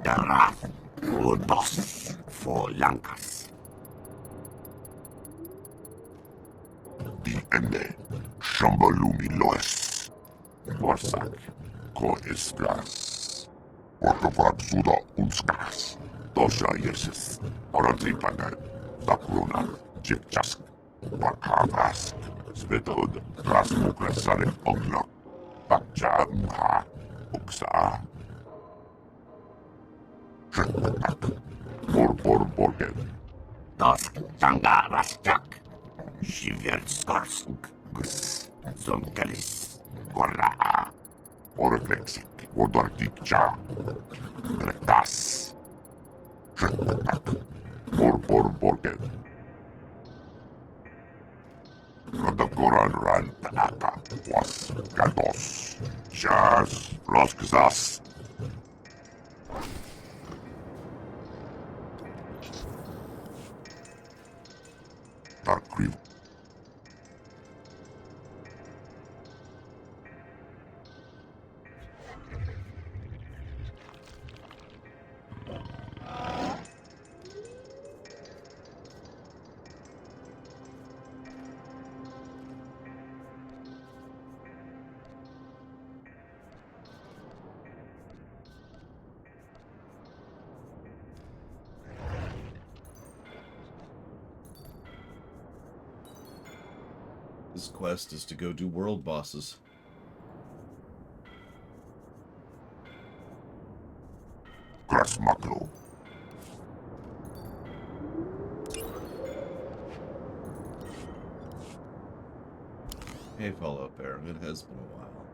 The wrath would boss for Lankas. The ende Shambalumi Loes. Warsak, ko iskas. Ortovat suda unskas. Dosha yeses. Oratripaga. Dakrunar. Jipchask. Bakavas. Svetod. Rasmukresare ognok. Bakja mha. Uksa. Shekwatak. Borborgen. Dosk tanga rasjak. Shivertskarsk. Gus. Zonkelis. Gorra. Oreflexik. Odortikcha. Gretas. Shekwatak. Borborgen. Rodogoran ran tanaka. Was. Gatos. Chas. Roskzas. Dark Crew. This quest is to go do world bosses. Grasmaklo. Hey, Fallout Bear, it has been a while.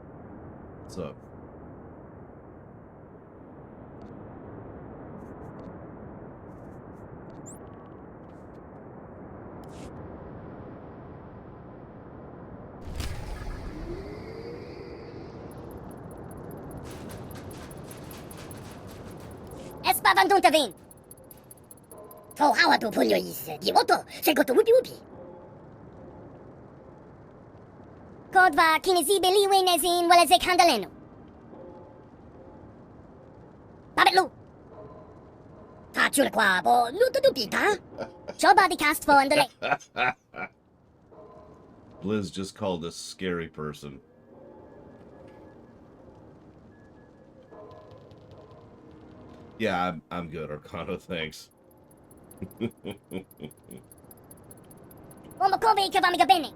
What's up? Espavanduntavein. For how to pull your is Dioto, say go to whoopie whoopie. Kodva kinizibeli wenezin waleze kandaleno. Babetlu. Tachulqua bo lutudupita. Choba the cast for underlay. Blizz just called us scary person. Yeah, I'm good, Arcano, thanks. Omokobe kavamiga bene.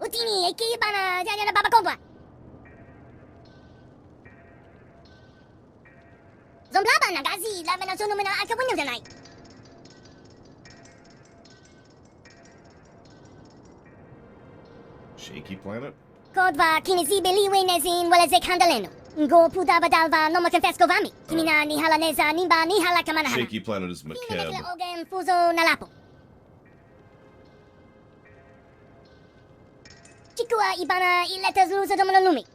Utini ekibana jana babakomba. Zomblaba nagazi la mena sono mena akabunyo tonight. Shaky Planet? Kodva kinizibeli wenezin waleze kandaleno. Go pudava dalva no mo confesco vami. Kimina ni halaneza nimba ni halakamana. Shaky Planet is McKeb. Ogen fuzo nalapo. Chikua ibana iletas lusa domonolumi.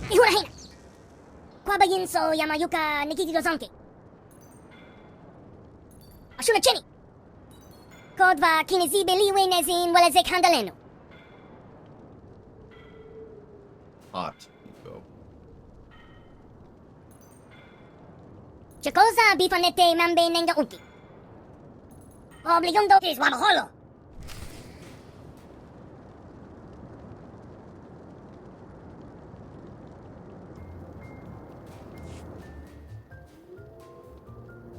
Ihura hina. Kwabayin so yamayuka nikitido zonke. Ashuna cheni. Kodva kinizibeli wenezin waleze kandaleno. Hot. Go. Chakosa bifanete mambe nenga unti. Obligondo is wabaholo.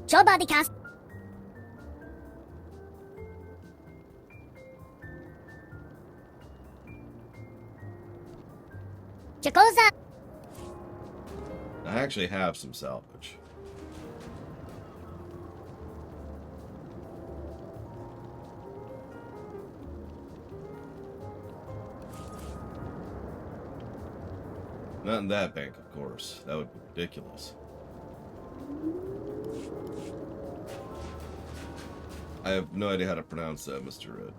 Choba the cast. Chakosa. I actually have some salvage. Not in that bank, of course. That would be ridiculous. I have no idea how to pronounce that, Mr. Red.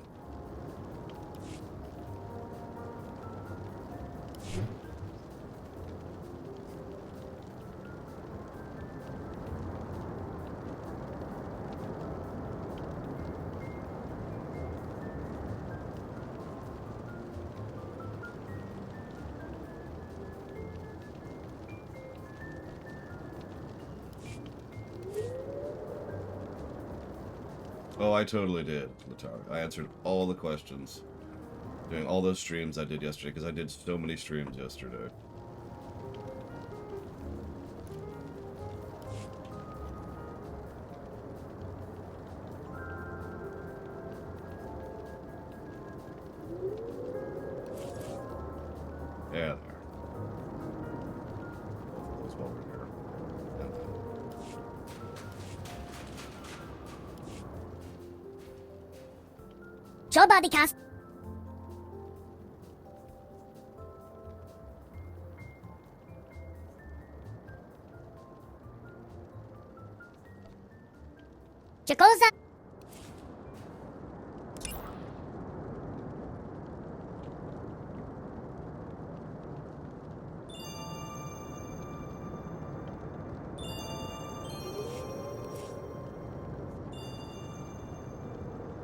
Oh, I totally did, Latari. I answered all the questions. Doing all those streams I did yesterday, because I did so many streams yesterday. Yeah, there. Both of those while we're here. And then. Show body cast. Chakosa.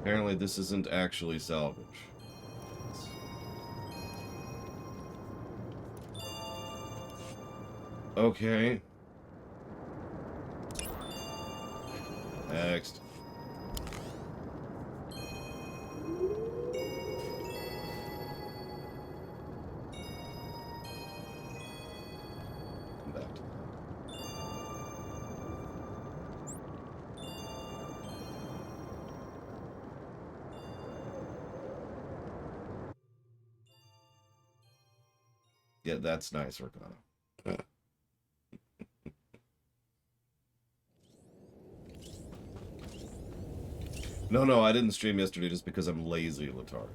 Apparently this isn't actually salvage. Okay. Next. Come back to that. Yeah, that's nice, Organa. No, I didn't stream yesterday just because I'm lazy, Latario.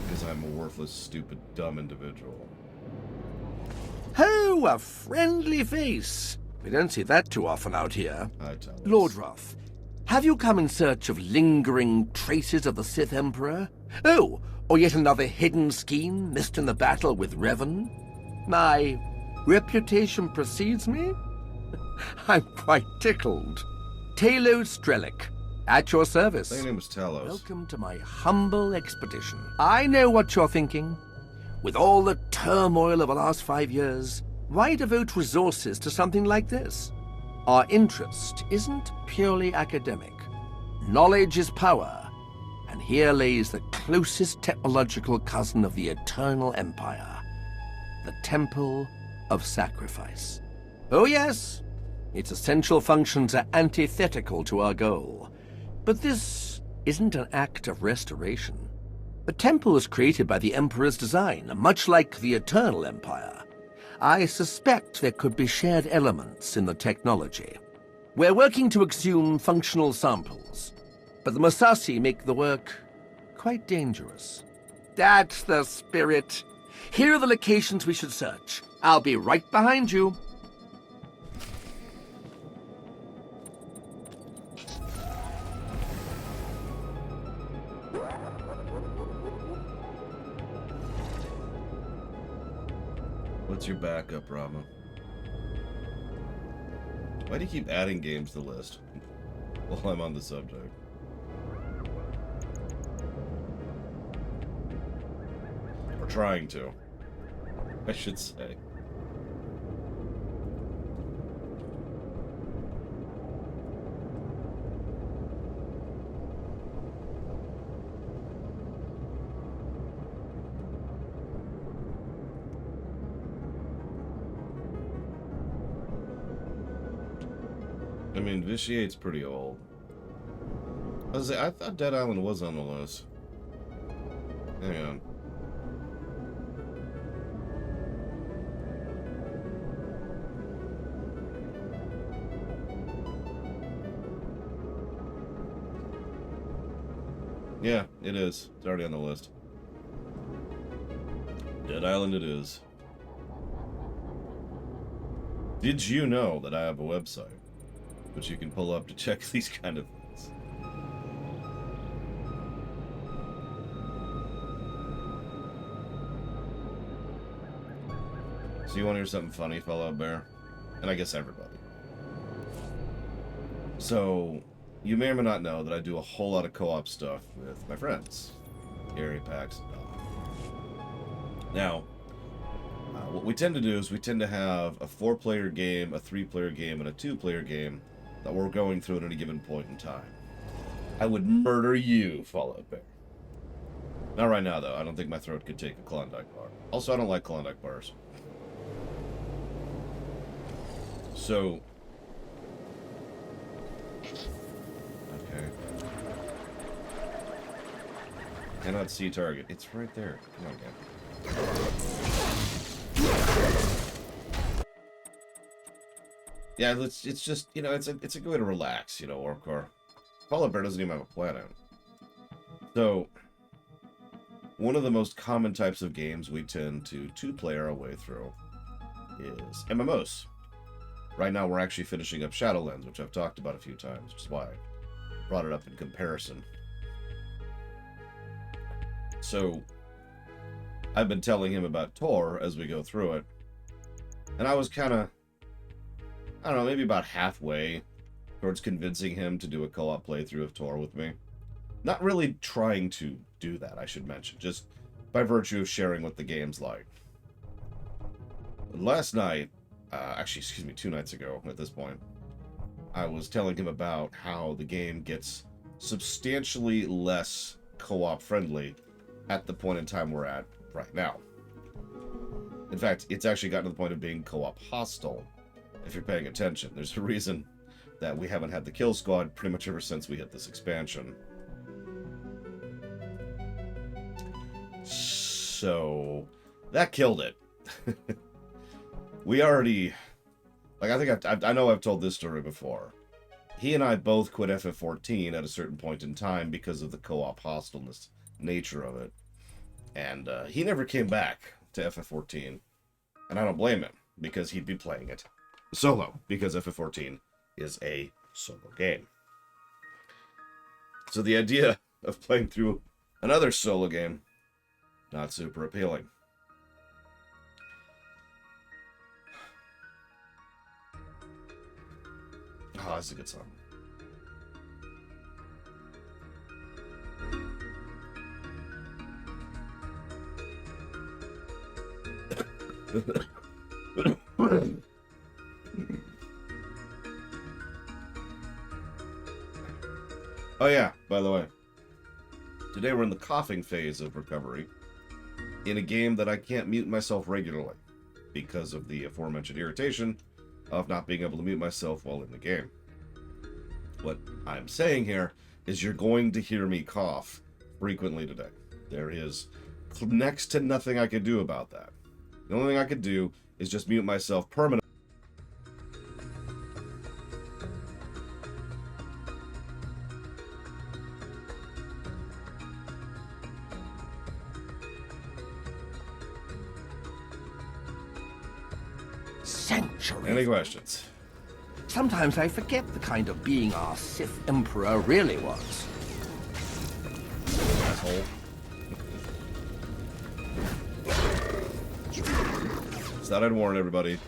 Because I'm a worthless, stupid, dumb individual. Oh, a friendly face. We don't see that too often out here. I tell us. Lord Roth, have you come in search of lingering traces of the Sith Emperor? Oh, or yet another hidden scheme missed in the battle with Revan? My reputation precedes me? I'm quite tickled. Talo Strelic, at your service. I think your name was Talos. Welcome to my humble expedition. I know what you're thinking. With all the turmoil of the last 5 years, why devote resources to something like this? Our interest isn't purely academic. Knowledge is power, and here lays the closest technological cousin of the Eternal Empire, the Temple of Sacrifice. Oh yes, its essential functions are antithetical to our goal, but this isn't an act of restoration. The temple was created by the Emperor's design, much like the Eternal Empire. I suspect there could be shared elements in the technology. We're working to exhume functional samples, but the Massassi make the work quite dangerous. That's the spirit. Here are the locations we should search. I'll be right behind you. What's your backup, Rama? Why do you keep adding games to the list while I'm on the subject? Or trying to, I should say. I mean, Vitiate's pretty old. I thought Dead Island was on the list. Hang on. Yeah, it is. It's already on the list. Dead Island it is. Did you know that I have a website which you can pull up to check these kind of things? So you want to hear something funny, fellow bear? And I guess everybody. So, you may or may not know that I do a whole lot of co-op stuff with my friends. Gary, Pax, and Dom. Now, what we tend to do is we tend to have a 4-player game, a 3-player game, and a 2-player game that we're going through at any given point in time. I would murder you, Fallout Bear. Not right now, though. I don't think my throat could take a Klondike bar. Also, I don't like Klondike bars. So... Okay. Cannot see target. It's right there. Come on, again. Yeah, it's just, you know, it's a good way to relax, you know, or Fallout Bear doesn't even have a planet. So, one of the most common types of games we tend to two-play our way through is MMOs. Right now, we're actually finishing up Shadowlands, which I've talked about a few times, which is why I brought it up in comparison. So, I've been telling him about Tor as we go through it, and I was kind of, I don't know, maybe about halfway towards convincing him to do a co-op playthrough of Tor with me. Not really trying to do that, I should mention, just by virtue of sharing what the game's like. Last night, actually, excuse me, 2 nights ago at this point, I was telling him about how the game gets substantially less co-op friendly at the point in time we're at right now. In fact, it's actually gotten to the point of being co-op hostile, if you're paying attention. There's a reason that we haven't had the kill squad pretty much ever since we hit this expansion. So, that killed it. We already... Like, I think I know I've told this story before. He and I both quit FF14 at a certain point in time because of the co-op hostileness nature of it. And he never came back to FF14. And I don't blame him, because he'd be playing it solo, because FF14 is a solo game. So the idea of playing through another solo game, not super appealing. Oh, that's a good song. Oh yeah, by the way, today we're in the coughing phase of recovery in a game that I can't mute myself regularly because of the aforementioned irritation of not being able to mute myself while in the game. What I'm saying here is you're going to hear me cough frequently today. There is next to nothing I can do about that. The only thing I could do is just mute myself permanently. Sanctuary. Any questions? Sometimes I forget the kind of being our Sith Emperor really was. Asshole. Just thought I'd warn everybody.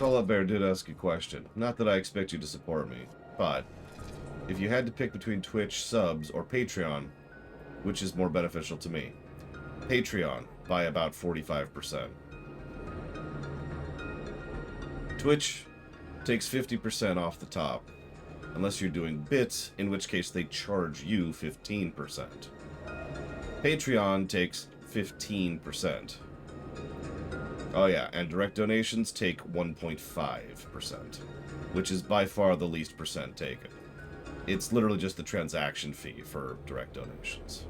Fallout Bear did ask a question. Not that I expect you to support me, but if you had to pick between Twitch subs or Patreon, which is more beneficial to me? Patreon by about 45%. Twitch takes 50% off the top, unless you're doing bits, in which case they charge you 15%. Patreon takes 15%. Oh yeah, and direct donations take 1.5%, which is by far the least percent taken. It's literally just the transaction fee for direct donations.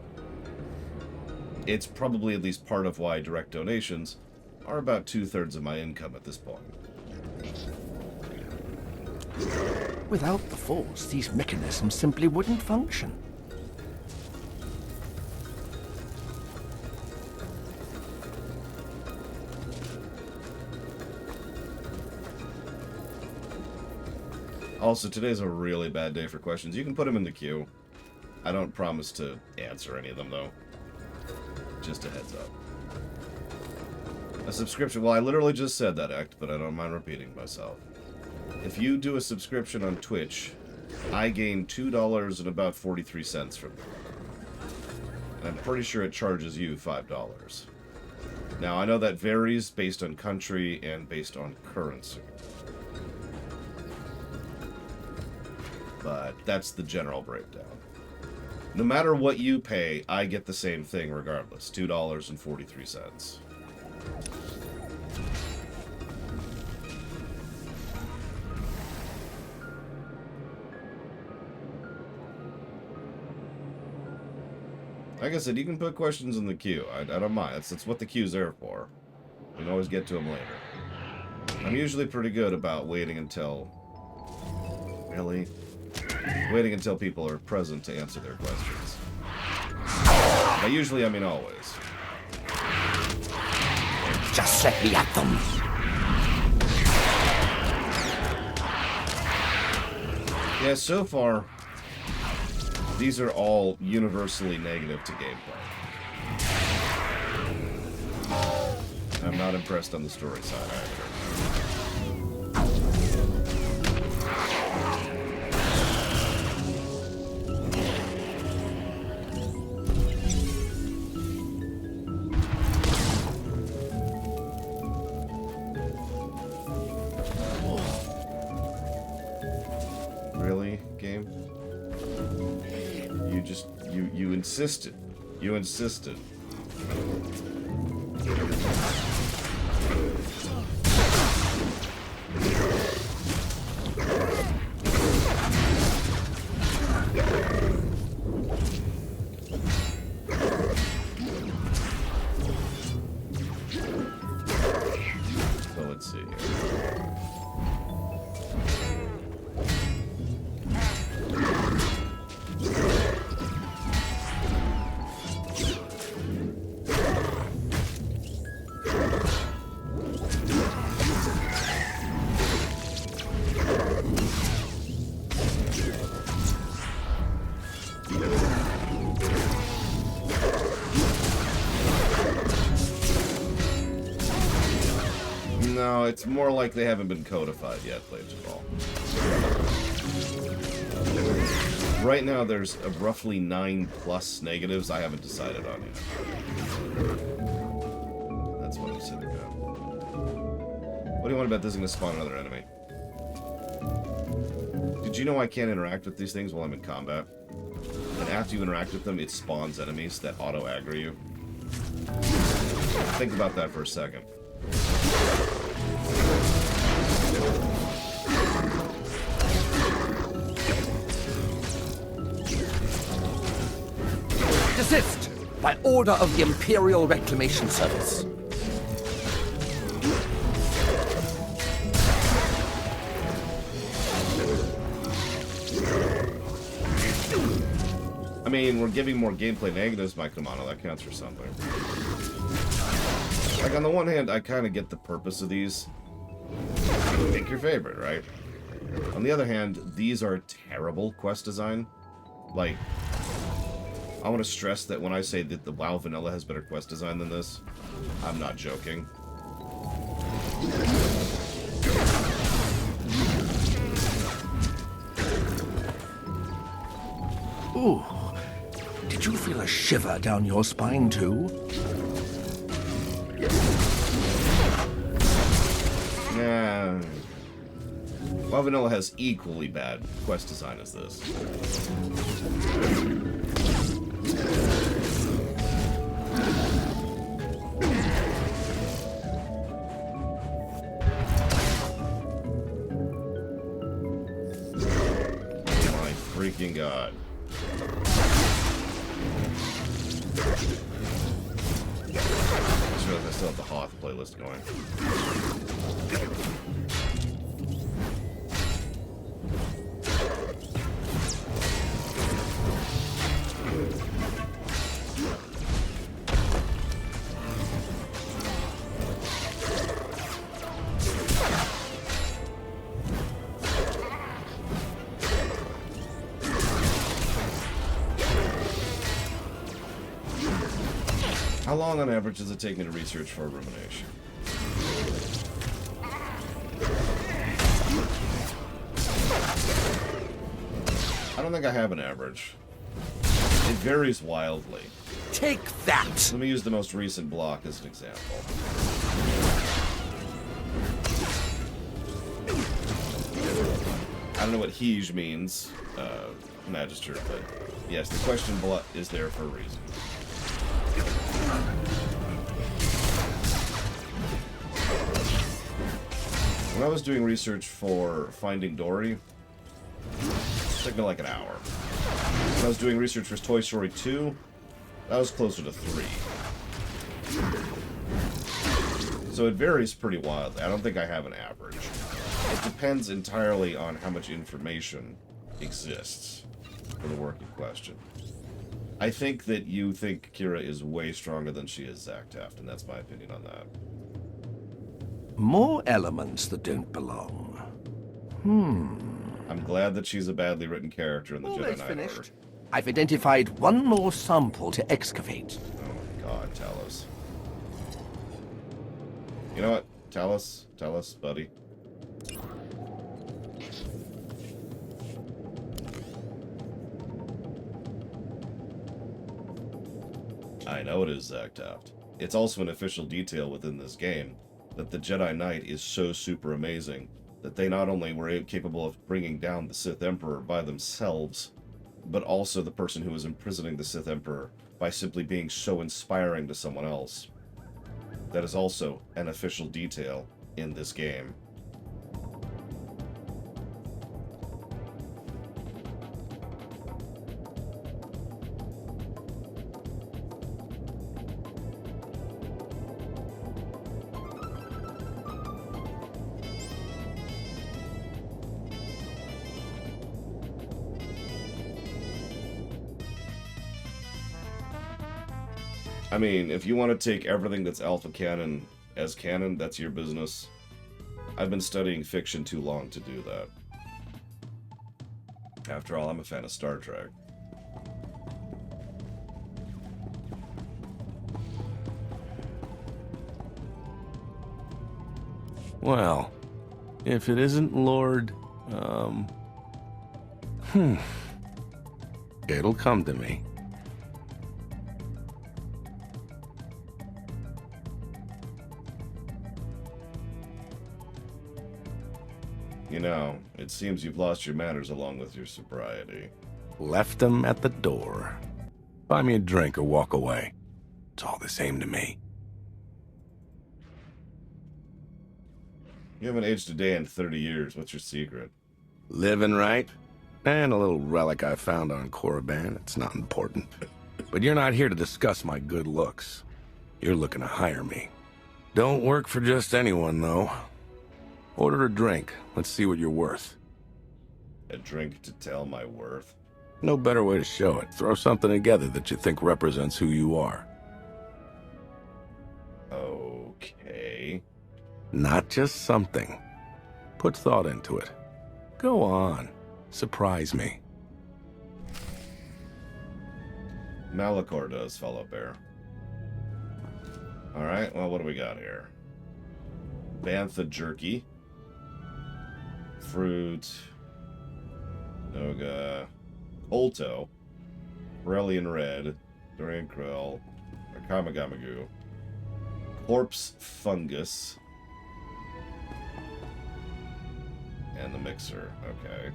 It's probably at least part of why direct donations are about 2/3 of my income at this point. Without the Force, these mechanisms simply wouldn't function. Also, today's a really bad day for questions. You can put them in the queue. I don't promise to answer any of them, though. Just a heads up. A subscription. Well, I literally just said that, Act, but I don't mind repeating myself. If you do a subscription on Twitch, I gain $2 and about 43 cents from it. And I'm pretty sure it charges you $5. Now, I know that varies based on country and based on currency. But that's the general breakdown. No matter what you pay, I get the same thing regardless. $2.43. Like I said, you can put questions in the queue. I don't mind. That's what the queue's there for. You can always get to them later. I'm usually pretty good about waiting until... Really? Waiting until people are present to answer their questions. By usually, I mean always. Just set me at them. Yeah, so far, these are all universally negative to gameplay. I'm not impressed on the story side either. Really, game? You insisted. You insisted. So let's see here. No, it's more like they haven't been codified yet, Blades of All. Right now, there's roughly 9+ negatives I haven't decided on yet. That's what I'm sitting at. What do you want about this is going to spawn another enemy? Did you know I can't interact with these things while I'm in combat? And after you interact with them, it spawns enemies that auto-aggro you. Think about that for a second. Desist! By order of the Imperial Reclamation Service. I mean, we're giving more gameplay negatives, Mike Kamano. That counts for something. Like, on the one hand, I kind of get the purpose of these. Pick your favorite, right? On the other hand, these are terrible quest design. Like, I want to stress that when I say that the WoW Vanilla has better quest design than this, I'm not joking. Ooh. Did you feel a shiver down your spine, too? Nah. WoW Vanilla has equally bad quest design as this. My freaking god. I just realized I still have the Hoth playlist going. How long on average does it take me to research for rumination? I don't think I have an average. It varies wildly. Take that! Let me use the most recent block as an example. I don't know what Hege means, Magister, but yes, the question is there for a reason. When I was doing research for Finding Dory, it took me like an hour. When I was doing research for Toy Story 2, that was closer to 3. So it varies pretty wildly. I don't think I have an average. It depends entirely on how much information exists for the work in question. I think that you think Kira is way stronger than she is Zach Taft, and that's my opinion on that. More elements that don't belong. I'm glad that she's a badly written character in the Jedi Almost Knight finished. Order. I've identified one more sample to excavate. Oh my god, Talos. You know what? Talos, buddy. I know it is Zach Taft. It's also an official detail within this game that the Jedi Knight is so super amazing that they not only were capable of bringing down the Sith Emperor by themselves, but also the person who was imprisoning the Sith Emperor by simply being so inspiring to someone else. That is also an official detail in this game. I mean, if you want to take everything that's alpha canon as canon, that's your business. I've been studying fiction too long to do that. After all, I'm a fan of Star Trek. Well, if it isn't Lord, it'll come to me. You know, it seems you've lost your manners along with your sobriety. Left them at the door. Buy me a drink or walk away. It's all the same to me. You haven't aged a day in 30 years. What's your secret? Living right? And a little relic I found on Korriban. It's not important. But you're not here to discuss my good looks. You're looking to hire me. Don't work for just anyone, though. Order a drink. Let's see what you're worth. A drink to tell my worth? No better way to show it. Throw something together that you think represents who you are. Okay. Not just something. Put thought into it. Go on. Surprise me. Malachor does, fellow bear. Alright, well, what do we got here? Bantha jerky. Fruit. Noga. Olto. Borellian red. Durian krill. Kamagamagu. Corpse fungus. And the mixer. Okay.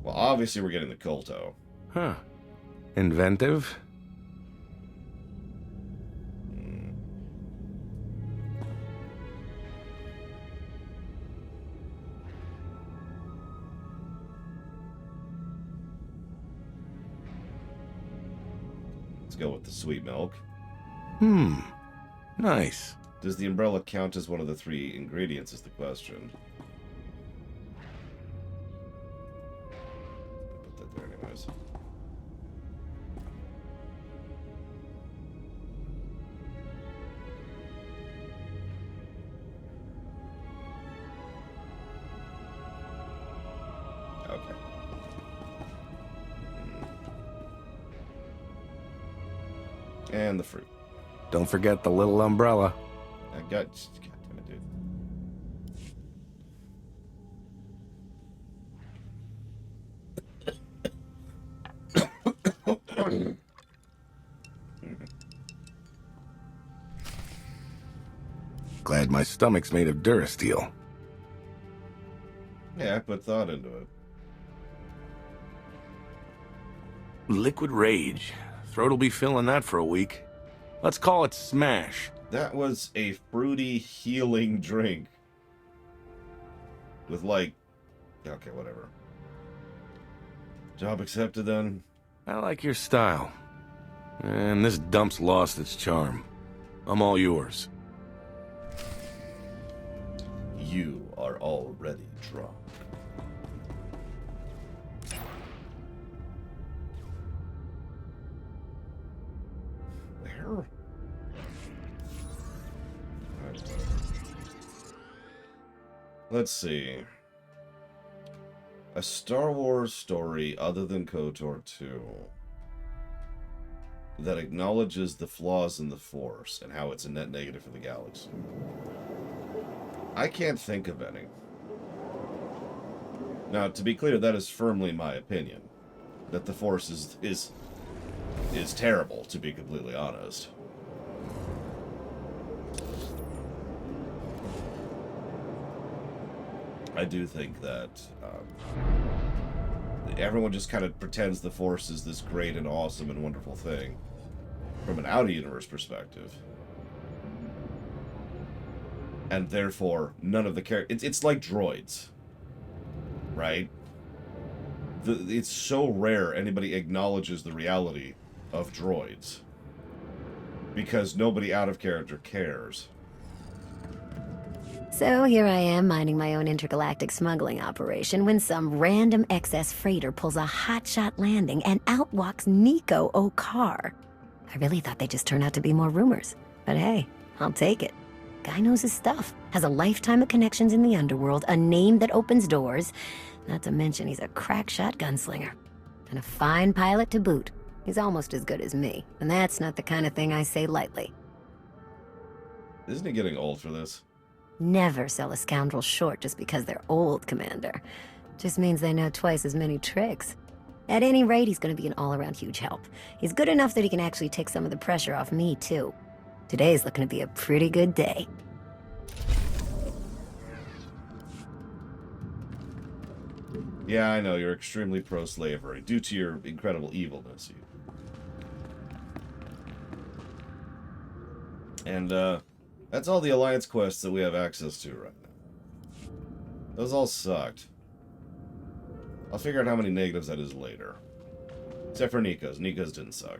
Well, obviously we're getting the Kolto. Huh. Inventive? Let's go with the sweet milk. Nice. Does the umbrella count as one of the 3 ingredients is the question. Put that there anyways. Okay. And the fruit. Don't forget the little umbrella. God damn it, dude. Glad my stomach's made of Durasteel. Yeah, I put thought into it. Liquid Rage. Throat'll be feeling that for a week. Let's call it Smash. That was a fruity healing drink. With like... Okay, whatever. Job accepted then. I like your style. And this dump's lost its charm. I'm all yours. You are already drunk. Where? Let's see. A Star Wars story other than KOTOR 2 that acknowledges the flaws in the Force and how it's a net negative for the galaxy. I can't think of any. Now, to be clear, that is firmly my opinion. That the Force is terrible, to be completely honest. I do think that everyone just kind of pretends the Force is this great and awesome and wonderful thing from an out-of-universe perspective. And therefore, none of the characters... It's like droids. Right? It's so rare anybody acknowledges the reality of droids. Because nobody out of character cares. So here I am minding my own intergalactic smuggling operation when some random excess freighter pulls a hotshot landing and out walks Nico Okar. I really thought they'd just turn out to be more rumors. But hey, I'll take it. Guy knows his stuff, has a lifetime of connections in the underworld, a name that opens doors, not to mention he's a crack-shot gunslinger. And a fine pilot to boot. He's almost as good as me, and that's not the kind of thing I say lightly. Isn't he getting old for this? Never sell a scoundrel short just because they're old, Commander. Just means they know twice as many tricks. At any rate, he's gonna be an all-around huge help. He's good enough that he can actually take some of the pressure off me, too. Today's looking to be a pretty good day. Yeah, I know, you're extremely pro-slavery, due to your incredible evilness. And, that's all the Alliance quests that we have access to right now. Those all sucked. I'll figure out how many negatives that is later. Except for Nico's. Nico's didn't suck.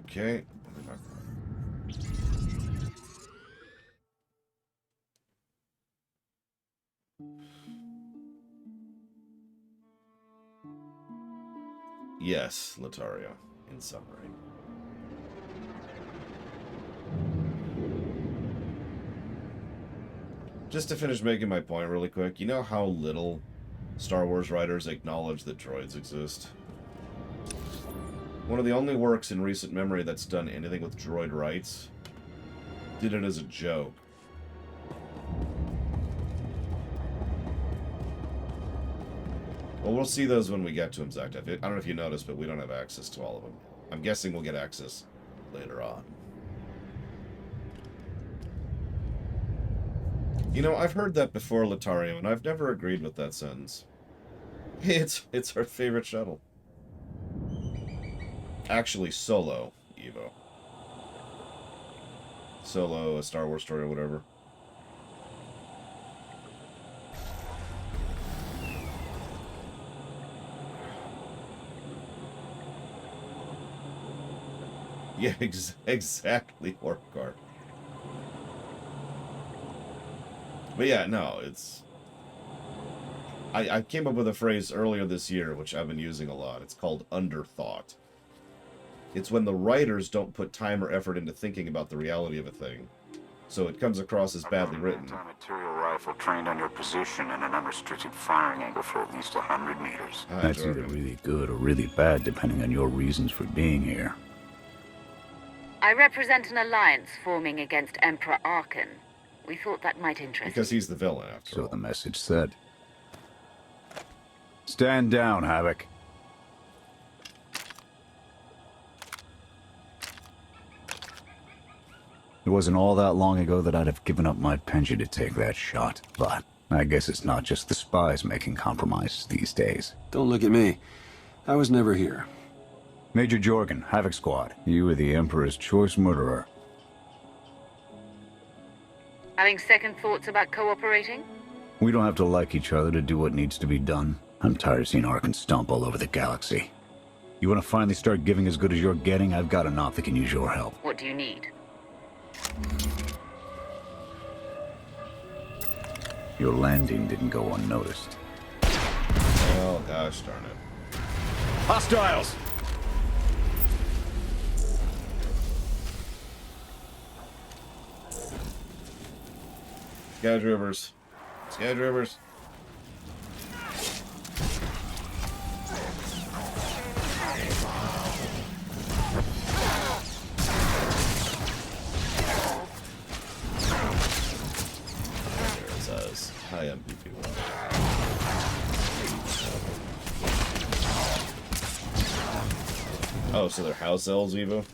Okay. Yes, Latario, in summary. Just to finish making my point really quick, you know how little Star Wars writers acknowledge that droids exist? One of the only works in recent memory that's done anything with droid rights did it as a joke. Well, we'll see those when we get to them, Zach. I don't know if you noticed, but we don't have access to all of them. I'm guessing we'll get access later on. You know, I've heard that before, Latario, and I've never agreed with that sentence. It's our favorite shuttle. Actually, Solo, Evo. Solo, a Star Wars story or whatever. Yeah, exactly, Orcar. But yeah, no, it's... I came up with a phrase earlier this year, which I've been using a lot. It's called underthought. It's when the writers don't put time or effort into thinking about the reality of a thing. So it comes across as badly written. Anti-material rifle trained on your position in an unrestricted firing angle for at least 100 meters. That's either really good or really bad, depending on your reasons for being here. I represent an alliance forming against Emperor Arkan. We thought that might interest you. Because he's the villain, after all. So the message said. Stand down, Havoc. It wasn't all that long ago that I'd have given up my pension to take that shot, but I guess it's not just the spies making compromises these days. Don't look at me. I was never here. Major Jorgen, Havoc Squad. You were the Emperor's choice murderer. Having second thoughts about cooperating? We don't have to like each other to do what needs to be done. I'm tired of seeing Arkan stomp all over the galaxy. You want to finally start giving as good as you're getting? I've got enough that can use your help. What do you need? Your landing didn't go unnoticed. Oh, gosh darn it. Hostiles! Skydrivers. Skydrivers. There it says high MVP one. Oh, so they're house elves, Evo?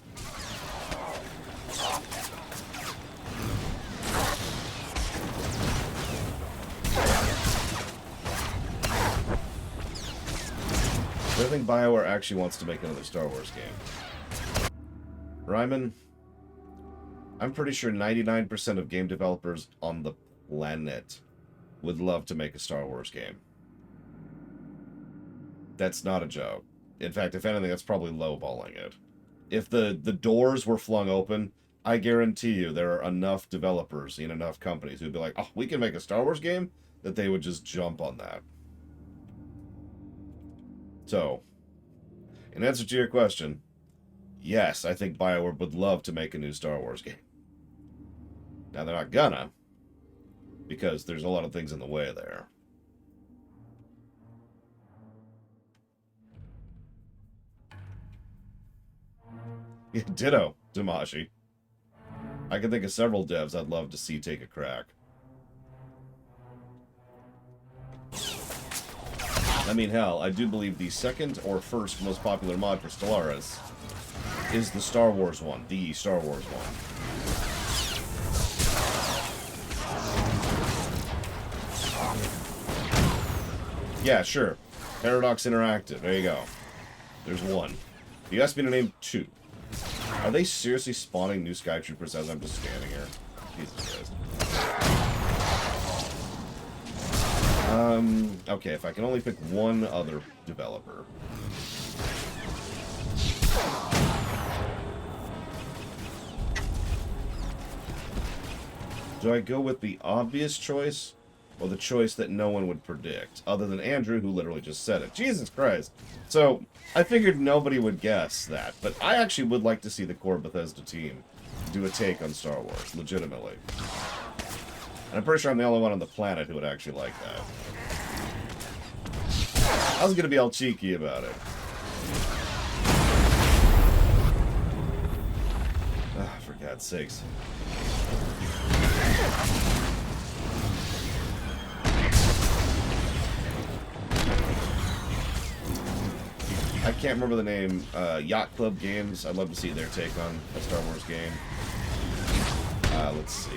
I think BioWare actually wants to make another Star Wars game. Ryman, I'm pretty sure 99% of game developers on the planet would love to make a Star Wars game. That's not a joke. In fact, if anything, that's probably lowballing it. If the doors were flung open, I guarantee you there are enough developers in enough companies who'd be like, oh, we can make a Star Wars game, that they would just jump on that. So, in answer to your question, yes, I think BioWare would love to make a new Star Wars game. Now, they're not gonna, because there's a lot of things in the way there. Yeah, ditto, Damashi. I can think of several devs I'd love to see take a crack. I mean, hell, I do believe the second or first most popular mod for Stellaris is the Star Wars one. The Star Wars one. Yeah, sure. Paradox Interactive. There you go. There's one. You asked me to name two. Are they seriously spawning new Skytroopers as I'm just standing here? Jesus Christ. Okay, if I can only pick one other developer. Do I go with the obvious choice, or the choice that no one would predict, other than Andrew, who literally just said it? Jesus Christ. So, I figured nobody would guess that, but I actually would like to see the core Bethesda team do a take on Star Wars, legitimately. And I'm pretty sure I'm the only one on the planet who would actually like that. I was gonna be all cheeky about it. Ah, for God's sakes. I can't remember the name. Yacht Club Games. I'd love to see their take on a Star Wars game. Let's see.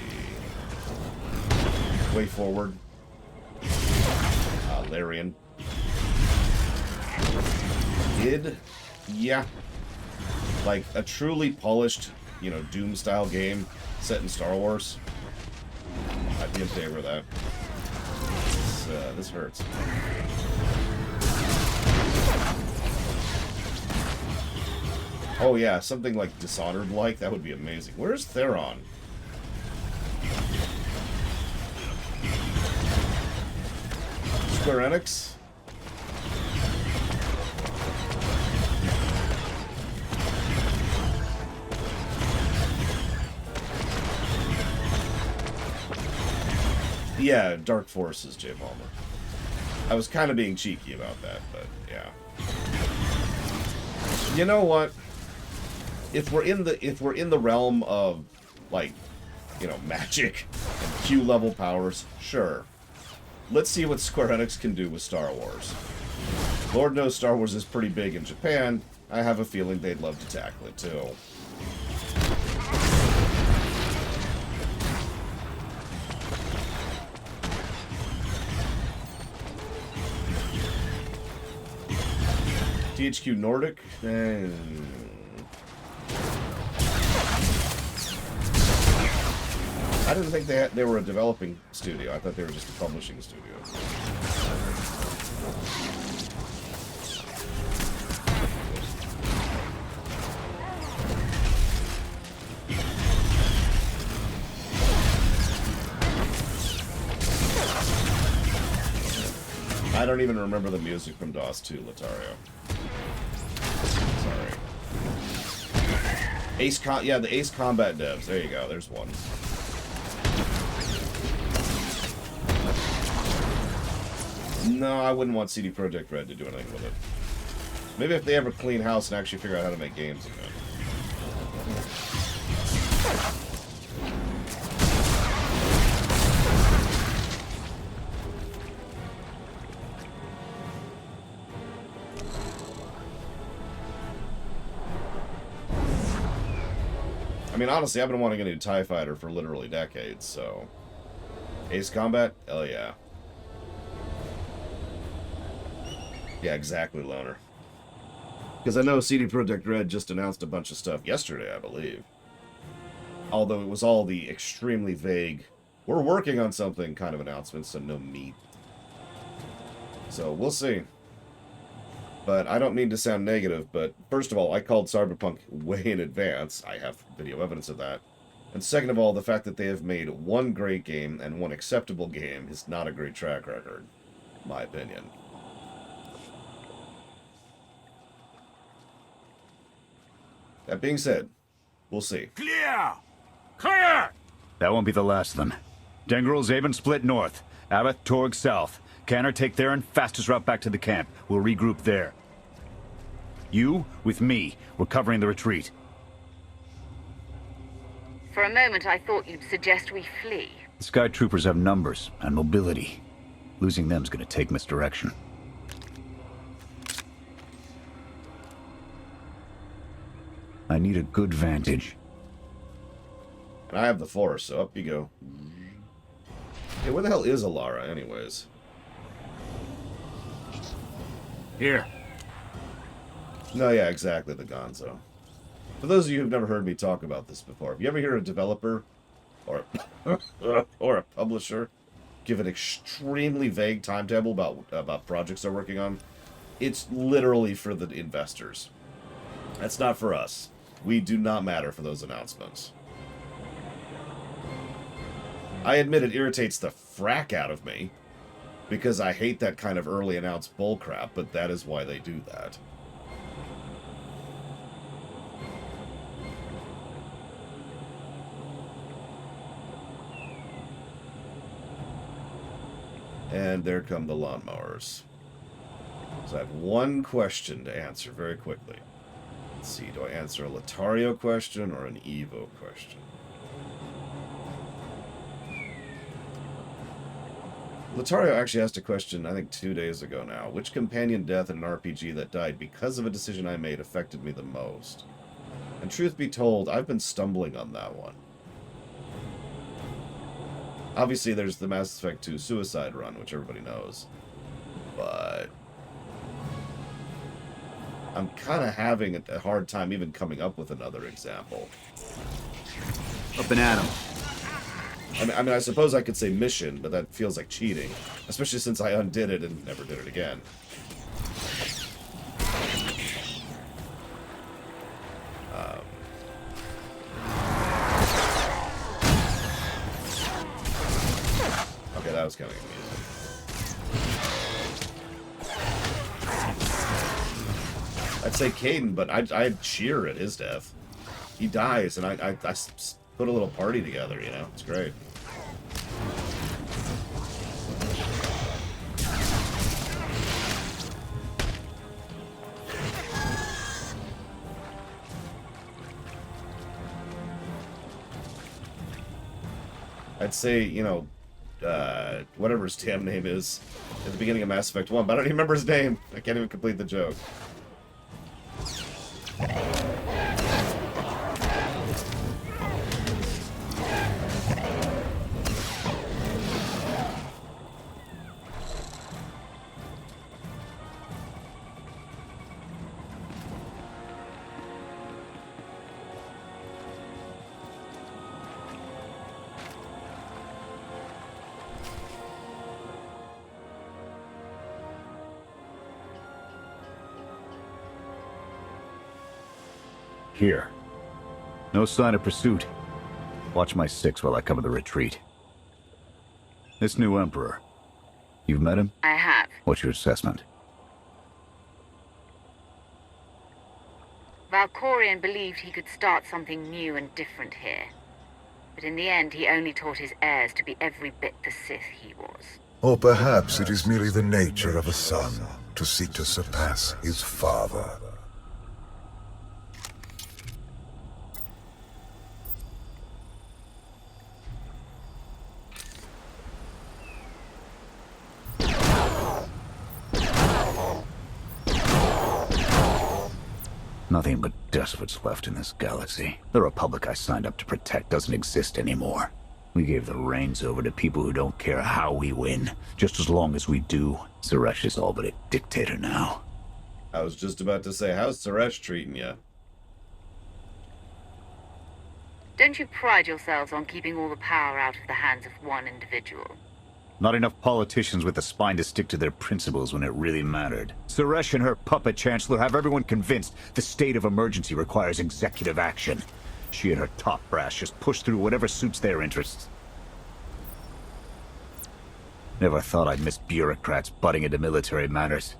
Way Forward. Larian. Yeah. Like a truly polished, you know, Doom-style game set in Star Wars. I'd be in favor of that. This hurts. Oh yeah, something like Dishonored-like, that would be amazing. Where's Theron? Square Enix? Yeah, Dark Forces, J. Palmer. I was kind of being cheeky about that, but yeah. You know what? If we're in the realm of, like, you know, magic and Q level powers, sure. Let's see what Square Enix can do with Star Wars. Lord knows Star Wars is pretty big in Japan. I have a feeling they'd love to tackle it too. THQ Nordic? I didn't think they were a developing studio. I thought they were just a publishing studio. I don't even remember the music from DOS 2, Latario. Sorry. Yeah, the Ace Combat devs. There you go. There's one. No, I wouldn't want CD Projekt Red to do anything with it. Maybe if they ever clean house and actually figure out how to make games again. I mean, honestly, I've been wanting a new TIE Fighter for literally decades, so... Ace Combat? Hell yeah. Yeah, exactly, Loner. Because I know CD Projekt Red just announced a bunch of stuff yesterday, I believe. Although it was all the extremely vague, we're working on something kind of announcements, so no meat. So, we'll see. But I don't mean to sound negative, but first of all, I called Cyberpunk way in advance. I have video evidence of that. And second of all, the fact that they have made one great game and one acceptable game is not a great track record, in my opinion. That being said, we'll see. Clear! Clear! That won't be the last of them. Dengril, Zaven split north. Abath, Torg south. Canner, take Theron, fastest route back to the camp. We'll regroup there. You, with me, we're covering the retreat. For a moment, I thought you'd suggest we flee. The Sky Troopers have numbers and mobility. Losing them's gonna take misdirection. I need a good vantage. And I have the Force, so up you go. Hey, where the hell is Alara, anyways? Here. No, yeah, exactly, the Gonzo. For those of you who've never heard me talk about this before, if you ever hear a developer or or a publisher give an extremely vague timetable about projects they're working on, it's literally for the investors. That's not for us. We do not matter for those announcements. I admit it irritates the frack out of me, because I hate that kind of early announced bullcrap, but that is why they do that. And there come the lawnmowers. So I have one question to answer very quickly. Let's see, do I answer a Latario question or an Evo question? Latario actually asked a question, I think 2 days ago now. Which companion death in an RPG that died because of a decision I made affected me the most? And truth be told, I've been stumbling on that one. Obviously, there's the Mass Effect 2 Suicide Run, which everybody knows. But I'm kind of having a hard time even coming up with another example. Up and at 'em. I mean, I suppose I could say mission, but that feels like cheating. Especially since I undid it and never did it again. Okay, that was kind of amusing. I'd say Caden, but I'd cheer at his death. He dies, and I put a little party together, you know? It's great. I'd say, you know, whatever his damn name is at the beginning of Mass Effect 1, but I don't even remember his name. I can't even complete the joke. Here. No sign of pursuit. Watch my 6 while I cover the retreat. This new Emperor. You've met him? I have. What's your assessment? Valkorion believed he could start something new and different here. But in the end, he only taught his heirs to be every bit the Sith he was. Or perhaps it is merely the nature of a son to seek to surpass his father. Nothing but despots left in this galaxy. The Republic I signed up to protect doesn't exist anymore. We gave the reins over to people who don't care how we win, just as long as we do. Suresh is all but a dictator now. I was just about to say, how's Suresh treating you? Don't you pride yourselves on keeping all the power out of the hands of one individual? Not enough politicians with the spine to stick to their principles when it really mattered. Suresh and her puppet chancellor have everyone convinced the state of emergency requires executive action. She and her top brass just push through whatever suits their interests. Never thought I'd miss bureaucrats butting into military matters.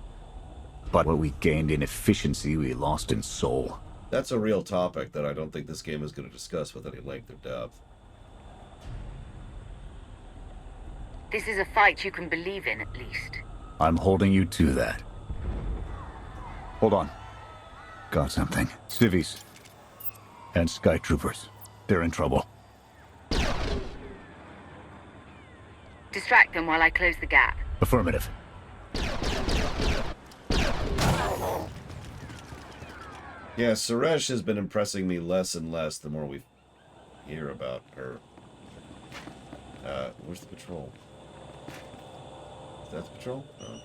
But what we gained in efficiency, we lost in soul. That's a real topic that I don't think this game is going to discuss with any length or depth. This is a fight you can believe in, at least. I'm holding you to that. Hold on. Got something. Civvies. And Sky Troopers. They're in trouble. Distract them while I close the gap. Affirmative. Yeah, Suresh has been impressing me less and less the more we hear about her. Where's the patrol? Is that the patrol? No.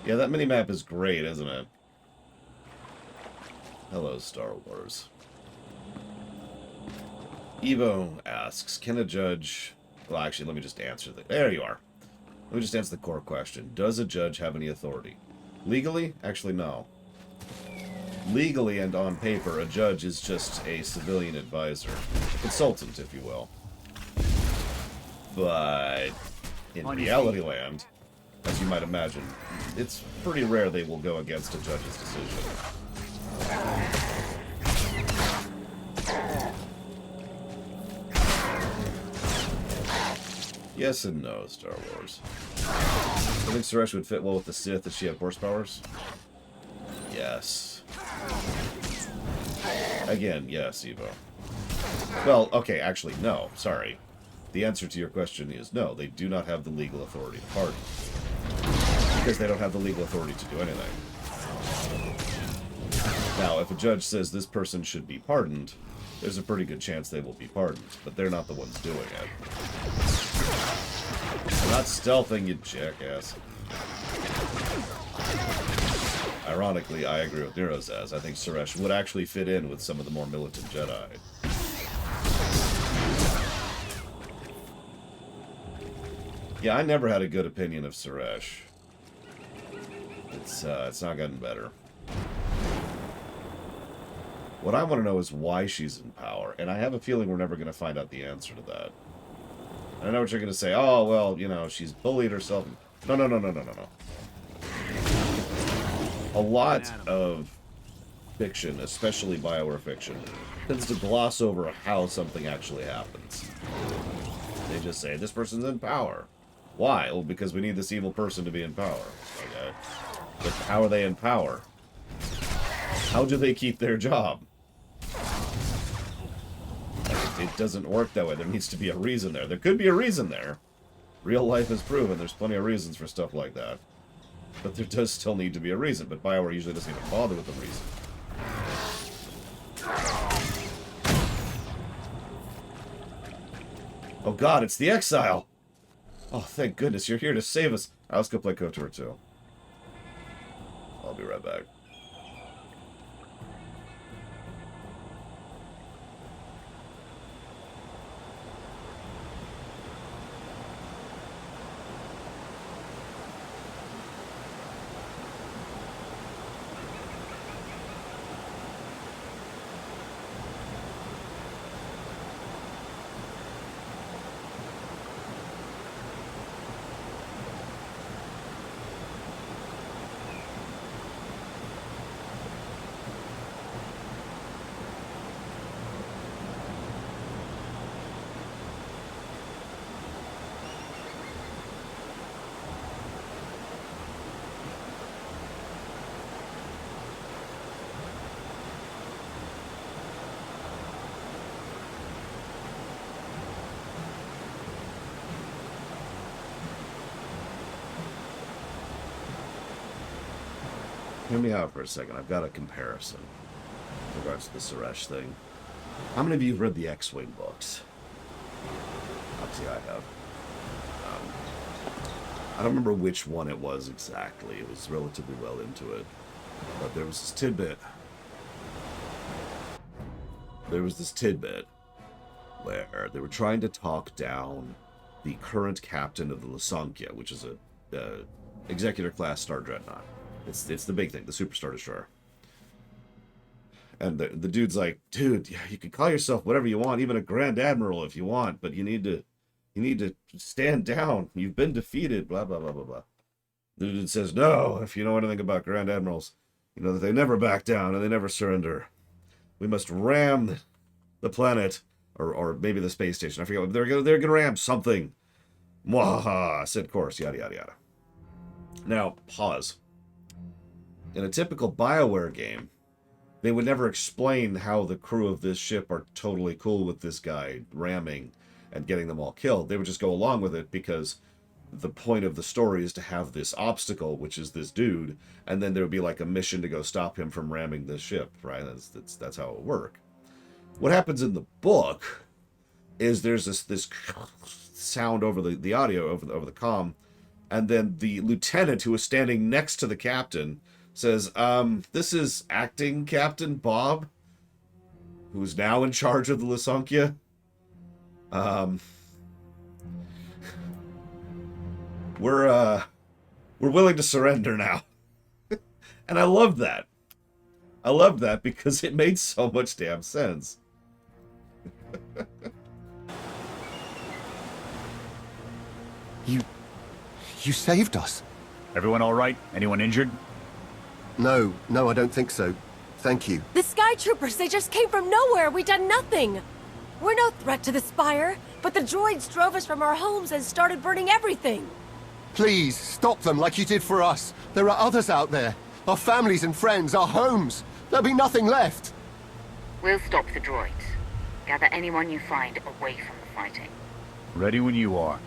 Yeah, that mini-map is great, isn't it? Hello, Star Wars. Evo asks, can a judge... Well, actually, let me just answer the... There you are. Let me just answer the core question. Does a judge have any authority? Legally? Actually, no. Legally and on paper, a judge is just a civilian advisor. A consultant, if you will. But in reality land, as you might imagine, it's pretty rare they will go against a judge's decision. Yes and no, Star Wars. I think Suresh would fit well with the Sith if she had force powers. Yes. Again, yes, Evo. Well, okay, actually, no. Sorry. The answer to your question is no. They do not have the legal authority to pardon. Because they don't have the legal authority to do anything. Now, if a judge says this person should be pardoned, there's a pretty good chance they will be pardoned. But they're not the ones doing it. They're not stealthing, you jackass. Ironically, I agree with Nero says. I think Suresh would actually fit in with some of the more militant Jedi. Yeah, I never had a good opinion of Suresh. It's not gotten better. What I want to know is why she's in power, and I have a feeling we're never going to find out the answer to that. I know what you're going to say. Oh, well, you know, she's bullied herself. No. A lot of fiction, especially Bioware fiction, tends to gloss over how something actually happens. They just say, this person's in power. Why? Well, because we need this evil person to be in power. Okay. But how are they in power? How do they keep their job? It doesn't work that way. There needs to be a reason there. There could be a reason there. Real life has proven there's plenty of reasons for stuff like that. But there does still need to be a reason. But BioWare usually doesn't even bother with the reason. Oh god, it's the Exile! Oh, thank goodness, you're here to save us. Let's go play KOTOR 2. I'll be right back. Hear me out for a second. I've got a comparison in regards to the Suresh thing. How many of you have read the X-Wing books? Obviously I have. I don't remember which one it was exactly. It was relatively well into it. But there was this tidbit. Where they were trying to talk down the current captain of the Lysankia, which is a executor class Star Dreadnought. It's the big thing, the Superstar Destroyer. And the dude's like, dude, you can call yourself whatever you want, even a Grand Admiral if you want, but you need to stand down. You've been defeated, blah, blah, blah, blah, blah. The dude says, no, if you know anything about Grand Admirals, you know that they never back down and they never surrender. We must ram the planet, or maybe the space station. I forget. They're gonna ram something. Mwahaha, said course, yada, yada, yada. Now, pause. In a typical BioWare game, they would never explain how the crew of this ship are totally cool with this guy ramming and getting them all killed. They would just go along with it because the point of the story is to have this obstacle, which is this dude, and then there would be like a mission to go stop him from ramming the ship, right? That's how it would work. What happens in the book is there's this sound over the audio, over the comm, and then the lieutenant who is standing next to the captain says, this is acting Captain Bob, who's now in charge of the Lysankia. We're willing to surrender now. And I love that. I love that because it made so much damn sense. You saved us. Everyone all right? Anyone injured? No, I don't think so. Thank you. The Sky Troopers, they just came from nowhere. We done nothing. We're no threat to the Spire, but the droids drove us from our homes and started burning everything. Please, stop them like you did for us. There are others out there. Our families and friends, our homes. There'll be nothing left. We'll stop the droids. Gather anyone you find away from the fighting. Ready when you are.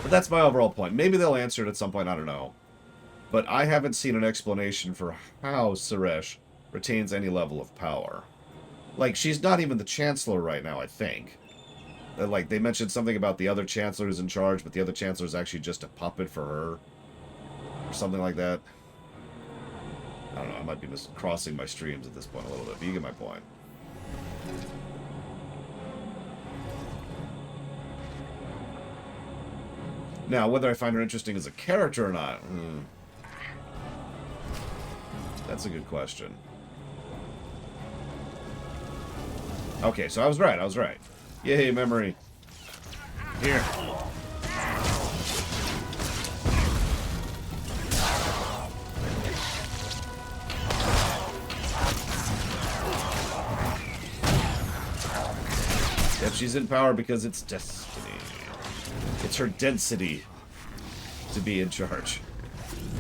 But that's my overall point. Maybe they'll answer it at some point, I don't know. But I haven't seen an explanation for how Suresh retains any level of power. Like, she's not even the Chancellor right now, I think. Like, they mentioned something about the other Chancellor who's in charge, but the other Chancellor is actually just a puppet for her. Or something like that. I don't know, I might be crossing my streams at this point a little bit, but you get my point. Now, whether I find her interesting as a character or not, that's a good question. Okay, so I was right. Yay, memory. Here. Yep, she's in power because it's destiny. It's her density. to be in charge.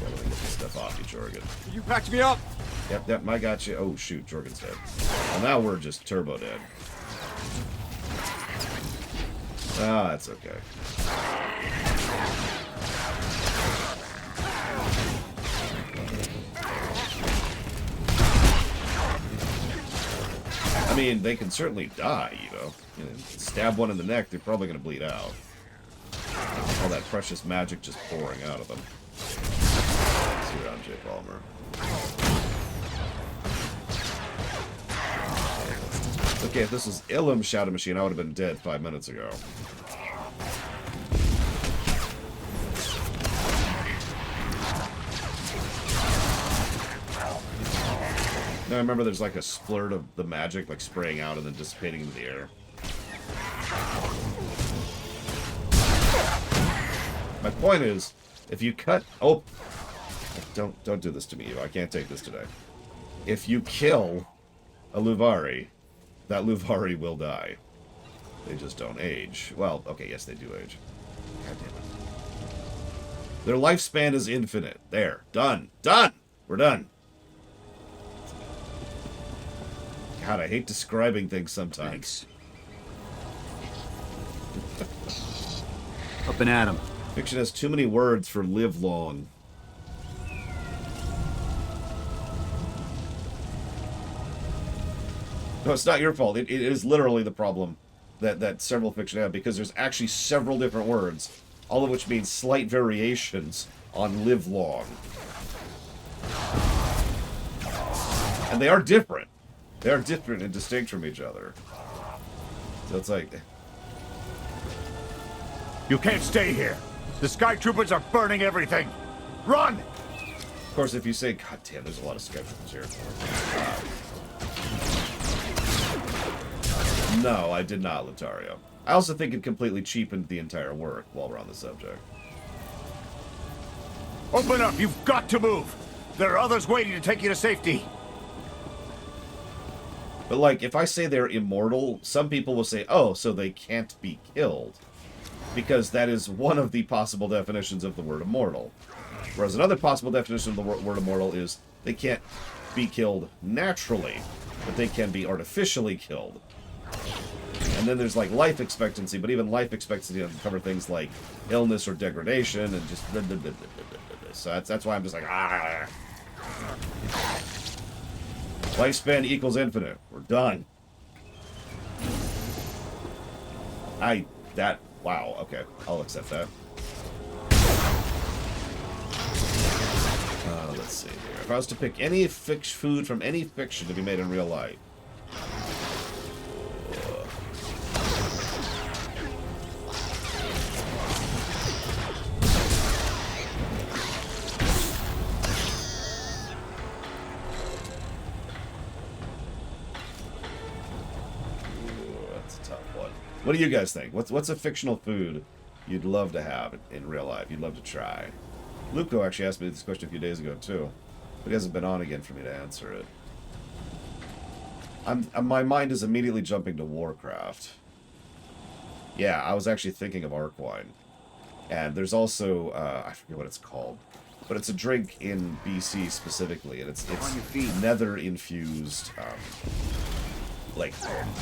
Yeah, let me get this stuff off you, Jorgen. You packed me up. Yep, I got you. Oh, shoot, Jorgen's dead. Well, now we're just turbo dead. Ah, that's okay. I mean, they can certainly die, you know. You know, stab one in the neck, they're probably going to bleed out. All that precious magic just pouring out of them. See you around, J. Palmer. Okay, if this was Ilum's Shadow Machine, I would have been dead 5 minutes ago. Now remember there's like a splurt of the magic like spraying out and then dissipating into the air. My point is, if you cut... Oh! Don't do this to me, Evo. I can't take this today. If you kill a Luvari, that Luvari will die. They just don't age. Well, okay, yes, they do age. God damn it. Their lifespan is infinite. There. Done. Done! We're done. God, I hate describing things sometimes. Up and at 'em. Fiction has too many words for live long. No, it's not your fault. It is literally the problem that several fiction have, because there's actually several different words, all of which mean slight variations on live long. And they are different. They are different and distinct from each other. So it's like... You can't stay here. The Sky Troopers are burning everything. Run! Of course, if you say, God damn, there's a lot of Sky Troopers here. No, I did not, Lothario. I also think it completely cheapened the entire work while we're on the subject. Open up! You've got to move! There are others waiting to take you to safety. But, like, if I say they're immortal, some people will say, oh, so they can't be killed. Because that is one of the possible definitions of the word immortal. Whereas another possible definition of the word immortal is they can't be killed naturally, but they can be artificially killed. And then there's, like, life expectancy, but even life expectancy doesn't cover things like illness or degradation and just... So that's why I'm just like, ah. Lifespan equals infinite. We're done. Wow, okay. I'll accept that. Let's see here. If I was to pick any food from any fiction to be made in real life. What do you guys think? What's a fictional food you'd love to have in real life? You'd love to try? Luco actually asked me this question a few days ago too, but he hasn't been on again for me to answer it. My mind is immediately jumping to Warcraft. Yeah, I was actually thinking of Arkwine, and there's also I forget what it's called, but it's a drink in BC specifically, and it's nether infused, like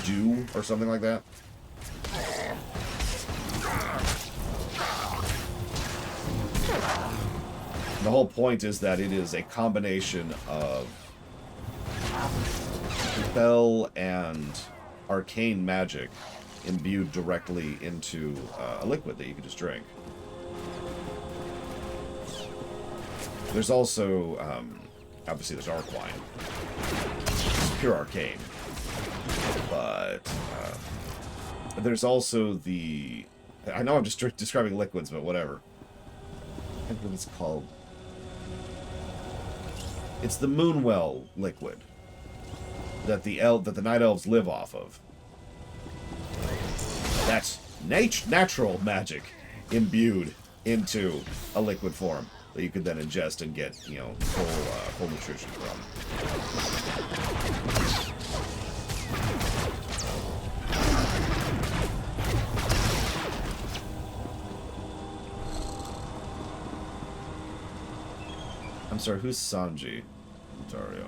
dew or something like that. The whole point is that it is a combination of spell and arcane magic imbued directly into a liquid that you can just drink. There's also, obviously there's Arkwine. It's pure arcane. But there's also the... I know I'm just describing liquids, but whatever. I think what it's called. It's the Moonwell liquid that the Night Elves live off of. That's natural magic imbued into a liquid form that you could then ingest and get, you know, full nutrition from. sorry, who's Sanji? Ontario.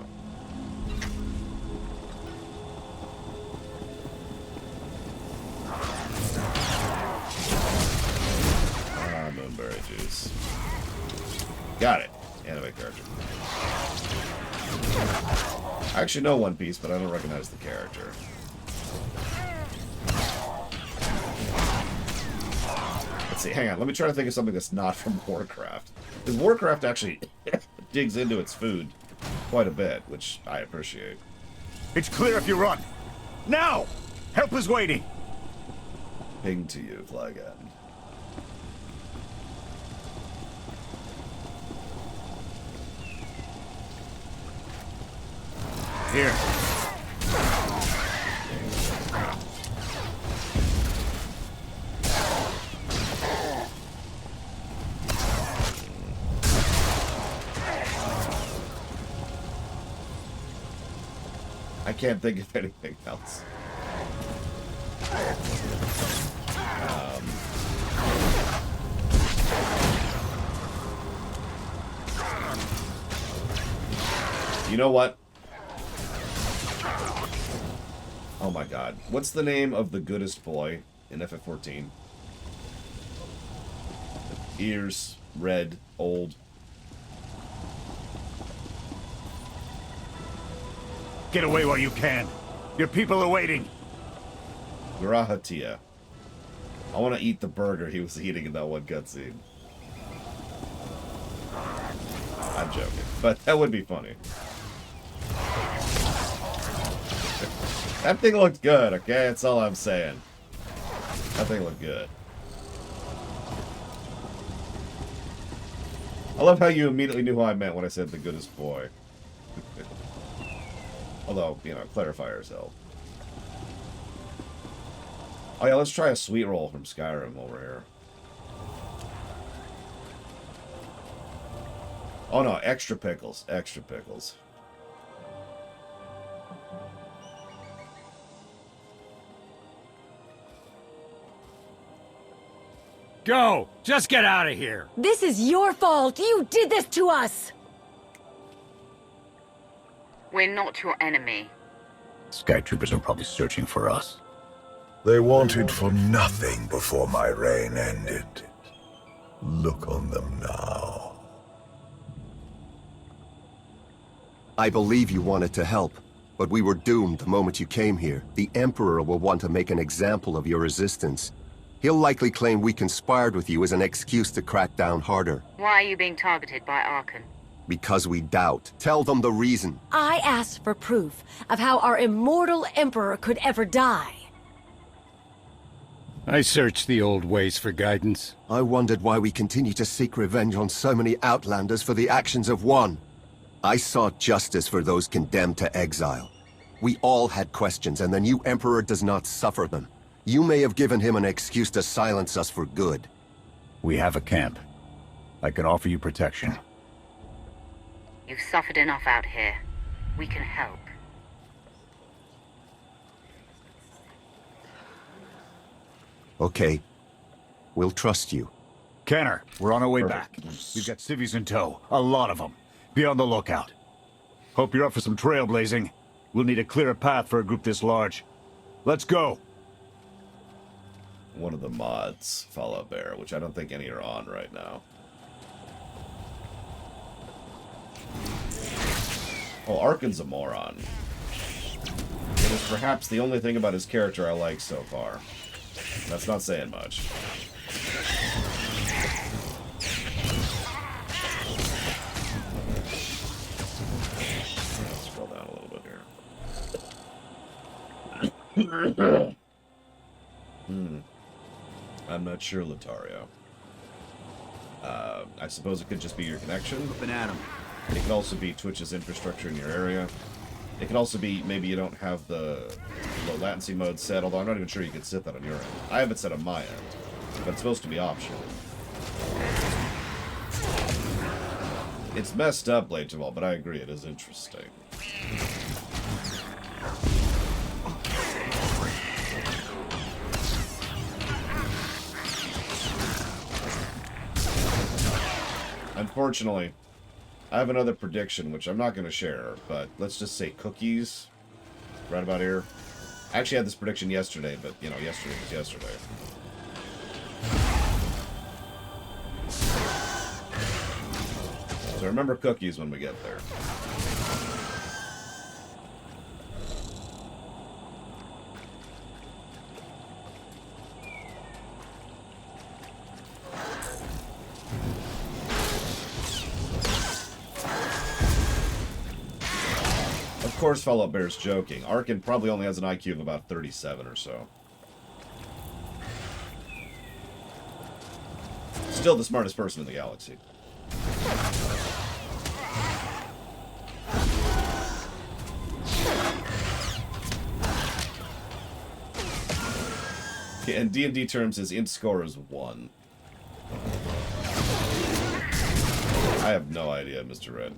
Moonberry juice. Got it. Anime character. I actually know One Piece, but I don't recognize the character. Let's see, hang on. Let me try to think of something that's not from Warcraft. Because Warcraft actually digs into its food quite a bit, which I appreciate. It's clear if you run. Now! Help is waiting! Ping to you, Flag End. Here. I can't think of anything else. You know what? Oh my god. What's the name of the goodest boy in FF14? Ears, red, old. Get away while you can. Your people are waiting. Gurahatia. I want to eat the burger he was eating in that one cutscene. I'm joking, but that would be funny. That thing looked good, okay? That's all I'm saying. That thing looked good. I love how you immediately knew who I meant when I said the goodest boy. Although, you know, clarifiers help. Oh yeah, let's try a sweet roll from Skyrim over here. Oh no, extra pickles. Extra pickles. Go! Just get out of here! This is your fault! You did this to us! We're not your enemy. Sky Troopers are probably searching for us. They wanted for nothing before my reign ended. Look on them now. I believe you wanted to help, but we were doomed the moment you came here. The Emperor will want to make an example of your resistance. He'll likely claim we conspired with you as an excuse to crack down harder. Why are you being targeted by Archon? Because we doubt. Tell them the reason. I asked for proof of how our immortal Emperor could ever die. I searched the old ways for guidance. I wondered why we continue to seek revenge on so many Outlanders for the actions of one. I sought justice for those condemned to exile. We all had questions, and the new Emperor does not suffer them. You may have given him an excuse to silence us for good. We have a camp. I can offer you protection. You've suffered enough out here. We can help. Okay. We'll trust you. Kenner, we're on our way back. We've got civvies in tow. A lot of them. Be on the lookout. Hope you're up for some trailblazing. We'll need a clearer path for a group this large. Let's go! One of the mods, Fallout Bear, which I don't think any are on right now. Oh, Arkin's a moron. It is perhaps the only thing about his character I like so far. That's not saying much. Let's scroll down a little bit here. I'm not sure, Latario. I suppose it could just be your connection. Up and at 'em. It could also be Twitch's infrastructure in your area. It could also be maybe you don't have the low latency mode set, although I'm not even sure you can set that on your end. I have it set on my end, but it's supposed to be optional. It's messed up, Blade Jamal, but I agree, it is interesting. Unfortunately, I have another prediction, which I'm not going to share, but let's just say cookies. Right about here. I actually had this prediction yesterday, but, you know, yesterday was yesterday. So remember cookies when we get there. Of course, Fallout Bear's joking. Arkin probably only has an IQ of about 37 or so. Still the smartest person in the galaxy. Yeah, in D&D terms, his int score is 1. I have no idea, Mr. Red.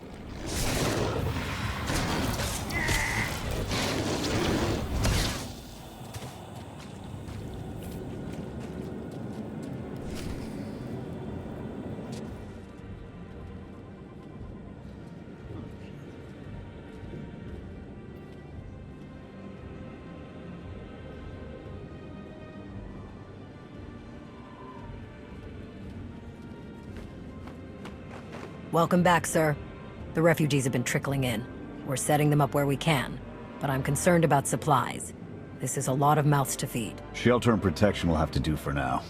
Welcome back, sir. The refugees have been trickling in. We're setting them up where we can, but I'm concerned about supplies. This is a lot of mouths to feed. Shelter and protection will have to do for now.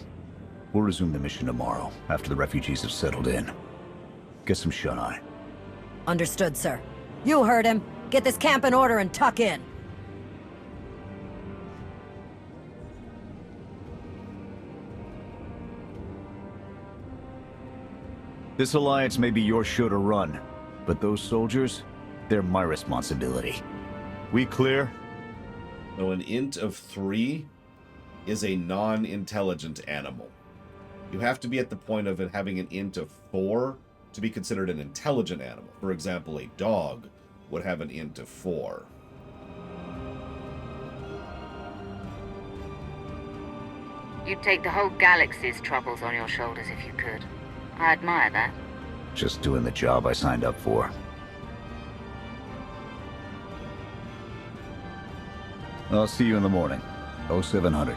We'll resume the mission tomorrow, after the refugees have settled in. Get some shut-eye. Understood, sir. You heard him. Get this camp in order and tuck in. This alliance may be your show to run, but those soldiers, they're my responsibility. We clear? So an int of 3 is a non-intelligent animal. You have to be at the point of it having an int of 4 to be considered an intelligent animal. For example, a dog would have an int of 4. You'd take the whole galaxy's troubles on your shoulders if you could. I admire that. Just doing the job I signed up for. I'll see you in the morning. 0700.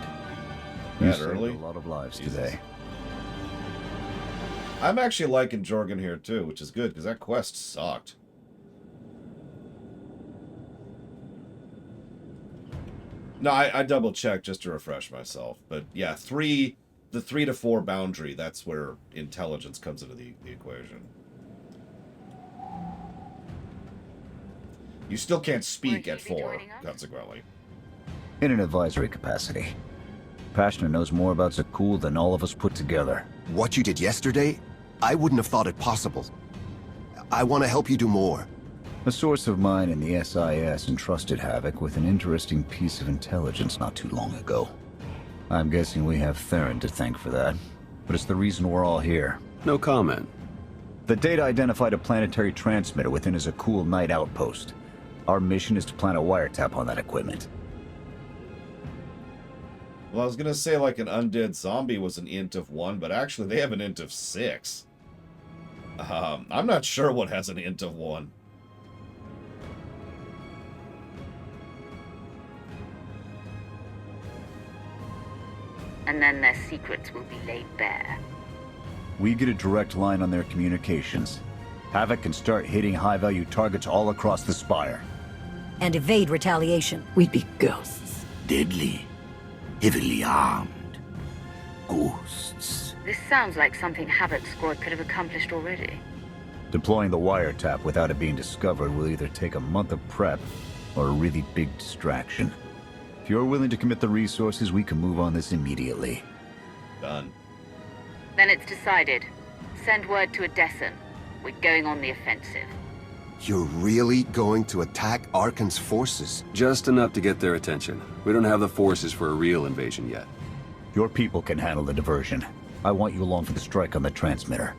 You saved early? a lot of lives Jesus. today. I'm actually liking Jorgen here too, which is good, because that quest sucked. No, I double-checked just to refresh myself. But yeah, the 3 to 4 boundary, that's where intelligence comes into the equation. You still can't speak at 4, consequently. In an advisory capacity. Pashner knows more about Zakul than all of us put together. What you did yesterday, I wouldn't have thought it possible. I want to help you do more. A source of mine in the SIS entrusted Havoc with an interesting piece of intelligence not too long ago. I'm guessing we have Theron to thank for that, but it's the reason we're all here. No comment. The data identified a planetary transmitter within a Zakul Knight outpost. Our mission is to plant a wiretap on that equipment. Well, I was going to say like an undead zombie was an int of 1, but actually they have an int of 6. I'm not sure what has an int of 1. And then their secrets will be laid bare. We get a direct line on their communications. Havoc can start hitting high-value targets all across the Spire. And evade retaliation. We'd be ghosts. Deadly. Heavily armed. Ghosts. This sounds like something Havoc's squad could have accomplished already. Deploying the wiretap without it being discovered will either take a month of prep or a really big distraction. If you're willing to commit the resources, we can move on this immediately. Done. Then it's decided. Send word to Adesan. We're going on the offensive. You're really going to attack Arkan's forces? Just enough to get their attention. We don't have the forces for a real invasion yet. Your people can handle the diversion. I want you along for the strike on the transmitter.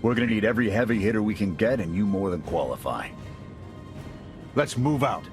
We're gonna need every heavy hitter we can get, and you more than qualify. Let's move out.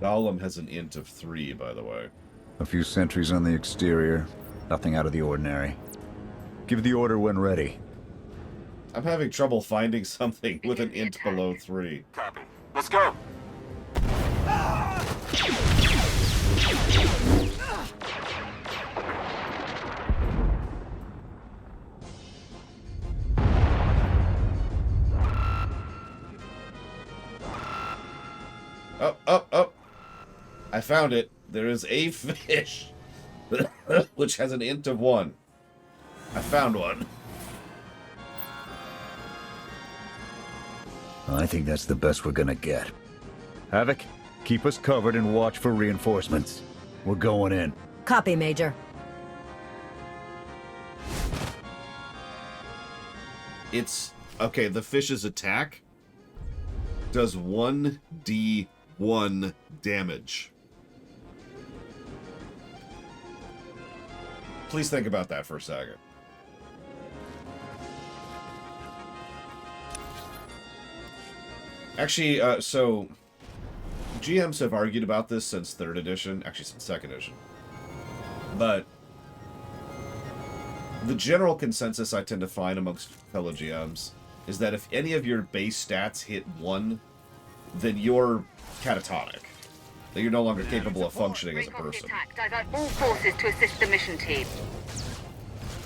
Golem has an int of 3, by the way. A few sentries on the exterior. Nothing out of the ordinary. Give the order when ready. I'm having trouble finding something with an int below 3. Copy. Let's go. Oh. I found it. There is a fish which has an int of 1. I found one. I think that's the best we're gonna get. Havoc, keep us covered and watch for reinforcements. We're going in. Copy, Major. It's... Okay, the fish's attack does 1d1 damage. Please think about that for a second. Actually, so GMs have argued about this since 3rd edition, actually since 2nd edition. But the general consensus I tend to find amongst fellow GMs is that if any of your base stats hit 1, then you're catatonic. That you're no longer capable of functioning as a person. Divert all forces to assist the mission team.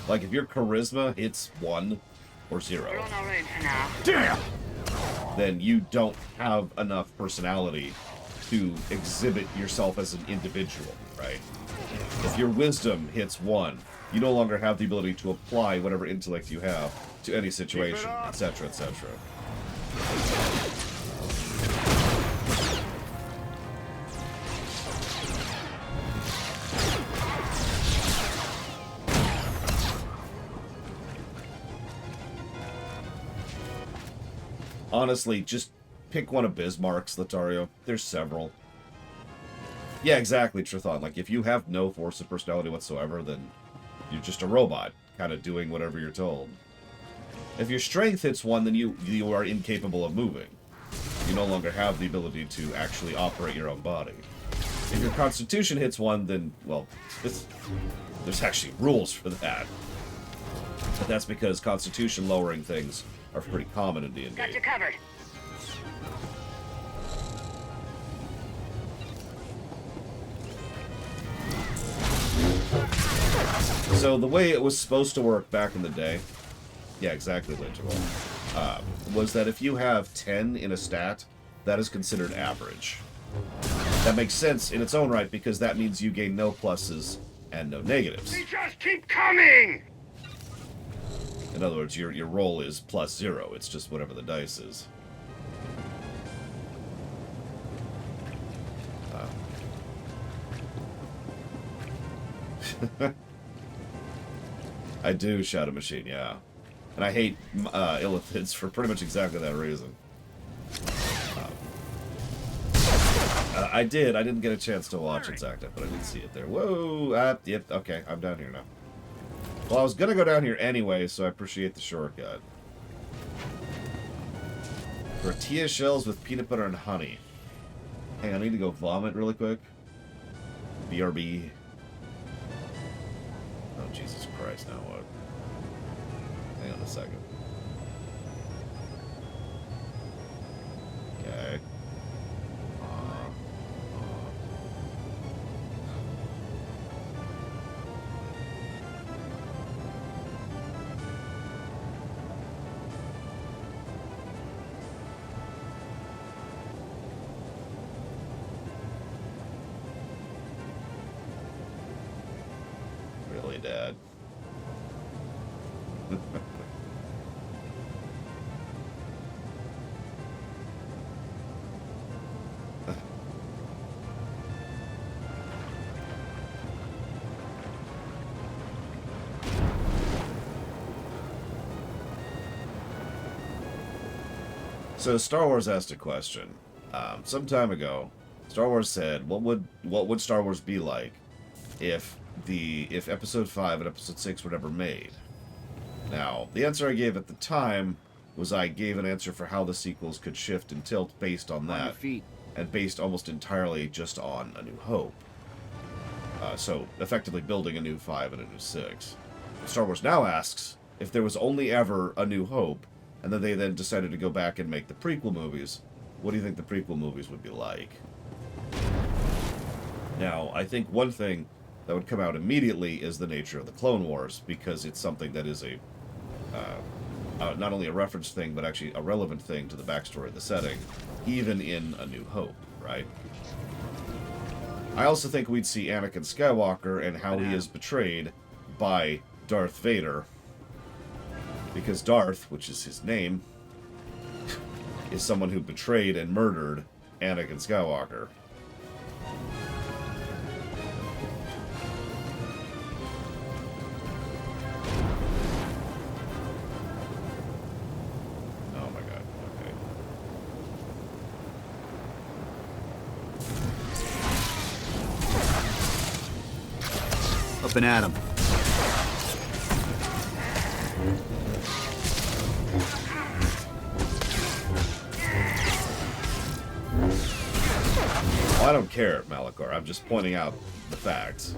Like if your charisma hits 1 or 0. We're on our own for now. Damn! Then you don't have enough personality to exhibit yourself as an individual, right? If your wisdom hits 1, you no longer have the ability to apply whatever intellect you have to any situation, etc., etc. Honestly, just pick one of Bismarck's, Latario. There's several. Yeah, exactly, Trithon. Like, if you have no force of personality whatsoever, then you're just a robot, kind of doing whatever you're told. If your strength hits 1, then you are incapable of moving. You no longer have the ability to actually operate your own body. If your constitution hits 1, then, well, there's actually rules for that. But that's because constitution lowering things are pretty common in D&D. Got you covered. So the way it was supposed to work back in the day, yeah, exactly, Lynchable, was that if you have 10 in a stat, that is considered average. That makes sense in its own right because that means you gain no pluses and no negatives. We just keep coming! In other words, your roll is +0. It's just whatever the dice is. I do, Shadow Machine, yeah. And I hate Illithids for pretty much exactly that reason. I didn't get a chance to watch its active, but I did see it there. Whoa! Yep, okay, I'm down here now. Well, I was gonna go down here anyway, so I appreciate the shortcut. Tortilla shells with peanut butter and honey. Hang on, I need to go vomit really quick. BRB. Oh, Jesus Christ, now what? Hang on a second. Okay. Really, Dad? So Star Wars asked a question. Some time ago, Star Wars said, "What would Star Wars be like if Episode 5 and Episode 6 were never made?" Now, the answer I gave at the time was I gave an answer for how the sequels could shift and tilt based on that. and based almost entirely just on A New Hope. So, effectively building a new 5 and a new 6. Star Wars now asks if there was only ever A New Hope, and then they then decided to go back and make the prequel movies, what do you think the prequel movies would be like? Now, I think one thing that would come out immediately is the nature of the Clone Wars, because it's something that is a not only a reference thing, but actually a relevant thing to the backstory of the setting, even in A New Hope, right? I also think we'd see Anakin Skywalker and how he is betrayed by Darth Vader, because Darth, which is his name, is someone who betrayed and murdered Anakin Skywalker. Oh my god, okay. Up and at 'em. Well, I don't care, Malachor. I'm just pointing out the facts.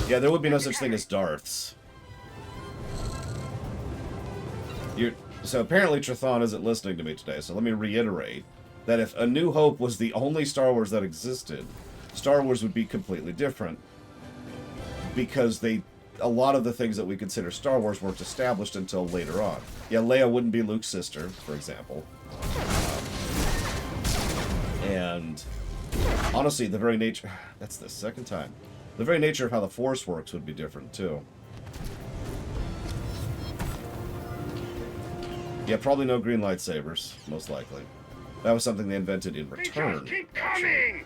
Yeah, there would be no such thing as Darths. So apparently Trithan isn't listening to me today, so let me reiterate that if A New Hope was the only Star Wars that existed, Star Wars would be completely different. Because a lot of the things that we consider Star Wars weren't established until later on. Yeah, Leia wouldn't be Luke's sister, for example. And honestly, the very nature... That's the second time. The very nature of how the Force works would be different, too. Yeah, probably no green lightsabers, most likely. That was something they invented in Return. Just keep coming!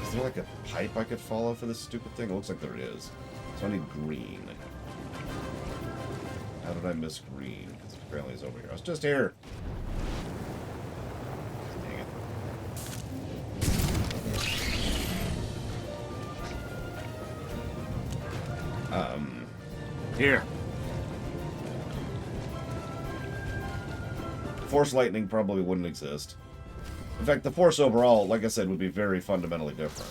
Is there like a pipe I could follow for this stupid thing? It looks like there is. So I need green. How did I miss green? Because apparently it's over here. I was just here. Dang it. Here. Force lightning probably wouldn't exist. In fact, the Force overall, like I said, would be very fundamentally different.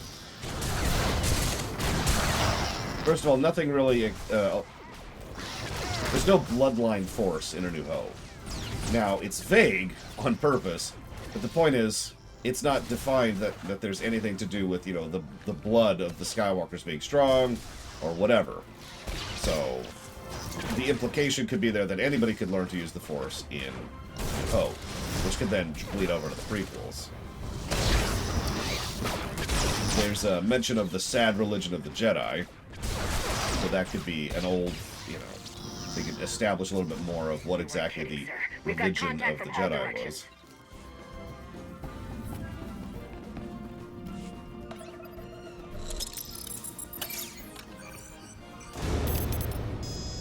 First of all, nothing really... there's no bloodline Force in A New Hope. Now, it's vague on purpose, but the point is, it's not defined that there's anything to do with, you know, the blood of the Skywalkers being strong, or whatever. So, the implication could be there that anybody could learn to use the Force in New Hope, which could then bleed over to the prequels. There's a mention of the sad religion of the Jedi, so that could be an old, you know, they could establish a little bit more of what exactly the religion of the Jedi was.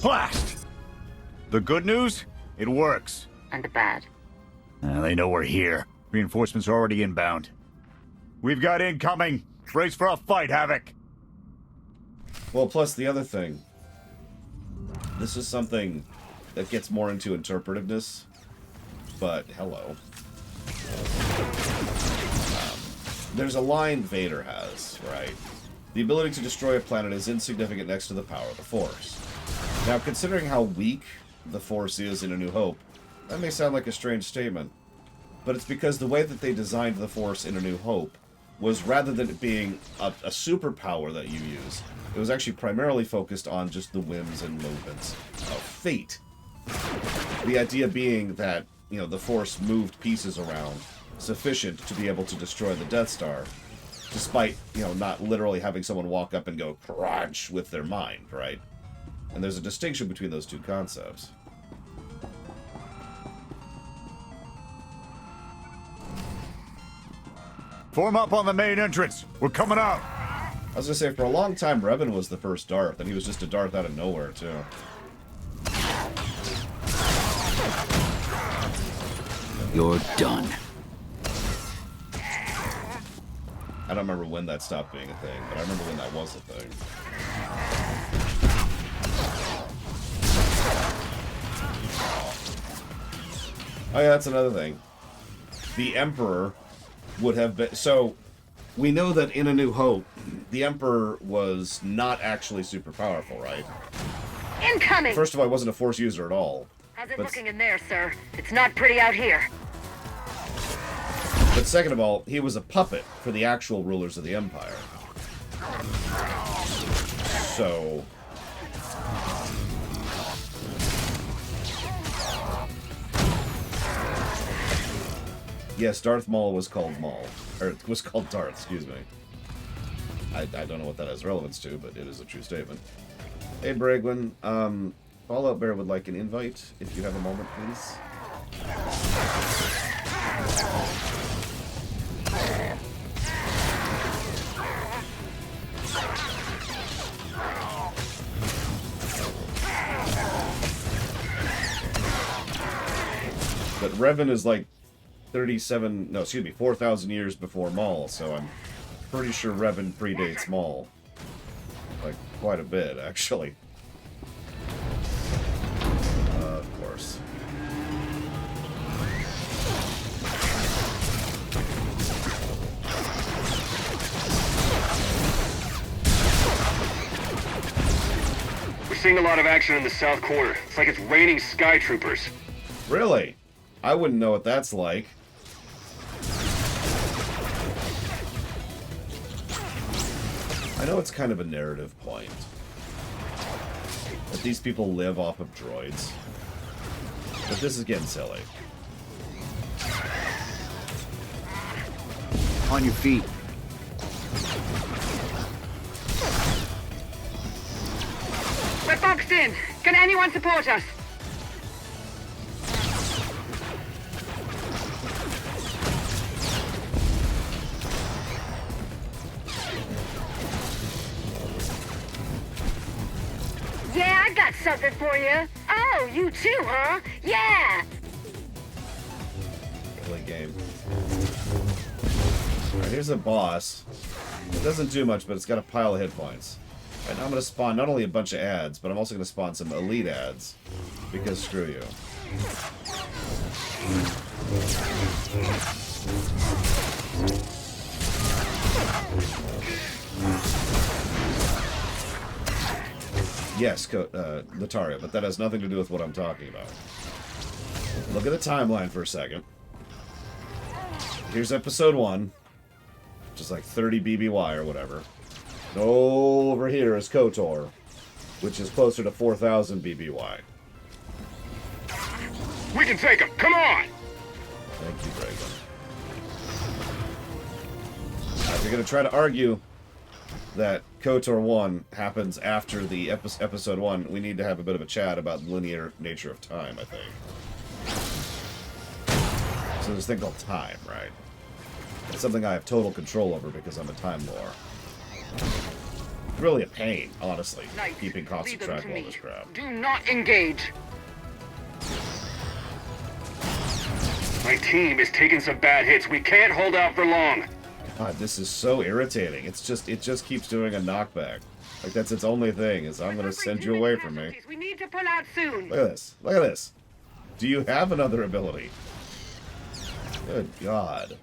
Blast! The good news? It works. And the bad? They know we're here. Reinforcements are already inbound. We've got incoming. Brace for a fight, Havoc. Well, plus the other thing. This is something that gets more into interpretiveness, but hello. There's a line Vader has, right? The ability to destroy a planet is insignificant next to the power of the Force. Now, considering how weak the Force is in A New Hope, that may sound like a strange statement, but it's because the way that they designed the Force in A New Hope was, rather than it being a superpower that you use, it was actually primarily focused on just the whims and movements of fate. The idea being that, you know, the Force moved pieces around sufficient to be able to destroy the Death Star, despite, you know, not literally having someone walk up and go crunch with their mind, right? And there's a distinction between those two concepts. Form up on the main entrance. We're coming out. I was gonna say, for a long time, Revan was the first Darth, and he was just a Darth out of nowhere, too. You're done. I don't remember when that stopped being a thing, but I remember when that was a thing. Oh yeah, that's another thing. The Emperor would have been... So, we know that in A New Hope, the Emperor was not actually super powerful, right? Incoming! First of all, he wasn't a Force user at all. How's it looking in there, sir? It's not pretty out here. But second of all, he was a puppet for the actual rulers of the Empire. So... Yes, Darth Maul was called Maul. Or, was called Darth, excuse me. I don't know what that has relevance to, but it is a true statement. Hey, Braglin, Fallout Bear would like an invite, if you have a moment, please. But Revan is like 4,000 years before Maul, so I'm pretty sure Revan predates Maul. Like, quite a bit, actually. Of course. We're seeing a lot of action in the south corner. It's like it's raining sky troopers. Really? I wouldn't know what that's like. I know it's kind of a narrative point. That these people live off of droids. But this is getting silly. On your feet. We're boxed in. Can anyone support us? Yeah, I got something for you. Oh, you too, huh? Yeah! Silly game. Alright, here's a boss. It doesn't do much, but it's got a pile of hit points. And I'm going to spawn not only a bunch of ads, but I'm also going to spawn some elite ads. Because screw you. Yes, Lataria, but that has nothing to do with what I'm talking about. Look at the timeline for a second. Here's episode 1. Which is like 30 BBY or whatever. And over here is KOTOR, which is closer to 4,000 BBY. We can take him! Come on! Thank you, Braylon. If you're going to try to argue that KOTOR 1 happens after the episode 1, we need to have a bit of a chat about the linear nature of time, I think. So there's a thing called time, right? It's something I have total control over because I'm a time lord. It's really a pain, honestly, keeping constant track of all this crap. Do not engage. My team is taking some bad hits. We can't hold out for long. God, this is so irritating. It just keeps doing a knockback. Like, that's its only thing, is I'm gonna send you away from me. We need to pull out soon. Look at this. Look at this. Do you have another ability? Good God.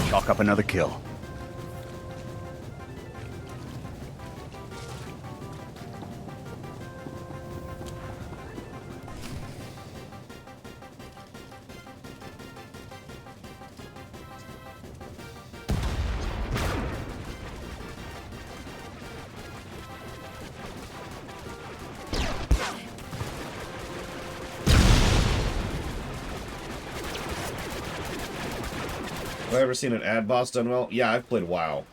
Chalk up another kill. Have I ever seen an ad boss done well? Yeah, I've played WoW.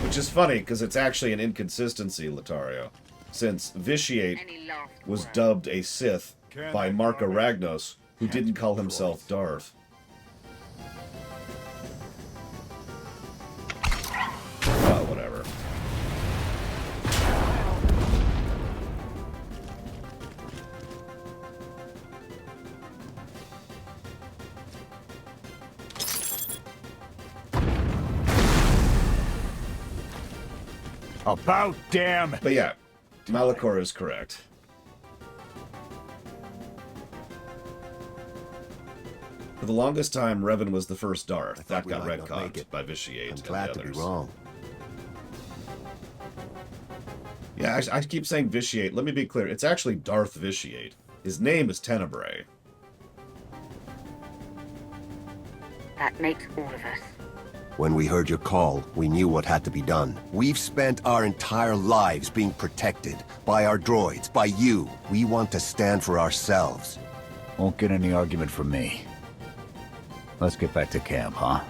Which is funny, because it's actually an inconsistency, Latario. Since Vitiate was dubbed a Sith by Mark Aragnos, who didn't call himself Darth. Whatever. About damn! But yeah, Malachor is correct. For the longest time, Revan was the first Darth. That got retconned by Vitiate. I'm glad to be wrong. Yeah, I keep saying Vitiate. Let me be clear. It's actually Darth Vitiate. His name is Tenebrae. That makes all of us. When we heard your call, we knew what had to be done. We've spent our entire lives being protected. By our droids, by you. We want to stand for ourselves. Won't get any argument from me. Let's get back to camp, huh?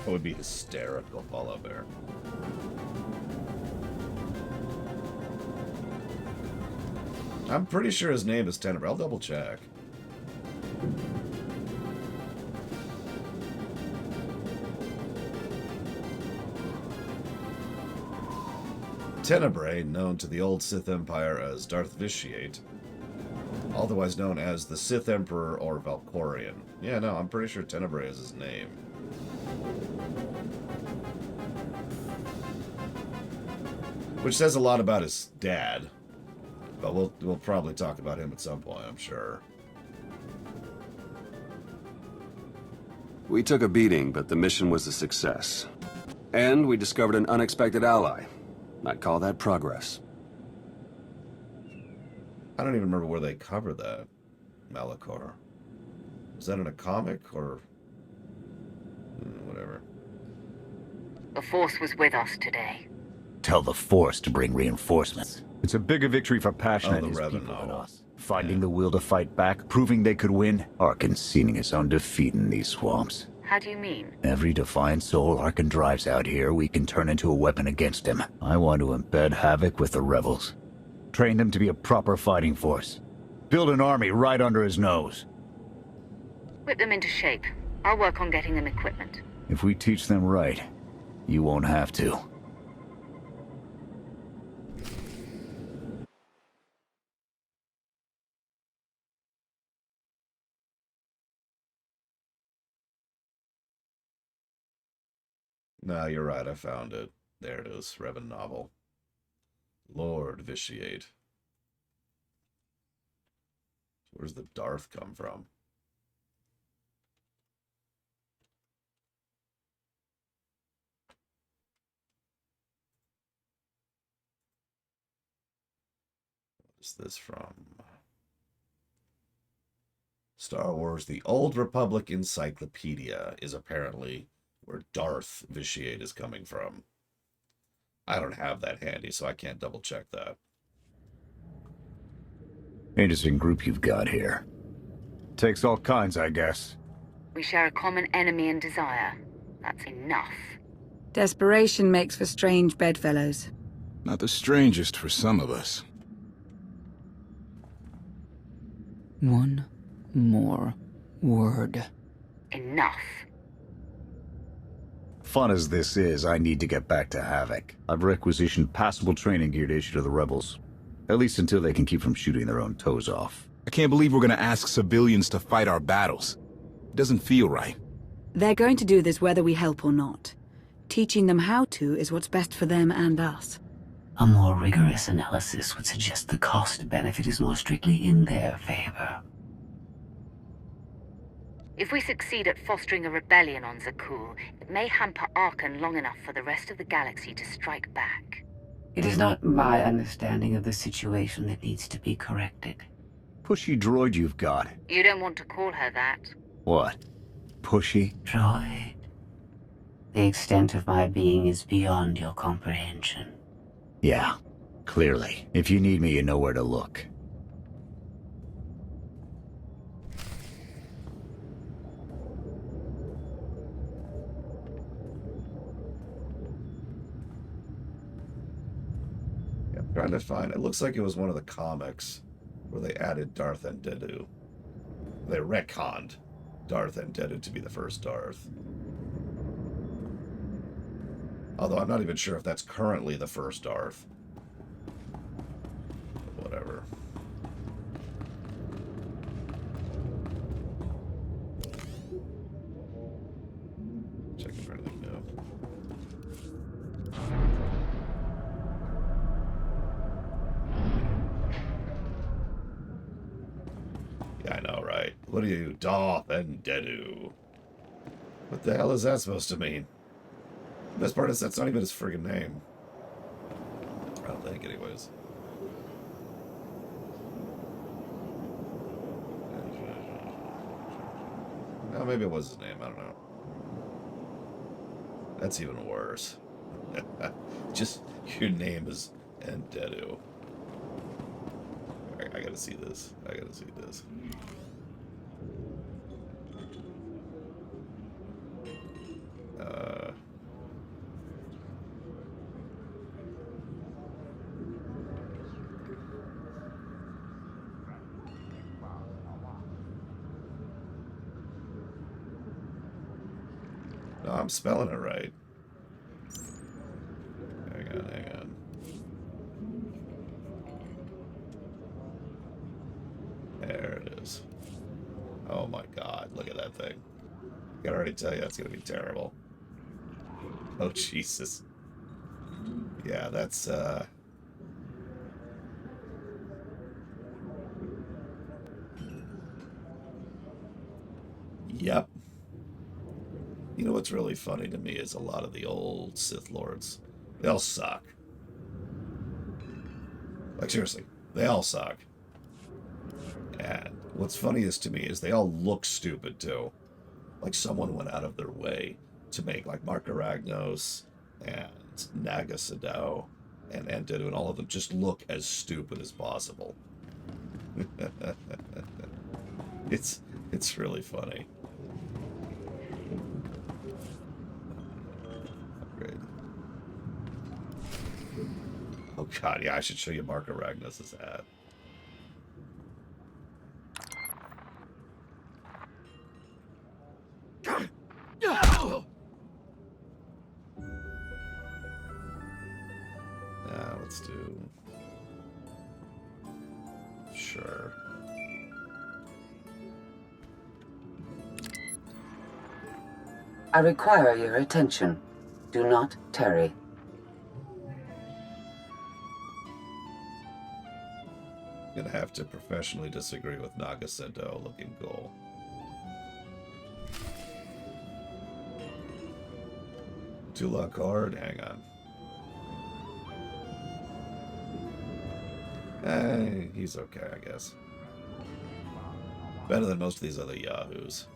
That would be hysterical, Paulo Bear. I'm pretty sure his name is Tenebrae. I'll double check. Tenebrae, known to the old Sith Empire as Darth Vitiate, otherwise known as the Sith Emperor or Valkorion. Yeah, no, I'm pretty sure Tenebrae is his name. Which says a lot about his dad. But we'll probably talk about him at some point, I'm sure. We took a beating, but the mission was a success. And we discovered an unexpected ally. I'd call that progress. I don't even remember where they cover that, Malachor. Was that in a comic, or... whatever. The Force was with us today. Tell the Force to bring reinforcements. It's a bigger victory for Passion and his people than us. Finding the will to fight back, proving they could win, or conceding his own defeat in these swamps. How do you mean? Every defiant soul Arkan drives out here, we can turn into a weapon against him. I want to embed Havoc with the rebels. Train them to be a proper fighting force. Build an army right under his nose. Whip them into shape. I'll work on getting them equipment. If we teach them right, you won't have to. No, you're right, I found it. There it is, Revan novel. Lord Vitiate. Where's the Darth come from? What is this from? Star Wars The Old Republic Encyclopedia is apparently where Darth Vitiate is coming from. I don't have that handy, so I can't double check that. Interesting group you've got here. Takes all kinds, I guess. We share a common enemy and desire. That's enough. Desperation makes for strange bedfellows. Not the strangest for some of us. One more word. Enough. Fun as this is, I need to get back to Havoc. I've requisitioned passable training gear to issue to the rebels. At least until they can keep from shooting their own toes off. I can't believe we're gonna ask civilians to fight our battles. It doesn't feel right. They're going to do this whether we help or not. Teaching them how to is what's best for them and us. A more rigorous analysis would suggest the cost-benefit is more strictly in their favor. If we succeed at fostering a rebellion on Zakuul, it may hamper Arkan long enough for the rest of the galaxy to strike back. It is not my understanding of the situation that needs to be corrected. Pushy droid you've got. You don't want to call her that. What? Pushy? Droid. The extent of my being is beyond your comprehension. Yeah, clearly. If you need me, you know where to look. Trying to find it. Looks like it was one of the comics where they added Darth and Dedu. They retconned Darth and Dedu to be the first Darth. Although I'm not even sure if that's currently the first Darth. Whatever. you, Darth and Dedu. What the hell is that supposed to mean? The best part is that's not even his friggin' name. I don't think, anyways. Oh, maybe it was his name. I don't know. That's even worse. Just your name is Endedu. I gotta see this. I gotta see this. No, I'm spelling it right. Hang on, hang on. There it is. Oh my god, look at that thing. I can already tell you that's gonna be terrible. Oh Jesus. Yeah, that's Yep. You know what's really funny to me is a lot of the old Sith Lords. They all suck. Like, seriously, they all suck. And what's funniest to me is they all look stupid, too. Like, someone went out of their way to make, like, Mark Aragnos and Naga Sadao and Endedu and all of them just look as stupid as possible. It's really funny. Oh god, yeah, I should show you Mark Aragnos' hat. Let's do... Sure. I require your attention. Do not tarry. Gonna have to professionally disagree with Naga Sento looking cool. Tula card, hang on. Hey, he's okay, I guess. Better than most of these other yahoos.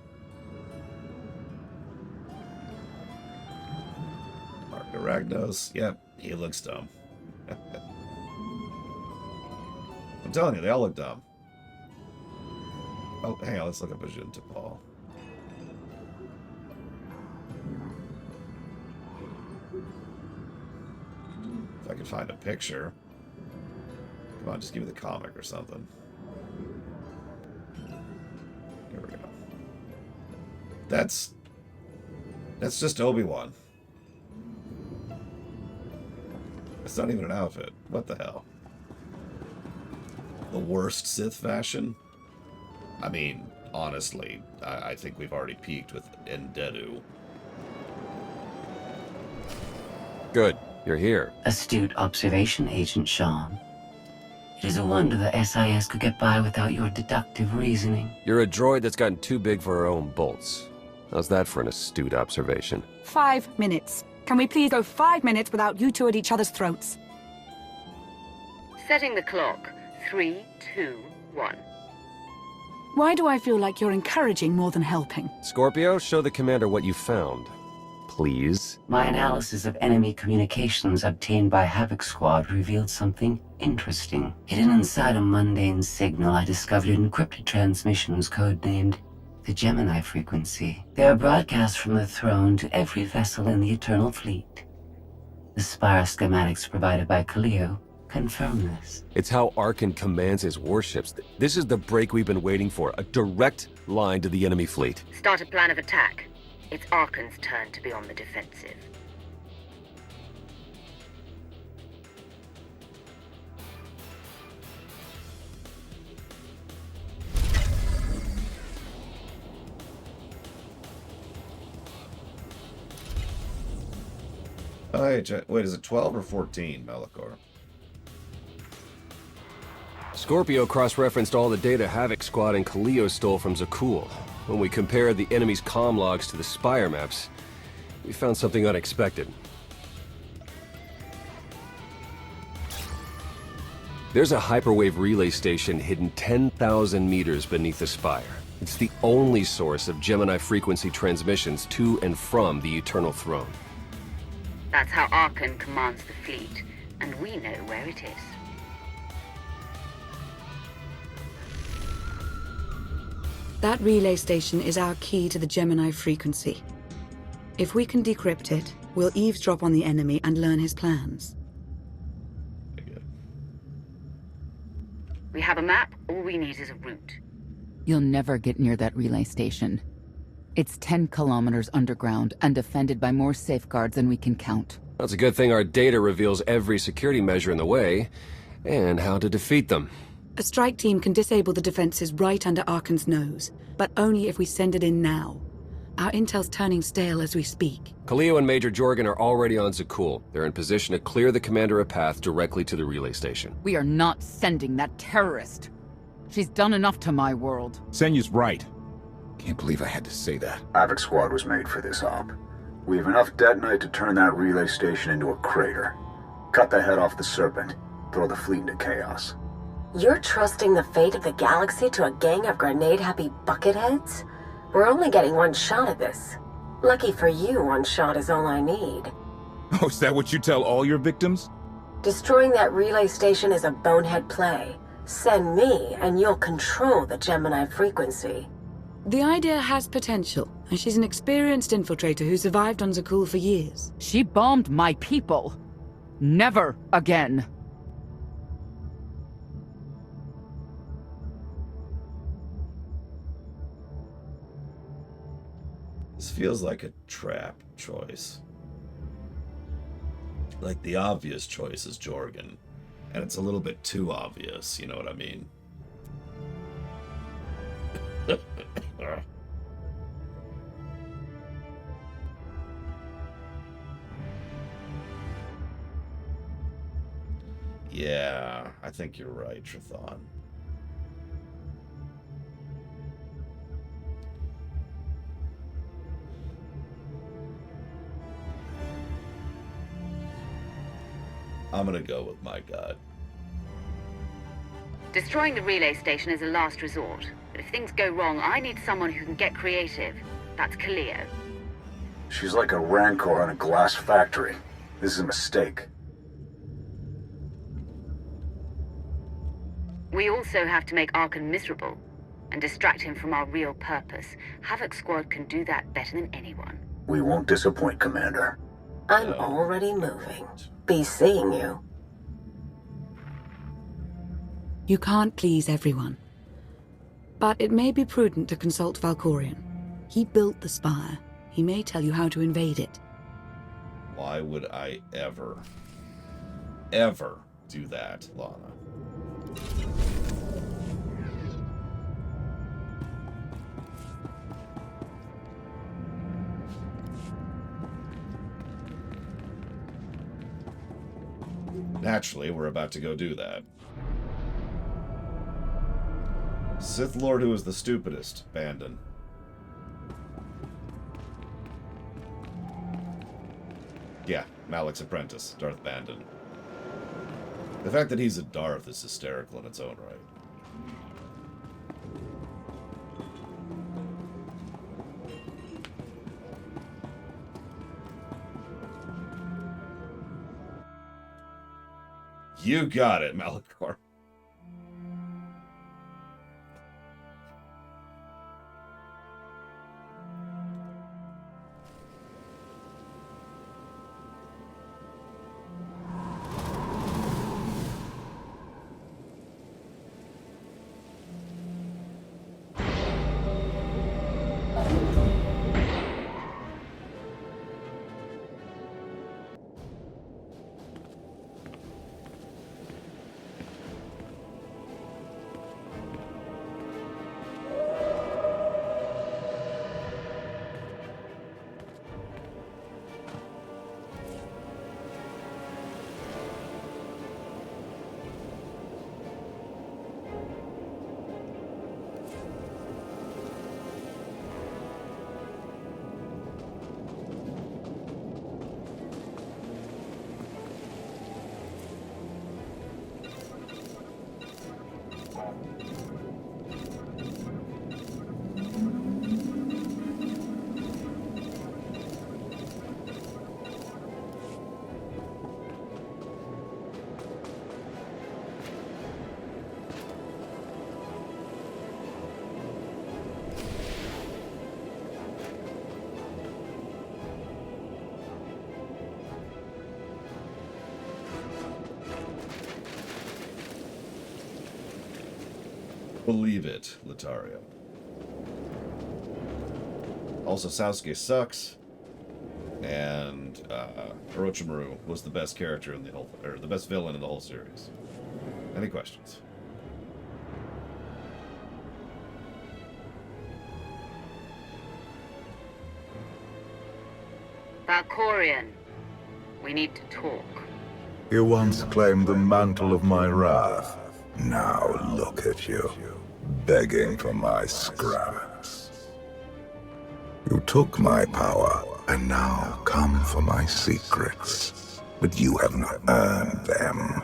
Mark Aragnos, yep, he looks dumb. I'm telling you, they all look dumb. Oh, hang on, let's look up a Jin Tapal. If I can find a picture. Come on, just give me the comic or something. Here we go. That's just Obi-Wan. It's not even an outfit. What the hell? The worst Sith fashion? I mean, honestly, I think we've already peaked with Endedu. Good. You're here. Astute observation, Agent Sean. It is a wonder the SIS could get by without your deductive reasoning. You're a droid that's gotten too big for her own bolts. How's that for an astute observation? 5 minutes. Can we please go 5 minutes without you two at each other's throats? Setting the clock. 3, 2, 1. Why do I feel like you're encouraging more than helping? Scorpio, show the commander what you found. Please. My analysis of enemy communications obtained by Havoc Squad revealed something interesting. Hidden inside a mundane signal, I discovered encrypted transmissions codenamed the Gemini frequency. They are broadcast from the throne to every vessel in the Eternal Fleet. The Spire schematics provided by Kaleo confirm this. It's how Arkan commands his warships. This is the break we've been waiting for. A direct line to the enemy fleet. Start a plan of attack. It's Arkan's turn to be on the defensive. Wait, is it 12 or 14, Malachor? Scorpio cross-referenced all the data Havoc Squad and Kaleo stole from Zakul. When we compared the enemy's comm logs to the Spire maps, we found something unexpected. There's a hyperwave relay station hidden 10,000 meters beneath the Spire. It's the only source of Gemini frequency transmissions to and from the Eternal Throne. That's how Archon commands the fleet, and we know where it is. That relay station is our key to the Gemini frequency. If we can decrypt it, we'll eavesdrop on the enemy and learn his plans. We have a map, all we need is a route. You'll never get near that relay station. It's 10 kilometers underground and defended by more safeguards than we can count. That's a good thing our data reveals every security measure in the way, and how to defeat them. A strike team can disable the defenses right under Archon's nose, but only if we send it in now. Our intel's turning stale as we speak. Kaleo and Major Jorgen are already on Zakul. They're in position to clear the commander a path directly to the relay station. We are not sending that terrorist. She's done enough to my world. Senyu's right. Can't believe I had to say that. Havoc Squad was made for this op. We have enough detonite to turn that relay station into a crater. Cut the head off the Serpent. Throw the fleet into chaos. You're trusting the fate of the galaxy to a gang of grenade-happy bucketheads? We're only getting one shot at this. Lucky for you, one shot is all I need. Oh, is that what you tell all your victims? Destroying that relay station is a bonehead play. Send me, and you'll control the Gemini frequency. The idea has potential, and she's an experienced infiltrator who survived on Zakul for years. She bombed my people. Never again. This feels like a trap choice. Like the obvious choice is Jorgen. And it's a little bit too obvious, you know what I mean? Yeah, I think you're right, Trithan. I'm gonna go with my gut. Destroying the relay station is a last resort. But if things go wrong, I need someone who can get creative. That's Kaleo. She's like a rancor in a glass factory. This is a mistake. We also have to make Archon miserable and distract him from our real purpose. Havoc Squad can do that better than anyone. We won't disappoint, Commander. I'm already moving. Be seeing you. You can't please everyone. But it may be prudent to consult Valkorion. He built the Spire. He may tell you how to invade it. Why would I ever do that, Lana? Naturally, we're about to go do that. Sith Lord who is the stupidest, Bandon. Yeah, Malik's apprentice, Darth Bandon. The fact that he's a Darth is hysterical in its own right. You got it, Malachor. Believe it, Latario. Also, Sasuke sucks, and Orochimaru was the best character in the whole, or the best villain in the whole series. Any questions? Valkorion, we need to talk. You once claimed the mantle of my wrath. Now look at you, begging for my scraps. You took my power, and now come for my secrets. But you have not earned them.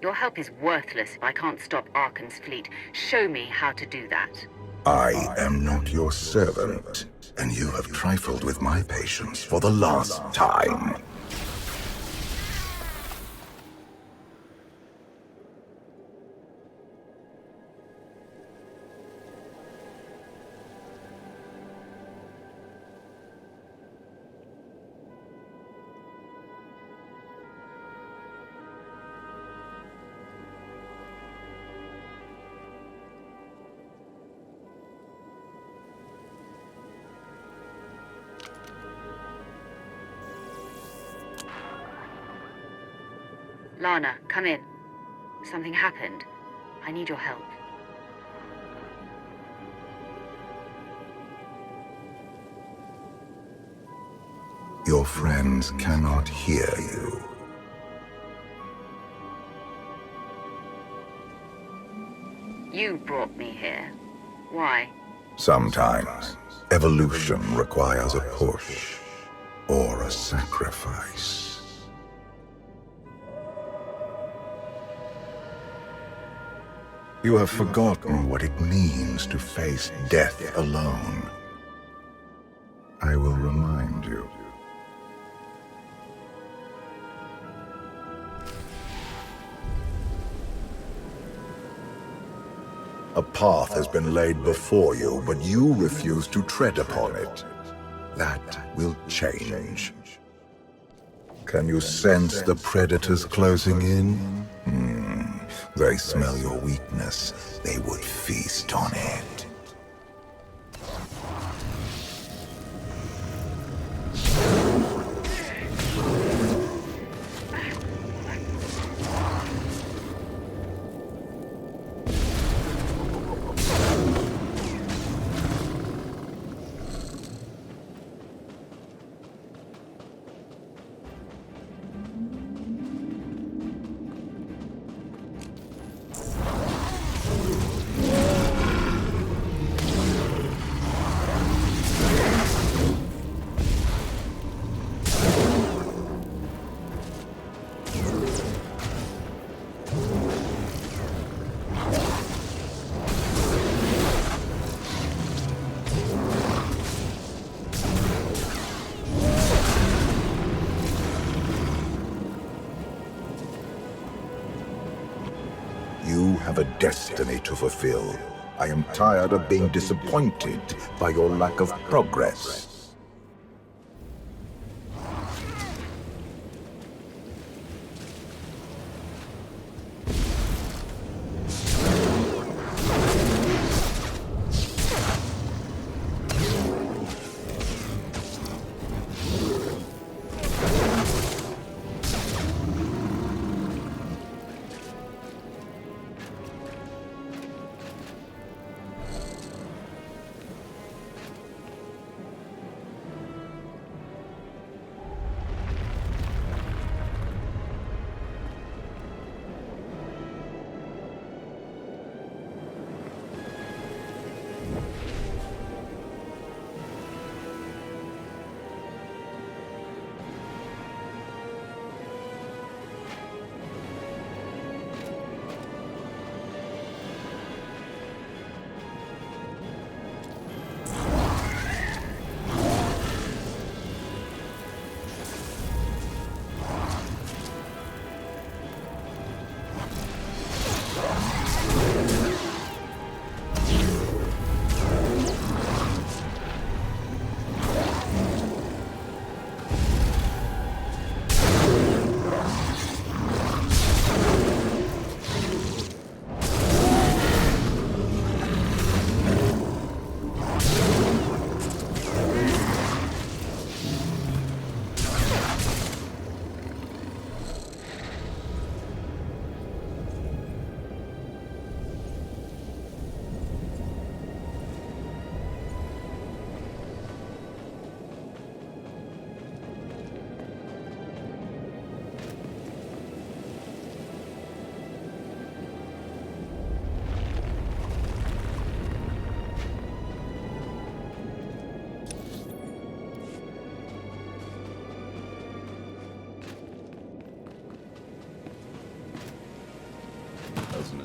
Your help is worthless if I can't stop Arkan's fleet. Show me how to do that. I am not your servant, and you have trifled with my patience for the last time. Lana, come in. Something happened. I need your help. Your friends cannot hear you. You brought me here. Why? Sometimes, evolution requires a push, or a sacrifice. You have forgotten what it means to face death alone. I will remind you. A path has been laid before you, but you refuse to tread upon it. That will change. Can you sense the predators closing in? They smell your weakness. They would feast on it. You have a destiny to fulfill. I am tired of being disappointed by your lack of progress.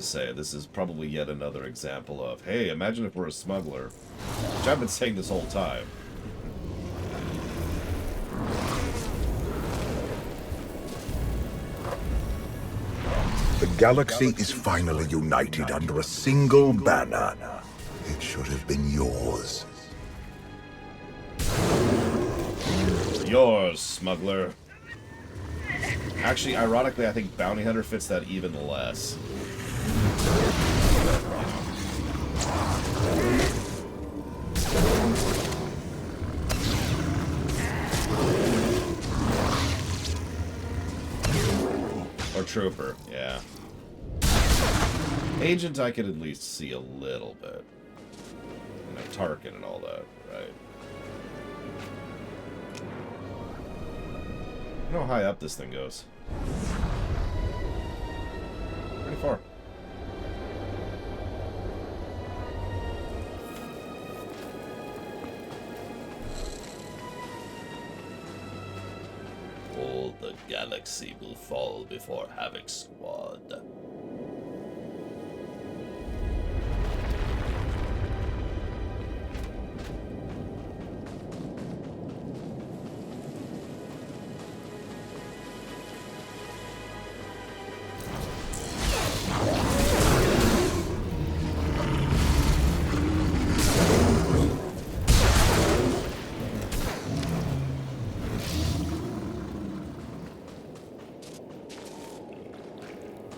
to say, this is probably yet another example of, hey, imagine if we're a smuggler, which I've been saying this whole time. The galaxy is finally united under a single banner. It should have been yours. Yours, smuggler. Actually, ironically, I think Bounty Hunter fits that even less. Or Trooper, yeah. Agent I could at least see a little bit. You know, Tarkin and all that, right? I don't know how high up this thing goes. Pretty far. All the galaxy will fall before Havoc Squad.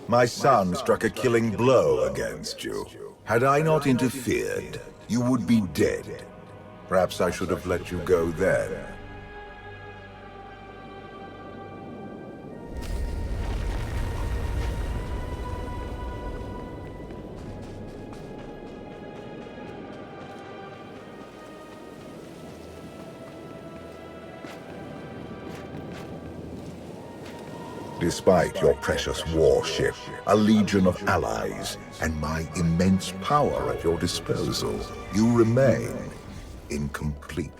My son struck a killing blow against you. Had I not interfered, you would be dead. Perhaps I should have let you go then. Despite your precious warship, a legion of allies, and my immense power at your disposal, you remain incomplete.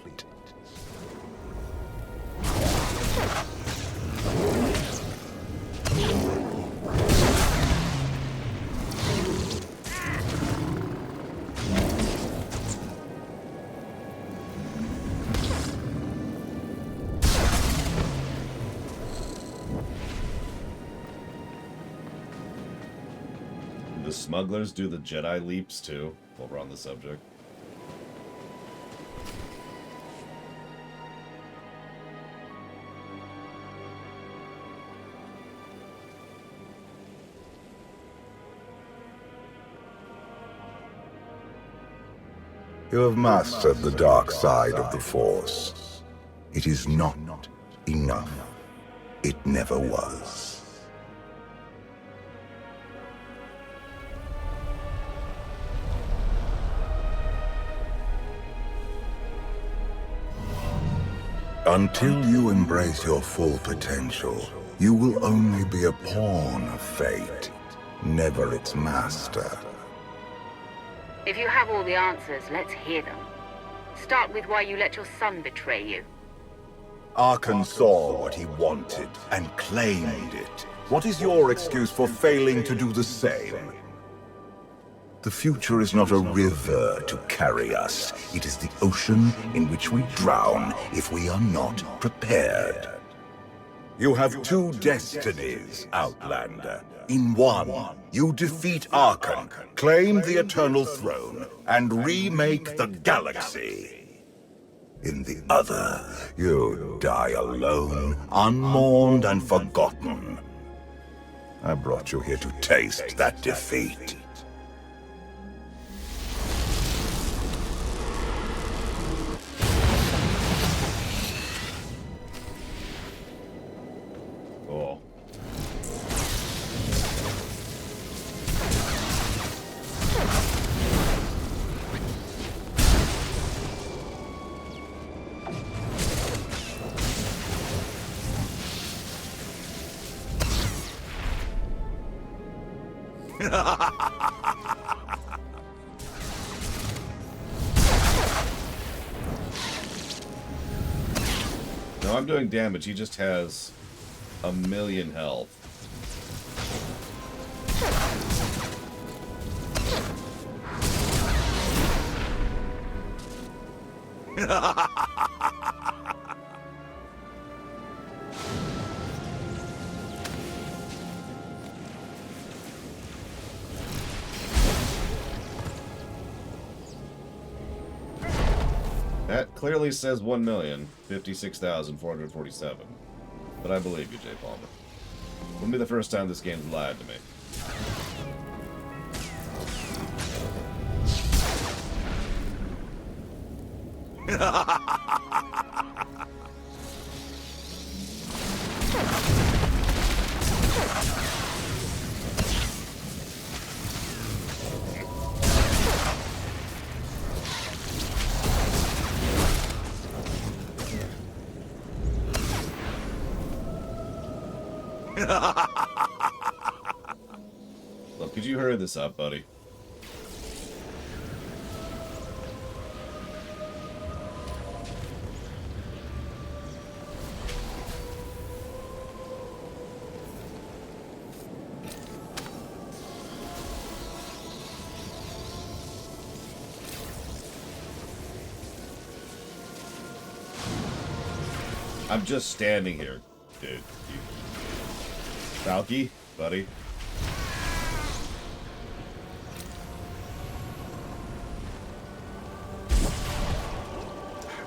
Smugglers do the Jedi leaps too, while we're on the subject. You have mastered the dark side of the Force. It is not enough. It never was. Until you embrace your full potential, you will only be a pawn of fate, never its master. If you have all the answers, let's hear them. Start with why you let your son betray you. Arkan saw what he wanted and claimed it. What is your excuse for failing to do the same? The future is not a river to carry us. It is the ocean in which we drown if we are not prepared. You have two destinies, Outlander. In one, you defeat Arkan, claim the Eternal Throne, and remake the galaxy. In the other, you die alone, unmourned and forgotten. I brought you here to taste that defeat. Cool. No, I'm doing damage. He just has 1,000,000 health. That clearly says 1,056,447. But I believe you, Jay Palmer. Wouldn't be the first time this game's lied to me. Look, could you hurry this up, buddy? I'm just standing here, dude. Valky, buddy.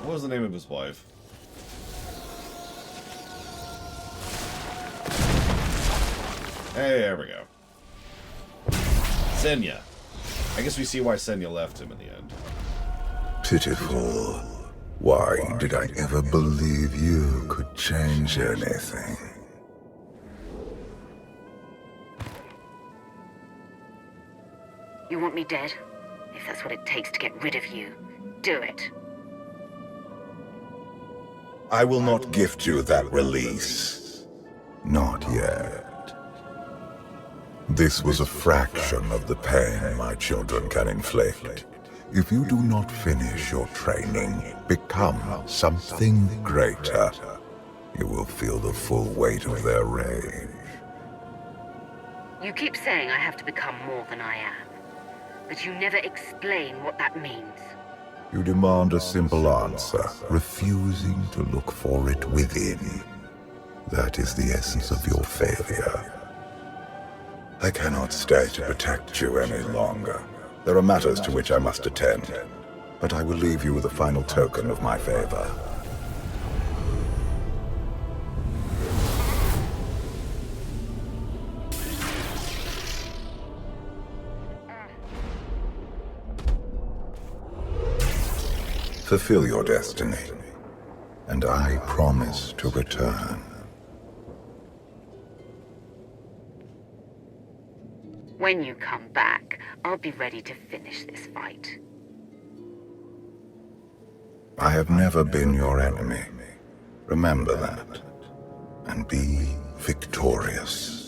What was the name of his wife? Hey, there we go. Senya. I guess we see why Senya left him in the end. Pitiful. Why did I ever believe you could change anything? You want me dead? If that's what it takes to get rid of you, do it. I will not gift you that release. Not yet. This was a fraction of the pain my children can inflict. If you do not finish your training, become something greater, you will feel the full weight of their rage. You keep saying I have to become more than I am, but you never explain what that means. You demand a simple answer, refusing to look for it within. That is the essence of your failure. I cannot stay to protect you any longer. There are matters to which I must attend, but I will leave you with a final token of my favor. Fulfill your destiny, and I promise to return. When you come back, I'll be ready to finish this fight. I have never been your enemy. Remember that, and be victorious.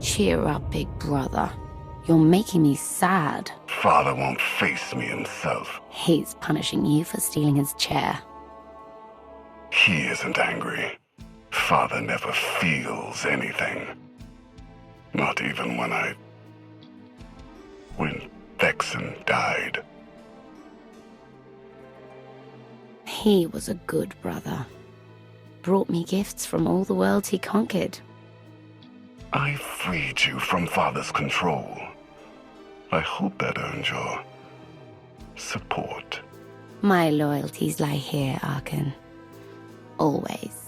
Cheer up, big brother. You're making me sad. Father won't face me himself. He's punishing you for stealing his chair. He isn't angry. Father never feels anything. Not even when Vexen died. He was a good brother. Brought me gifts from all the worlds he conquered. I freed you from Father's control. I hope that earned your support. My loyalties lie here, Arkan. Always.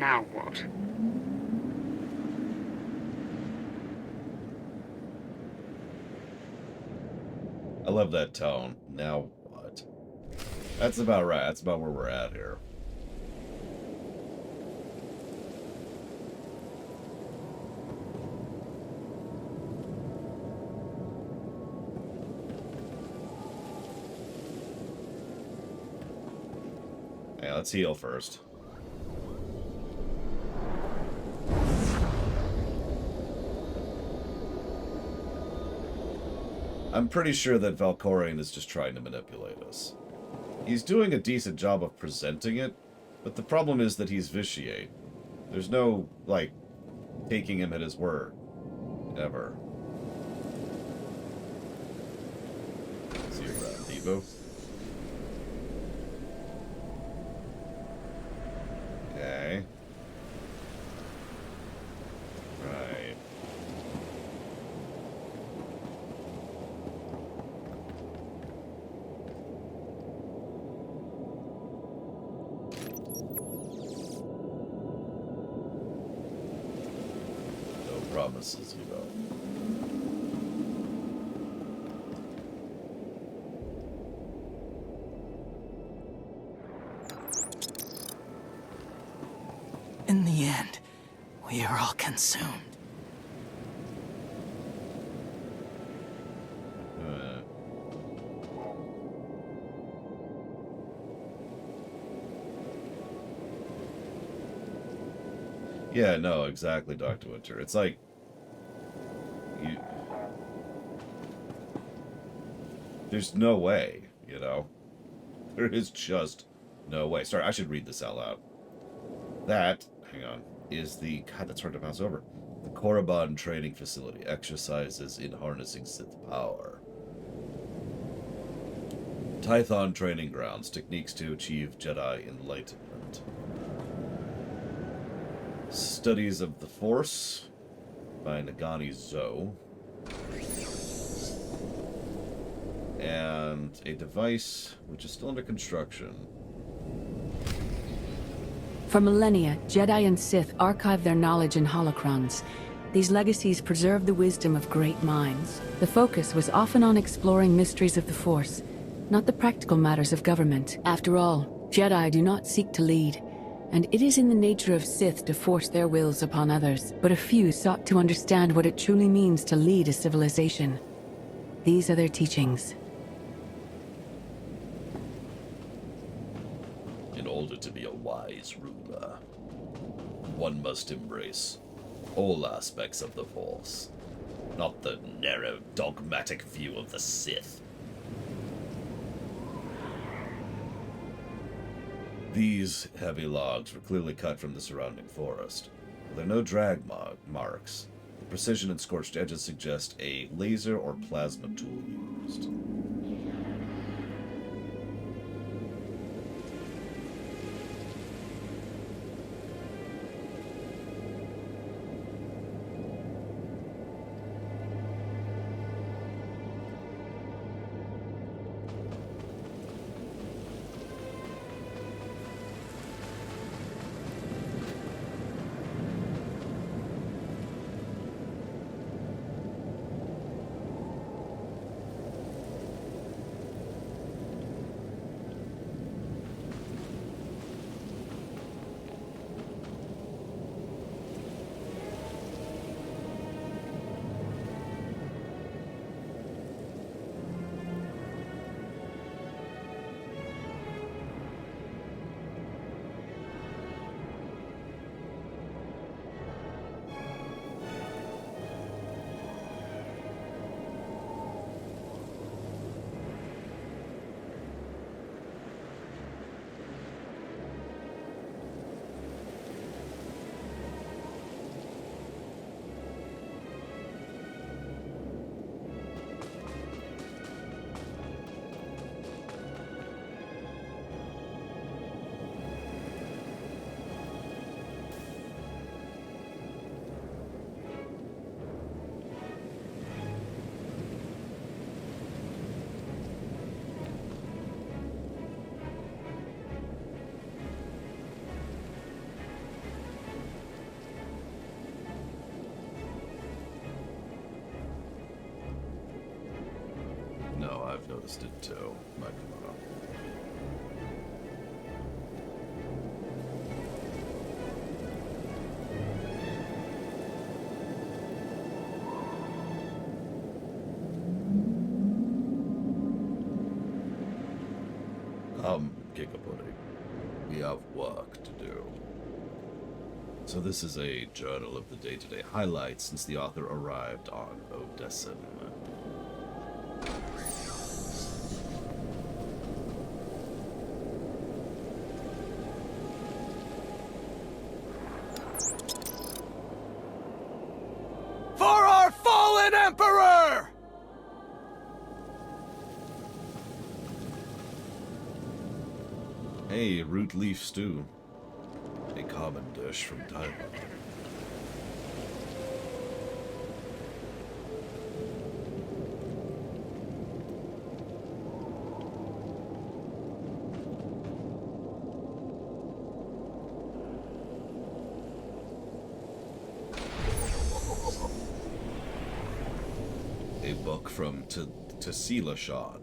Now what? I love that tone. Now what? That's about right. That's about where we're at here. Yeah, let's heal first. I'm pretty sure that Valkorion is just trying to manipulate us. He's doing a decent job of presenting it, but the problem is that he's vitiate. There's no, like, taking him at his word. Ever. See you around, Devo. Okay. Right. No promises, you know. In the end, we are all consumed. Yeah, no, exactly, Dr. Winter. It's like there's no way, you know? There is just no way. Sorry, I should read this out loud. That, hang on, is the... God, that's hard to pass over. The Korriban Training Facility. Exercises in harnessing Sith power. Tython Training Grounds. Techniques to achieve Jedi Enlightenment. Studies of the Force by Nagani Zoe. And a device which is still under construction. For millennia, Jedi and Sith archived their knowledge in holocrons. These legacies preserve the wisdom of great minds. The focus was often on exploring mysteries of the Force, not the practical matters of government. After all, Jedi do not seek to lead, and it is in the nature of Sith to force their wills upon others. But a few sought to understand what it truly means to lead a civilization. These are their teachings. In order to be a wise ruler, one must embrace all aspects of the Force, not the narrow, dogmatic view of the Sith. These heavy logs were clearly cut from the surrounding forest. There are no drag marks. The precision and scorched edges suggest a laser or plasma tool used. others did too. But, Gigapudding, we have work to do. So this is a journal of the day-to-day highlights since the author arrived on Odessin. For our fallen emperor! Hey, root leaf stew. A common dish from Thailand. A book from Tassila Shan.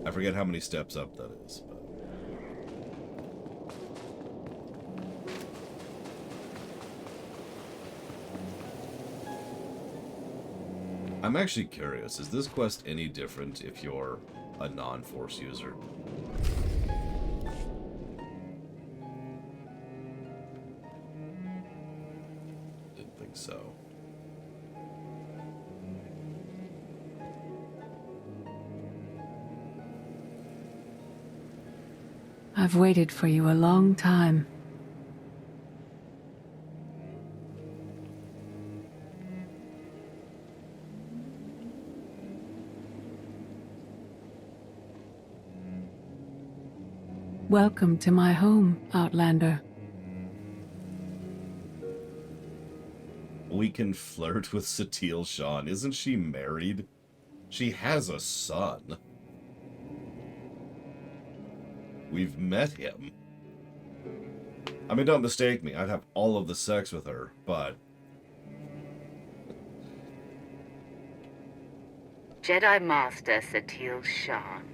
I forget how many steps up that is, but... I'm actually curious, is this quest any different if you're a non-Force user? Didn't think so. I've waited for you a long time. Welcome to my home, Outlander. We can flirt with Satil Shan. Isn't she married? She has a son. We've met him. I mean, don't mistake me. I'd have all of the sex with her, but... Jedi Master Satil Shan.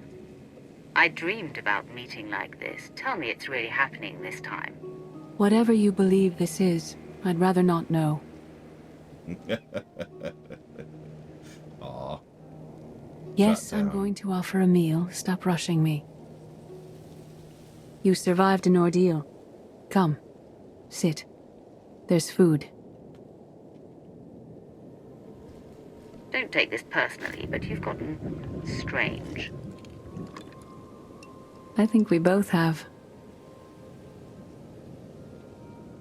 I dreamed about meeting like this. Tell me it's really happening this time. Whatever you believe this is, I'd rather not know. Aw. Yes, I'm going to offer a meal. Stop rushing me. You survived an ordeal. Come, sit. There's food. Don't take this personally, but you've gotten strange. I think we both have.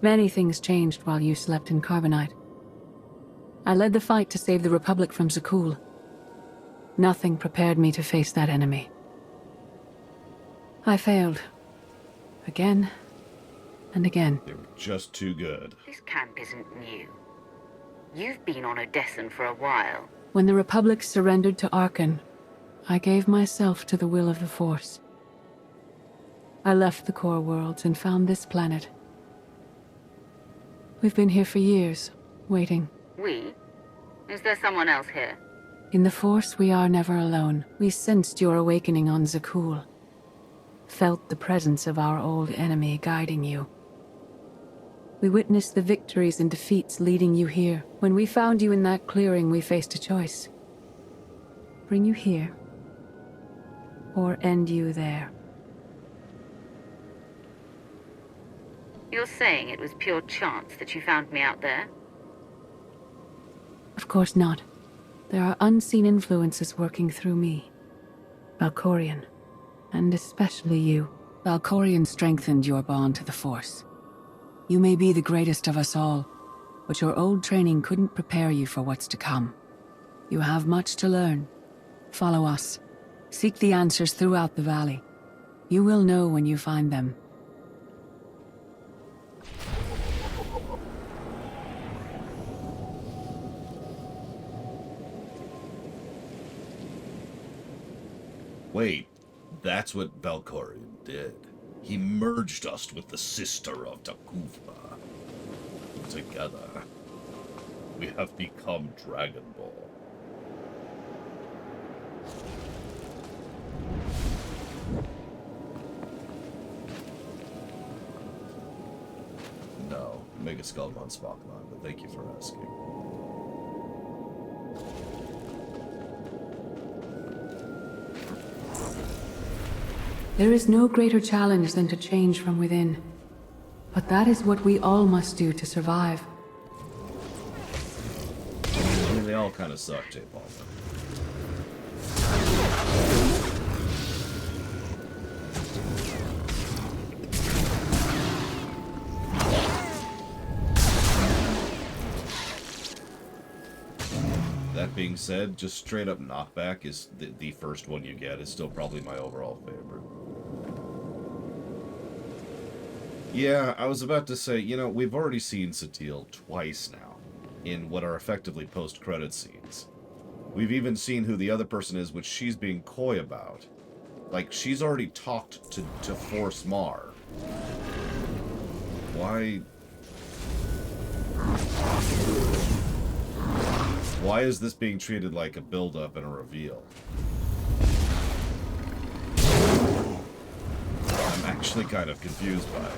Many things changed while you slept in Carbonite. I led the fight to save the Republic from Zakul. Nothing prepared me to face that enemy. I failed. Again and again. They were just too good. This camp isn't new. You've been on Odessin for a while. When the Republic surrendered to Arkan, I gave myself to the will of the Force. I left the core worlds and found this planet. We've been here for years, waiting. We? Is there someone else here? In the Force, we are never alone. We sensed your awakening on Zakul. Felt the presence of our old enemy guiding you. We witnessed the victories and defeats leading you here. When we found you in that clearing, we faced a choice. Bring you here, or end you there. You're saying it was pure chance that you found me out there? Of course not. There are unseen influences working through me. Valkorion, and especially you. Valkorion strengthened your bond to the Force. You may be the greatest of us all, but your old training couldn't prepare you for what's to come. You have much to learn. Follow us. Seek the answers throughout the valley. You will know when you find them. Wait, that's what Valkorion did. He merged us with the sister of Takuva. Together, we have become Dragon Ball. No, Mega Skullmon Spockmon, but thank you for asking. There is no greater challenge than to change from within. But that is what we all must do to survive. I mean, they all kind of suck, J. Paul. That being said, just straight up knockback is the first one you get is still probably my overall favorite. Yeah, I was about to say, you know, we've already seen Satele twice now in what are effectively post-credit scenes. We've even seen who the other person is, which she's being coy about. Like, she's already talked to force Mar. Why... Why is this being treated like a build-up and a reveal? I'm actually kind of confused by it.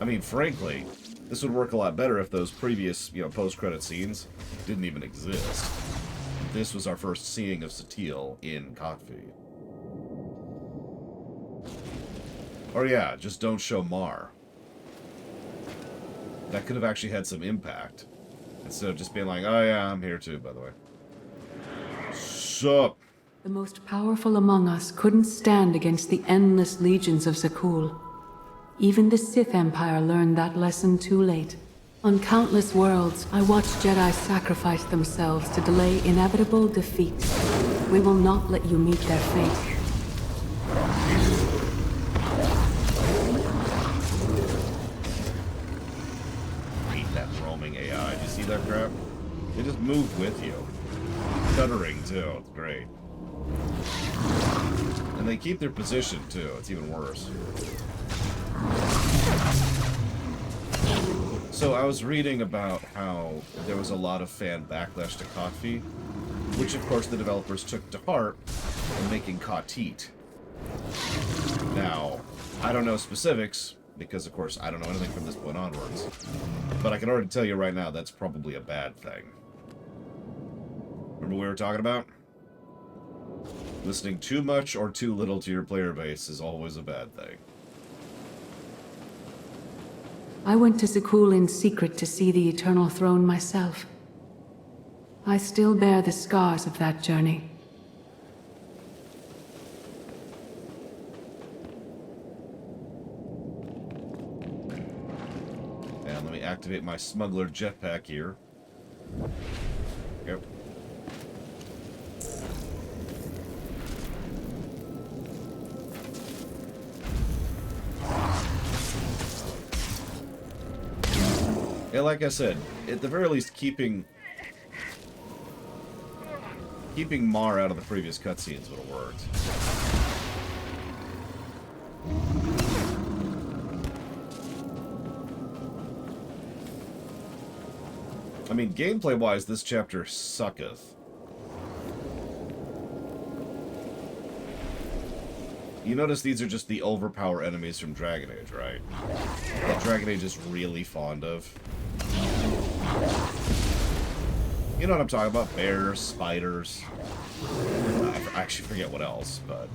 I mean, frankly, this would work a lot better if those previous, you know, post-credit scenes didn't even exist. This was our first seeing of Satele in KotFE. Or yeah, just don't show Mar. That could have actually had some impact. Instead of just being like, oh yeah, I'm here too, by the way. Sup? The most powerful among us couldn't stand against the endless legions of Zakul. Even the Sith Empire learned that lesson too late. On countless worlds, I watched Jedi sacrifice themselves to delay inevitable defeat. We will not let you meet their fate. AI. Do you see that crap? They just move with you. Stuttering, too. It's great. And they keep their position, too. It's even worse. So I was reading about how there was a lot of fan backlash to KotFE, which, of course, the developers took to heart in making KotTeat. Now, I don't know specifics, because, of course, I don't know anything from this point onwards. But I can already tell you right now, that's probably a bad thing. Remember what we were talking about? Listening too much or too little to your player base is always a bad thing. I went to Zakul in secret to see the Eternal Throne myself. I still bear the scars of that journey. Activate my smuggler jetpack here. Yep. Yeah, like I said, at the very least, keeping Mar out of the previous cutscenes would have worked. I mean, gameplay-wise, this chapter sucketh. You notice these are just the overpower enemies from Dragon Age, right? That Dragon Age is really fond of. You know what I'm talking about? Bears, spiders. I actually forget what else, but...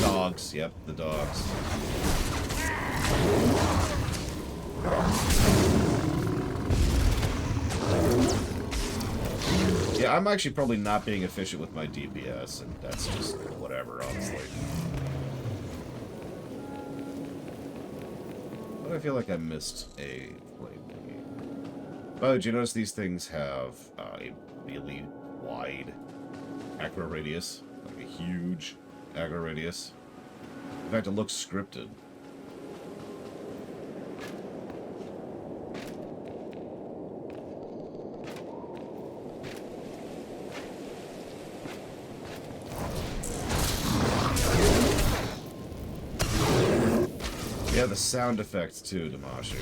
Dogs, yep, the dogs. Yeah, I'm actually probably not being efficient with my DPS, and that's just whatever, honestly. But I feel like I missed a flame thingy. By the way, did you notice these things have a really wide aggro radius? Like a huge aggro radius. In fact, it looks scripted. Yeah, the sound effects too, Damashi.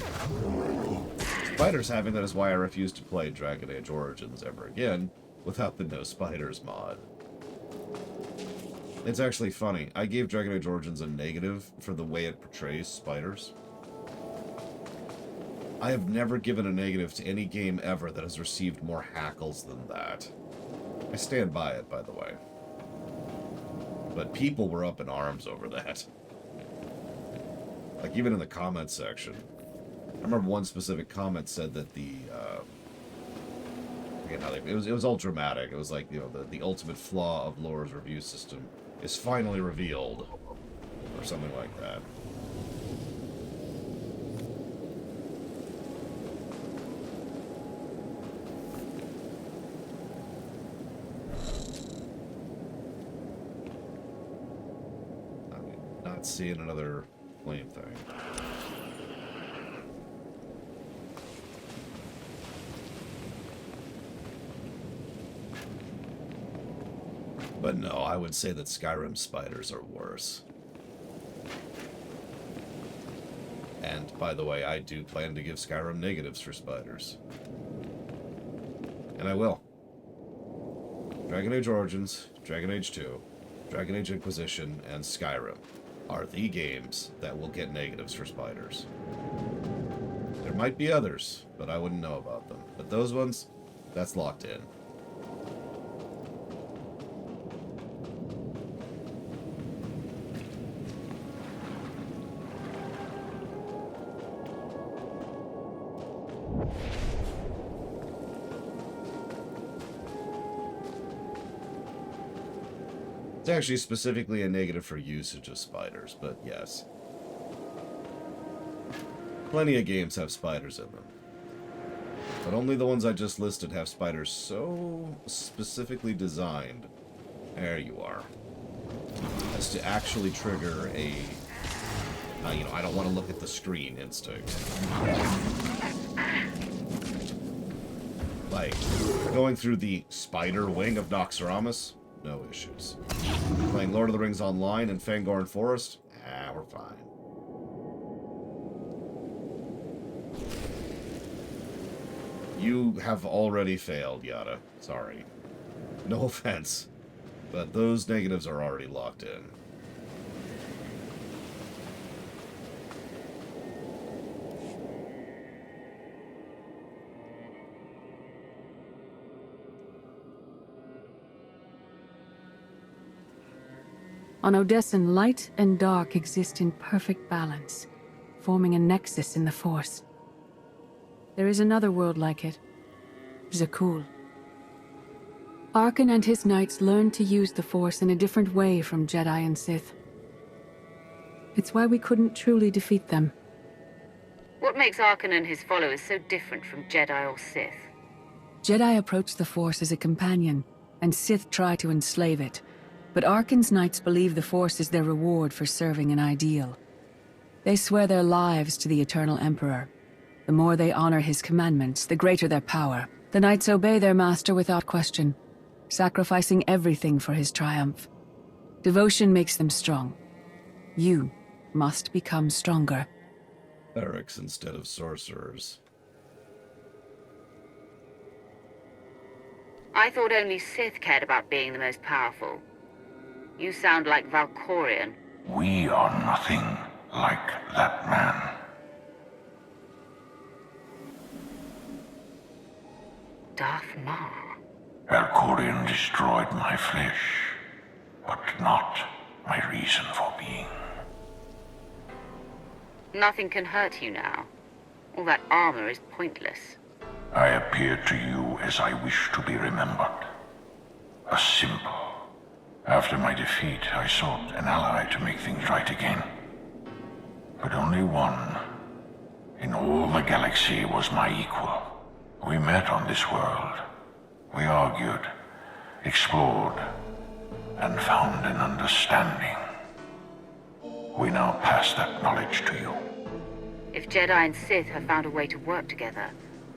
Spiders having that is why I refuse to play Dragon Age Origins ever again without the No Spiders mod. It's actually funny. I gave Dragon Age Origins a negative for the way it portrays spiders. I have never given a negative to any game ever that has received more hackles than that. I stand by it, by the way. But people were up in arms over that. Like, even in the comments section. I remember one specific comment said that the, I forget how it was all dramatic. It was like, you know, the ultimate flaw of Laura's review system is finally revealed. Or something like that. Not seeing another flame thing. But no, I would say that Skyrim spiders are worse. And, by the way, I do plan to give Skyrim negatives for spiders. And I will. Dragon Age Origins, Dragon Age 2, Dragon Age Inquisition, and Skyrim are the games that will get negatives for spiders. There might be others, but I wouldn't know about them. But those ones, that's locked in. It's actually specifically a negative for usage of spiders, but yes. Plenty of games have spiders in them. But only the ones I just listed have spiders so specifically designed, there you are, as to actually trigger a, you know, I don't want to look at the screen instinct. Like, going through the spider wing of Noxramas, no issues. Playing Lord of the Rings Online in Fangorn Forest, we're fine. You have already failed, Yada. Sorry. No offense. But those negatives are already locked in. On Odessan, light and dark exist in perfect balance, forming a nexus in the Force. There is another world like it, Zakul. Arkan and his knights learned to use the Force in a different way from Jedi and Sith. It's why we couldn't truly defeat them. What makes Arkan and his followers so different from Jedi or Sith? Jedi approach the Force as a companion, and Sith try to enslave it. But Arkan's knights believe the Force is their reward for serving an ideal. They swear their lives to the Eternal Emperor. The more they honor his commandments, the greater their power. The knights obey their master without question, sacrificing everything for his triumph. Devotion makes them strong. You must become stronger. Clerics instead of sorcerers. I thought only Sith cared about being the most powerful. You sound like Valkorion. We are nothing like that man. Darth Maul. Valkorion destroyed my flesh, but not my reason for being. Nothing can hurt you now. All that armor is pointless. I appear to you as I wish to be remembered. A symbol. After my defeat, I sought an ally to make things right again. But only one in all the galaxy was my equal. We met on this world. We argued, explored, and found an understanding. We now pass that knowledge to you. If Jedi and Sith have found a way to work together,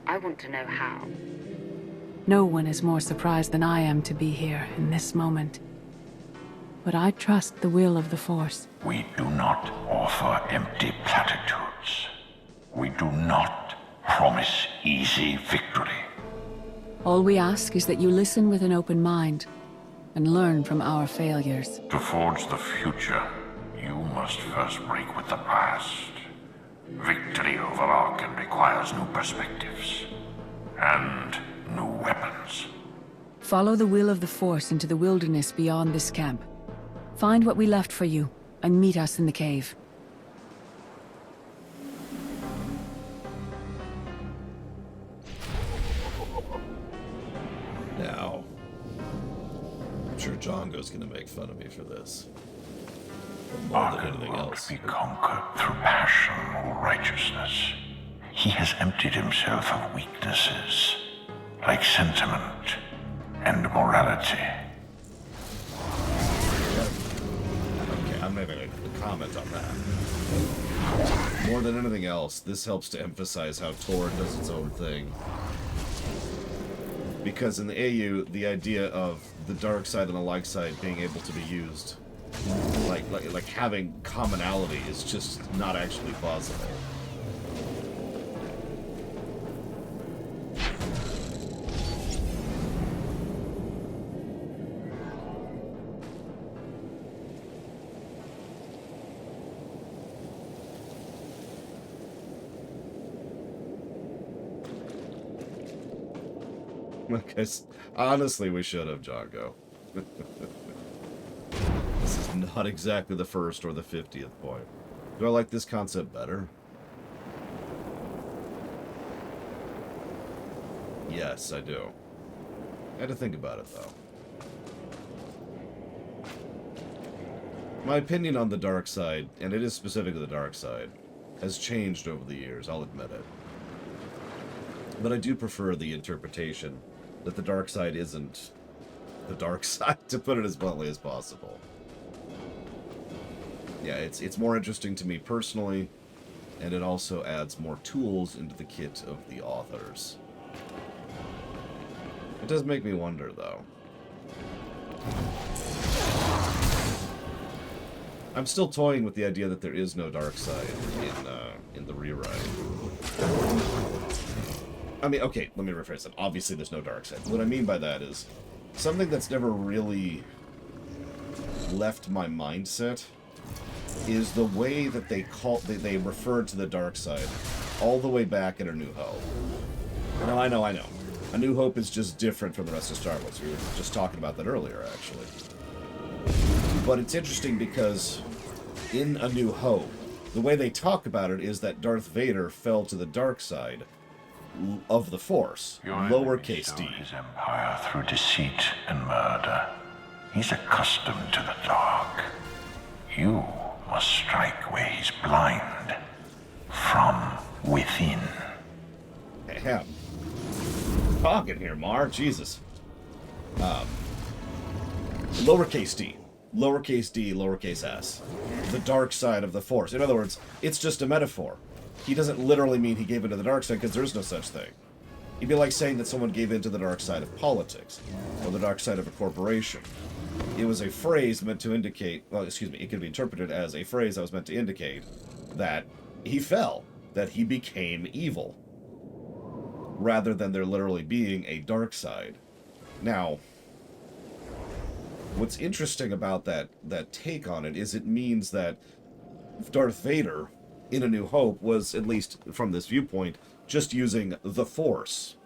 I want to know how. No one is more surprised than I am to be here in this moment. but I trust the will of the Force. We do not offer empty platitudes. We do not promise easy victory. All we ask is that you listen with an open mind and learn from our failures. To forge the future, you must first break with the past. Victory over Arkham requires new perspectives and new weapons. Follow the will of the Force into the wilderness beyond this camp. Find what we left for you, and meet us in the cave. Now, I'm sure Django's gonna make fun of me for this. More than anything else. Be conquered through passion or righteousness. He has emptied himself of weaknesses, like sentiment and morality. Okay, I'm making a comment on that. More than anything else, this helps to emphasize how Tor does its own thing. Because in the AU, the idea of the dark side and the light side being able to be used, like having commonality, is just not actually plausible. Because honestly, we should have, Django. This is not exactly the first or the 50th point. Do I like this concept better? Yes, I do. I had to think about it, though. My opinion on the dark side, and it is specific to the dark side, has changed over the years, I'll admit it. But I do prefer the interpretation that the dark side isn't the dark side, to put it as bluntly as possible. Yeah, it's more interesting to me personally, and it also adds more tools into the kit of the authors. It does make me wonder, though. I'm still toying with the idea that there is no dark side in the rewrite. I mean, okay, let me rephrase that. Obviously, there's no dark side. What I mean by that is something that's never really left my mindset is the way that they referred to the dark side all the way back in A New Hope. Now, I know. A New Hope is just different from the rest of Star Wars. We were just talking about that earlier, actually. But it's interesting because in A New Hope, the way they talk about it is that Darth Vader fell to the dark side of the Force, lowercase d. His empire through deceit and murder. He's accustomed to the dark. You must strike where he's blind, from within. Damn. Talking here, Mar. Jesus. Lowercase d. Lowercase d, lowercase s. The dark side of the Force. In other words, it's just a metaphor. He doesn't literally mean he gave into the dark side, because there is no such thing. It'd be like saying that someone gave into the dark side of politics, or the dark side of a corporation. It was a phrase meant to indicate, well, excuse me, it could be interpreted as a phrase that was meant to indicate that he fell, that he became evil, rather than there literally being a dark side. Now, what's interesting about that take on it is it means that Darth Vader in A New Hope was, at least from this viewpoint, just using the Force.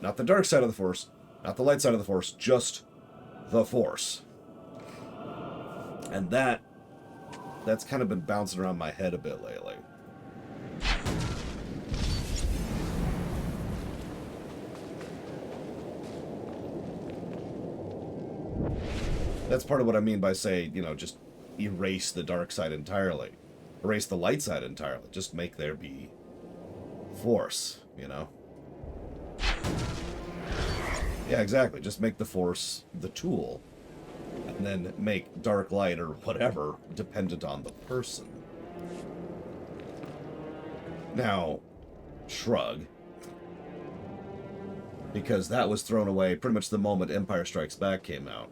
Not the dark side of the Force, not the light side of the Force, just the Force. And that's kind of been bouncing around my head a bit lately. That's part of what I mean by saying, just erase the dark side entirely. Erase the light side entirely. Just make there be Force, Yeah, exactly. Just make the Force the tool. And then make dark light or whatever dependent on the person. Now, shrug. Because that was thrown away pretty much the moment Empire Strikes Back came out.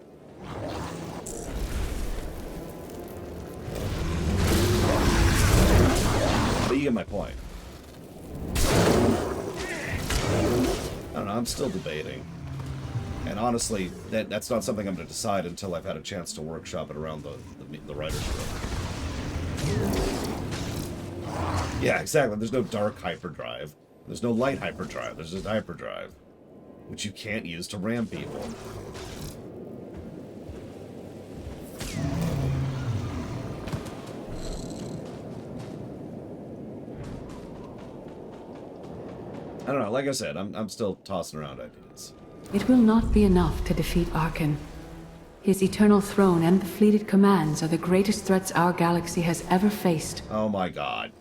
get my point? I don't know, I'm still debating. And honestly, that's not something I'm going to decide until I've had a chance to workshop it around the writer's room. Yeah, exactly. There's no dark hyperdrive. There's no light hyperdrive. There's just hyperdrive, which you can't use to ram people. I don't know, like I said, I'm still tossing around ideas. It will not be enough to defeat Arkan. His eternal throne and the fleet it commands are the greatest threats our galaxy has ever faced. Oh my god.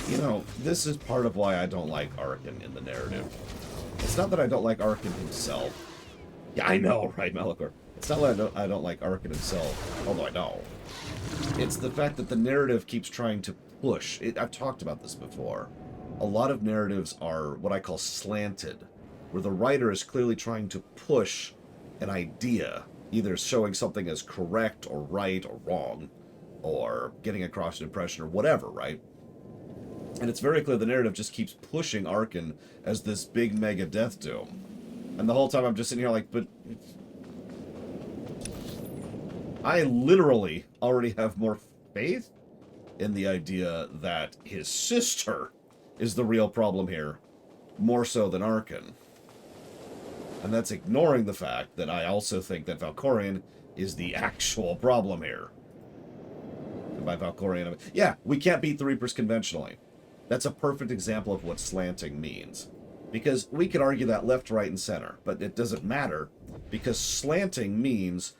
You know, this is part of why I don't like Arkan in the narrative. It's not that I don't like Arkan himself. Yeah, I know, right, Melikor? It's not that I don't like Arkan himself, although I know. It's the fact that the narrative keeps trying to push. I've talked about this before. A lot of narratives are what I call slanted, where the writer is clearly trying to push an idea, either showing something as correct or right or wrong, or getting across an impression or whatever, right? And it's very clear the narrative just keeps pushing Arkan as this big mega death doom. And the whole time I'm just sitting here like, but... I literally already have more faith in the idea that his sister is the real problem here, more so than Arkan. And that's ignoring the fact that I also think that Valkorion is the actual problem here. And by Valkorion, I mean, yeah, we can't beat the Reapers conventionally. That's a perfect example of what slanting means. Because we could argue that left, right, and center, but it doesn't matter, because slanting means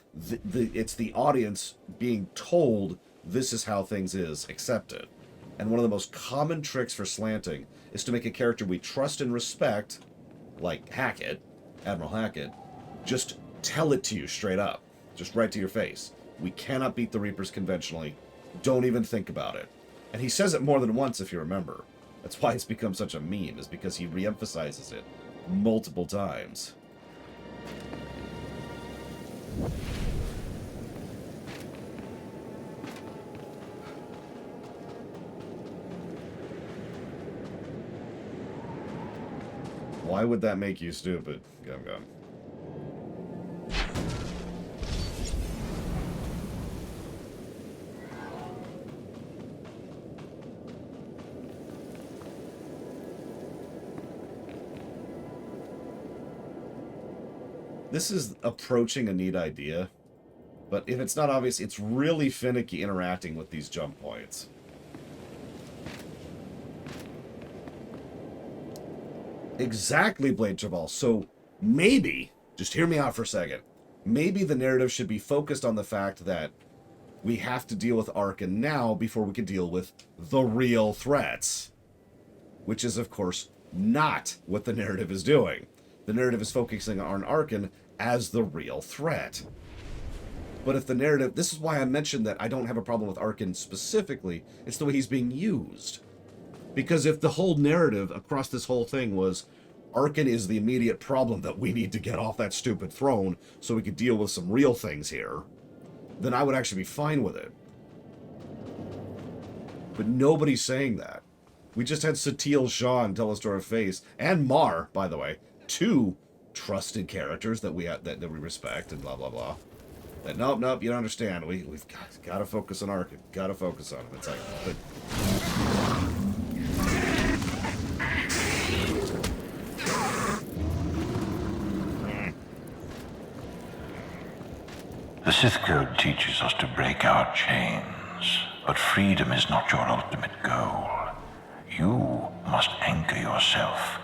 it's the audience being told this is how things is, accept it. And one of the most common tricks for slanting is to make a character we trust and respect, like Hackett, Admiral Hackett, just tell it to you straight up. Just right to your face. We cannot beat the Reapers conventionally. Don't even think about it. And he says it more than once, if you remember. That's why it's become such a meme, is because he reemphasizes it multiple times. Why would that make you stupid? Gum Gum. This is approaching a neat idea, but if it's not obvious, it's really finicky interacting with these jump points. Exactly, Blade Jabal. So maybe, just hear me out for a second, maybe the narrative should be focused on the fact that we have to deal with Arkan now before we can deal with the real threats. Which is, of course, not what the narrative is doing. The narrative is focusing on Arkan as the real threat. But if the narrative... This is why I mentioned that I don't have a problem with Arkan specifically. It's the way he's being used. Because if the whole narrative across this whole thing was Arkan is the immediate problem that we need to get off that stupid throne so we could deal with some real things here, then I would actually be fine with it. But nobody's saying that. We just had Satil Jean tell us to our face, and Mar, by the way, two trusted characters that we respect and blah blah blah. That nope, you don't understand. We've got to focus on Arkan. Got to focus on him. It's like, but. The Sith Code teaches us to break our chains, but freedom is not your ultimate goal. You must anchor yourself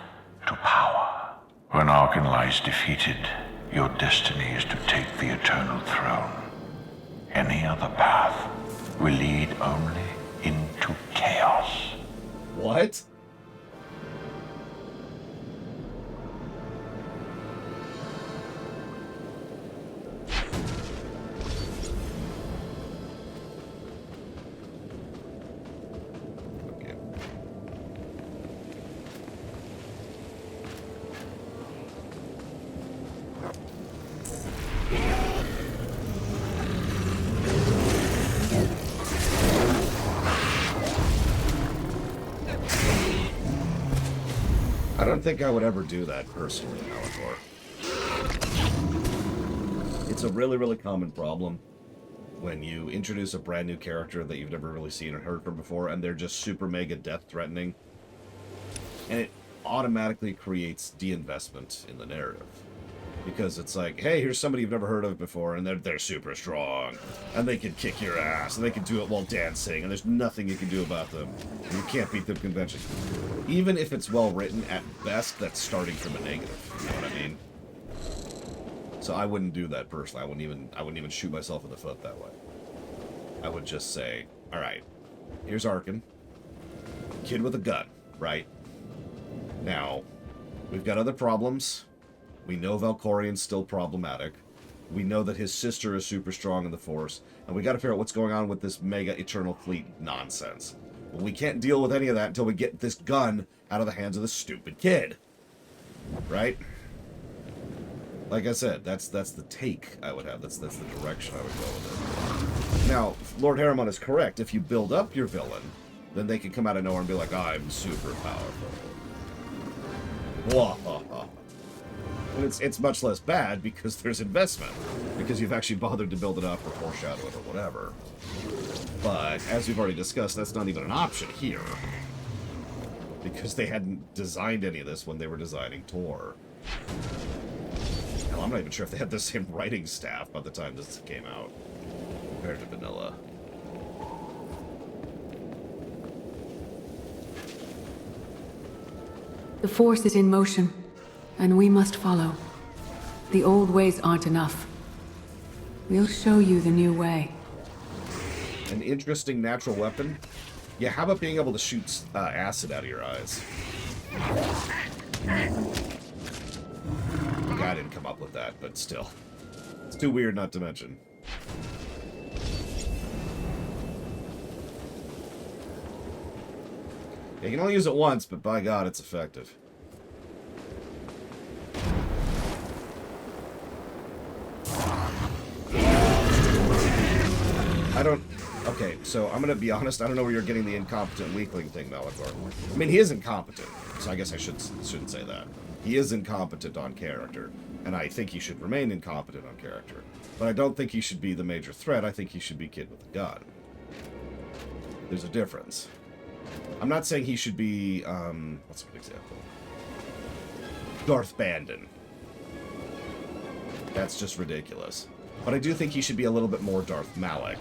to power. When Arkan lies defeated, your destiny is to take the Eternal Throne. Any other path will lead only into chaos. What? don't think I would ever do that personally, Valkor. It's a really, really common problem when you introduce a brand new character that you've never really seen or heard from before, and they're just super mega death-threatening. And it automatically creates de-investment in the narrative. Because it's like, hey, here's somebody you've never heard of before, and they're super strong. And they can kick your ass, and they can do it while dancing, and there's nothing you can do about them. You can't beat them convention. Even if it's well written, at best, that's starting from a negative. You know what I mean? So I wouldn't do that personally. I wouldn't even shoot myself in the foot that way. I would just say, alright, here's Arkin. Kid with a gun, right? Now, we've got other problems. We know Valkorion's still problematic. We know that his sister is super strong in the Force. And we gotta figure out what's going on with this mega Eternal Fleet nonsense. Well, we can't deal with any of that until we get this gun out of the hands of this stupid kid. Right? Like I said, that's the take I would have. That's the direction I would go with it. Now, Lord Harriman is correct. If you build up your villain, then they can come out of nowhere and be like, I'm super powerful. Wah-ha-ha. And it's much less bad because there's investment. Because you've actually bothered to build it up or foreshadow it or whatever. But, as we've already discussed, that's not even an option here. Because they hadn't designed any of this when they were designing Tor. Hell, I'm not even sure if they had the same writing staff by the time this came out. Compared to Vanilla. The Force is in motion, and we must follow. The old ways aren't enough. We'll show you the new way. An interesting natural weapon? Yeah, how about being able to shoot acid out of your eyes? I didn't come up with that, but still. It's too weird not to mention. You can only use it once, but by God, it's effective. I don't... Okay, so I'm gonna be honest, I don't know where you're getting the incompetent weakling thing, Valkor. I mean, he is incompetent, so I guess I shouldn't say that. He is incompetent on character, and I think he should remain incompetent on character. But I don't think he should be the major threat, I think he should be Kid with a gun. There's a difference. I'm not saying he should be, what's a good example? Darth Bandon. That's just ridiculous. But I do think he should be a little bit more Darth Malak.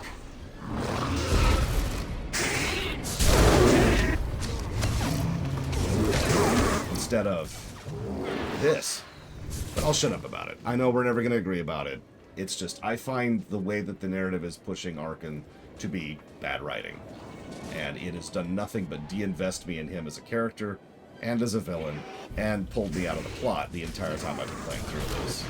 Instead of this. But I'll shut up about it. I know we're never going to agree about it. It's just, I find the way that the narrative is pushing Arkin to be bad writing. And it has done nothing but de-invest me in him as a character and as a villain, and pulled me out of the plot the entire time I've been playing through this.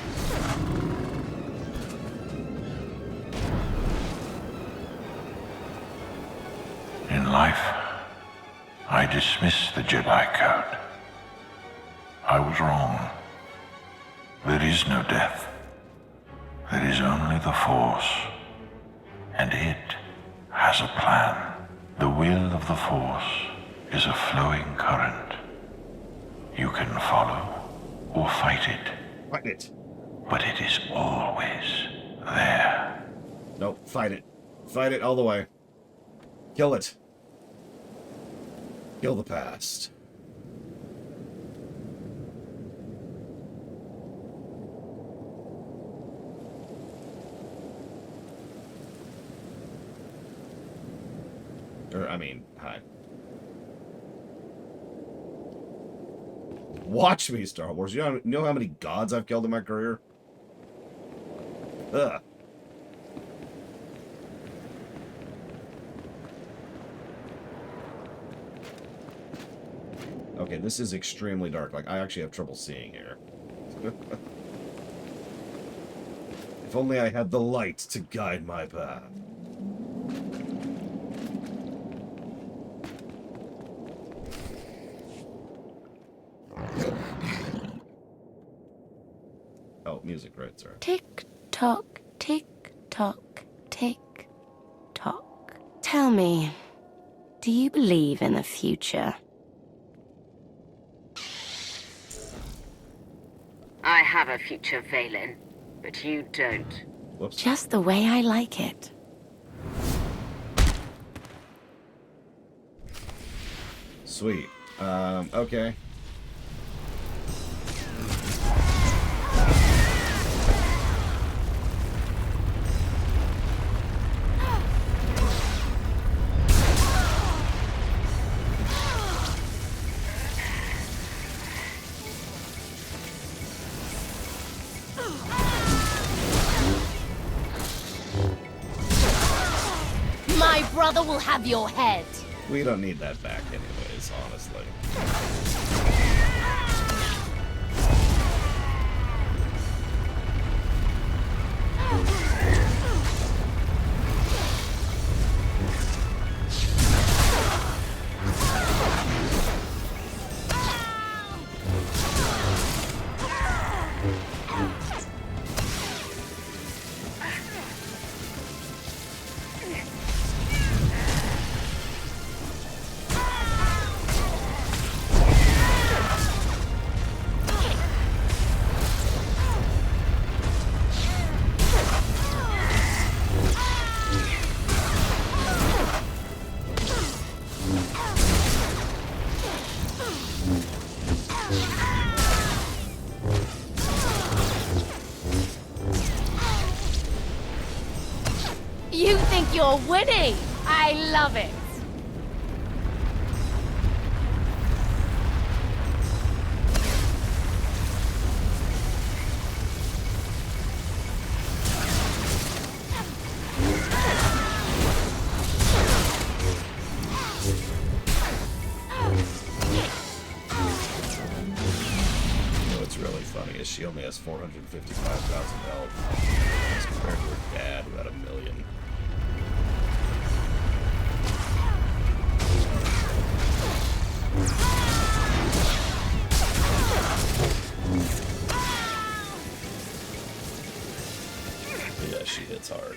In life, I dismiss the Jedi Code. I was wrong. There is no death. There is only the Force. And it has a plan. The will of the Force is a flowing current. You can follow or fight it. Fight it. But it is always there. Nope, fight it. Fight it all the way. Kill it. Kill the past. I mean, hi. Watch me, Star Wars. You know how many gods I've killed in my career? Ugh. Okay, this is extremely dark. Like, I actually have trouble seeing here. If only I had the light to guide my path. Oh, music, right, sorry. Tick-tock, tick-tock, tick-tock. Tell me, do you believe in the future? future Valen, but you don't. Whoops. Just the way I like it. Sweet. Okay. My brother will have your head. We don't need that back anyways, honestly. You think you're winning? I love it. What's really funny is she only has 455,000 health as compared to her dad who had 1 million. Yeah, she hits hard.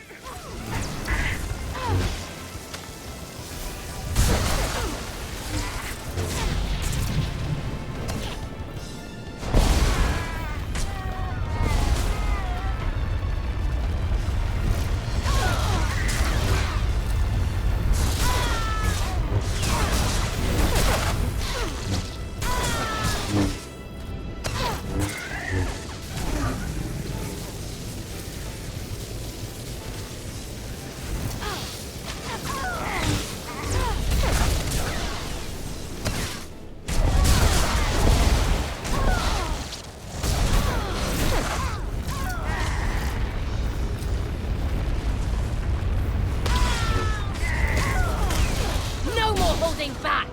Back!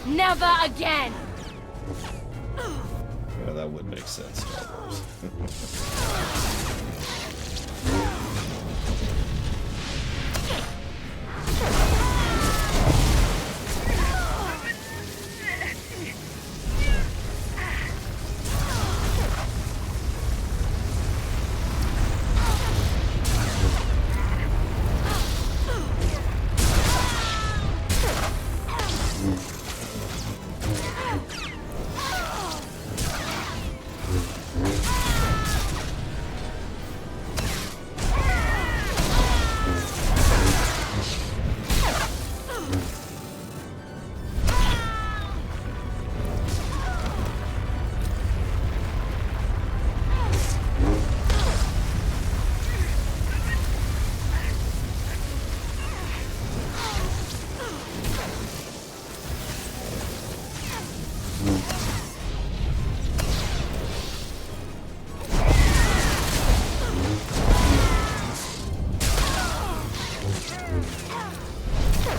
Never again! Yeah, that would make sense, Star Wars.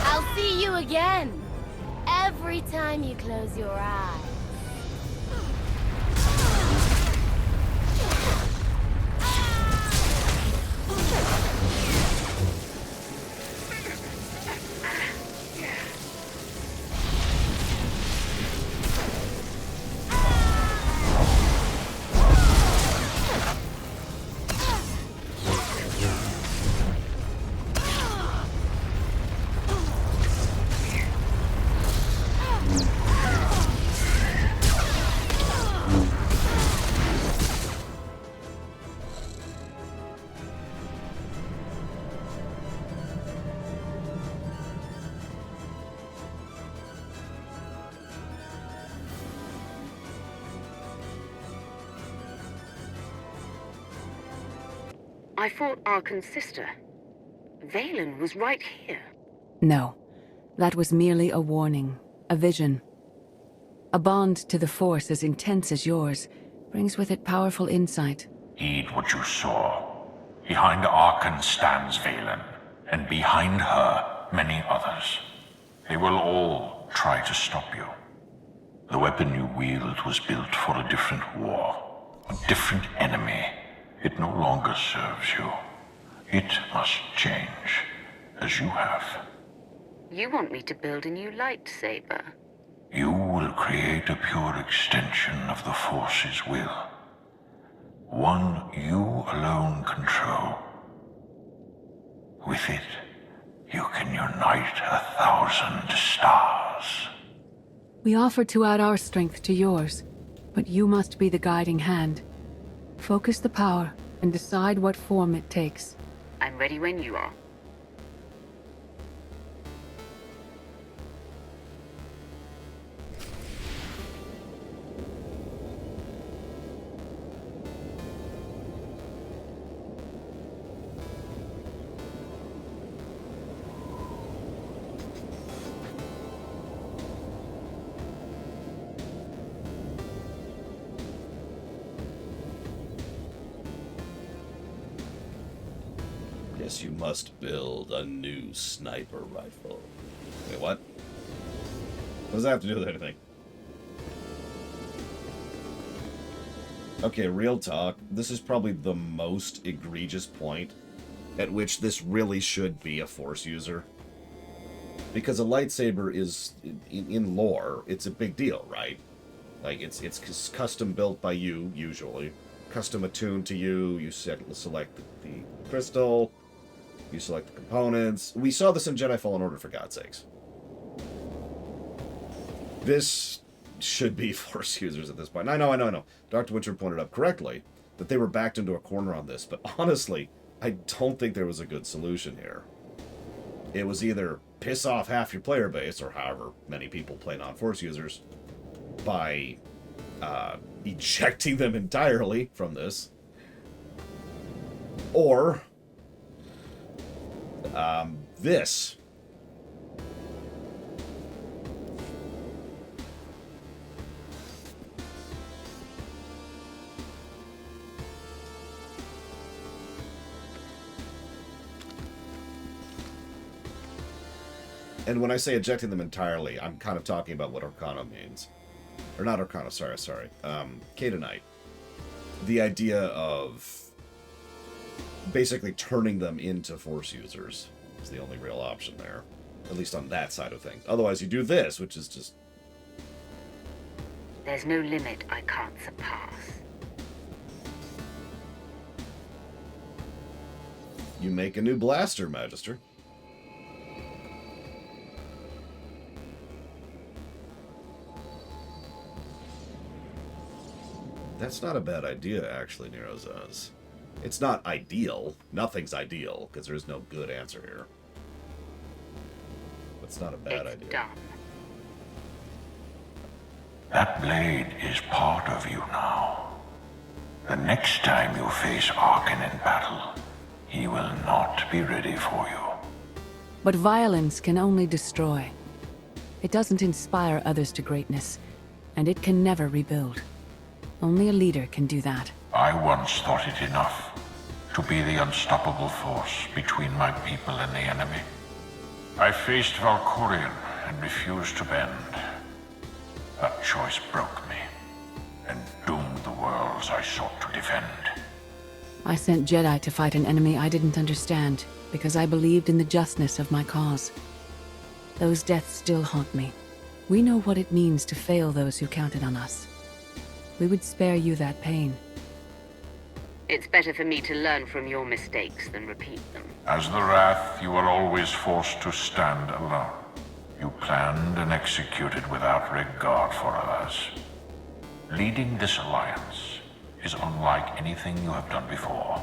I'll see you again. Every time you close your eyes. I fought Arkan's sister. Valen was right here. No. That was merely a warning. A vision. A bond to the Force as intense as yours brings with it powerful insight. Heed what you saw. Behind Arkan stands Valen, and behind her, many others. They will all try to stop you. The weapon you wield was built for a different war, a different enemy. It no longer serves you. It must change, as you have. You want me to build a new lightsaber? You will create a pure extension of the Force's will. One you alone control. With it, you can unite 1,000 stars. We offer to add our strength to yours, but you must be the guiding hand. Focus the power and decide what form it takes. I'm ready when you are. Yes, you must build a new sniper rifle. Wait, what? What does that have to do with anything? Okay, real talk. This is probably the most egregious point at which this really should be a Force user. Because a lightsaber is, in lore, it's a big deal, right? Like, it's custom built by you, usually. Custom attuned to you. You select the crystal. You select the components. We saw this in Jedi Fallen Order, for God's sakes. This should be Force users at this point. I know. Dr. Winter pointed out correctly that they were backed into a corner on this, but honestly, I don't think there was a good solution here. It was either piss off half your player base, or however many people play non-Force users, by ejecting them entirely from this, or this. And when I say ejecting them entirely, I'm kind of talking about what Arcana means. Or not Arcana, sorry. Cadenite. The idea of basically turning them into Force users is the only real option there. At least on that side of things. Otherwise, you do this, which is just... There's no limit I can't surpass. You make a new blaster, Magister. That's not a bad idea, actually, Nero says. It's not ideal. Nothing's ideal, because there's no good answer here. But it's not a bad idea. Done. That blade is part of you now. The next time you face Arkan in battle, he will not be ready for you. But violence can only destroy. It doesn't inspire others to greatness, and it can never rebuild. Only a leader can do that. I once thought it enough to be the unstoppable force between my people and the enemy. I faced Valkorion and refused to bend. That choice broke me and doomed the worlds I sought to defend. I sent Jedi to fight an enemy I didn't understand because I believed in the justness of my cause. Those deaths still haunt me. We know what it means to fail those who counted on us. We would spare you that pain. It's better for me to learn from your mistakes than repeat them. As the Wrath, you were always forced to stand alone. You planned and executed without regard for others. Leading this alliance is unlike anything you have done before.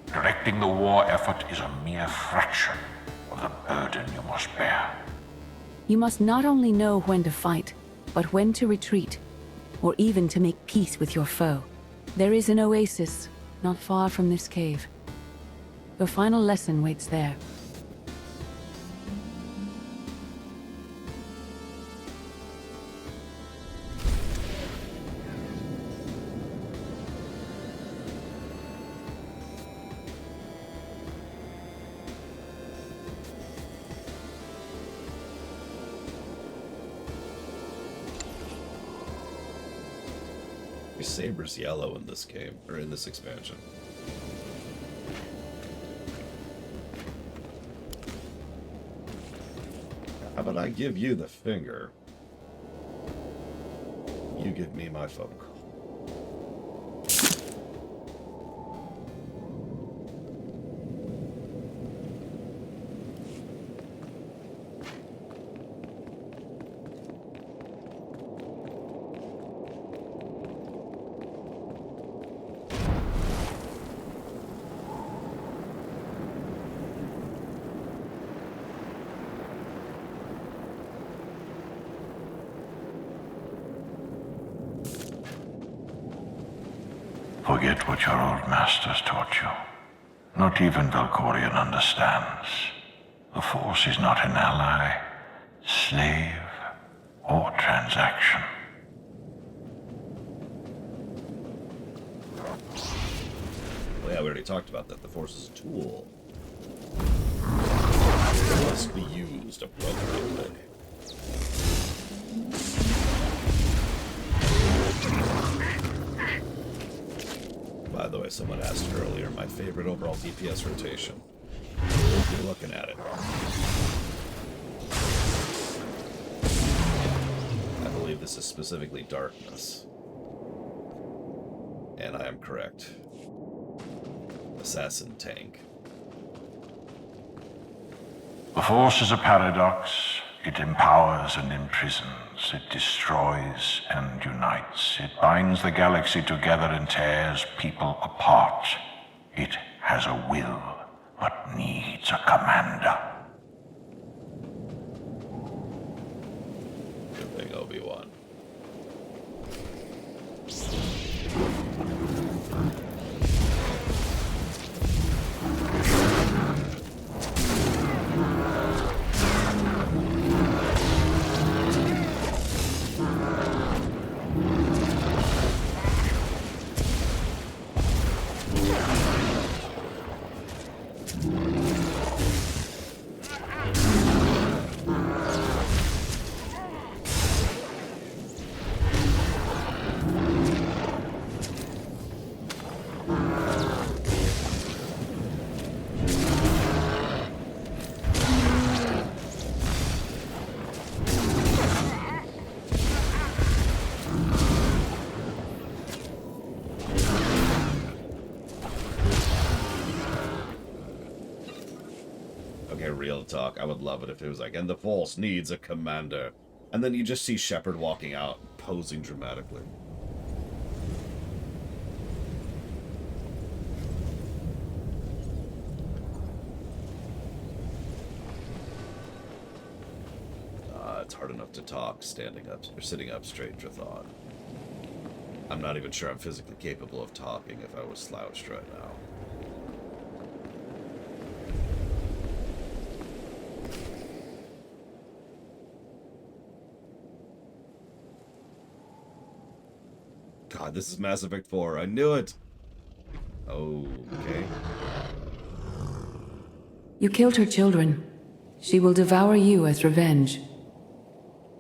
Directing the war effort is a mere fraction of the burden you must bear. You must not only know when to fight, but when to retreat, or even to make peace with your foe. There is an oasis not far from this cave. Your final lesson waits there. Your saber's yellow in this game, or in this expansion. How about I give you the finger? You give me my phone call. Forget what your old masters taught you. Not even Valkorion understands. The Force is not an ally, slave, or transaction. Well, yeah, we already talked about that. The Force is a tool. It must be used appropriately. By the way, someone asked earlier, my favorite overall DPS rotation. If you're looking at it. I believe this is specifically darkness. And I am correct. Assassin tank. The Force is a paradox. It empowers and imprisons. It destroys and unites. It binds the galaxy together and tears people apart. It has a will, but needs a commander. Good thing, Obi-Wan. Real talk. I would love it if it was like, and the Force needs a commander. And then you just see Shepard walking out, posing dramatically. It's hard enough to talk standing up, or sitting up straight, Drathan. I'm not even sure I'm physically capable of talking if I was slouched right now. God, this is Mass Effect 4. I knew it! Oh, okay. You killed her children. She will devour you as revenge.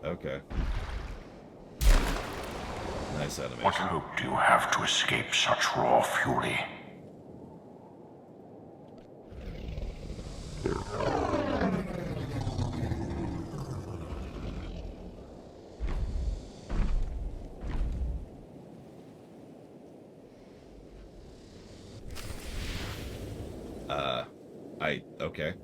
Okay. Nice animation. What hope do you have to escape such raw fury? Okay.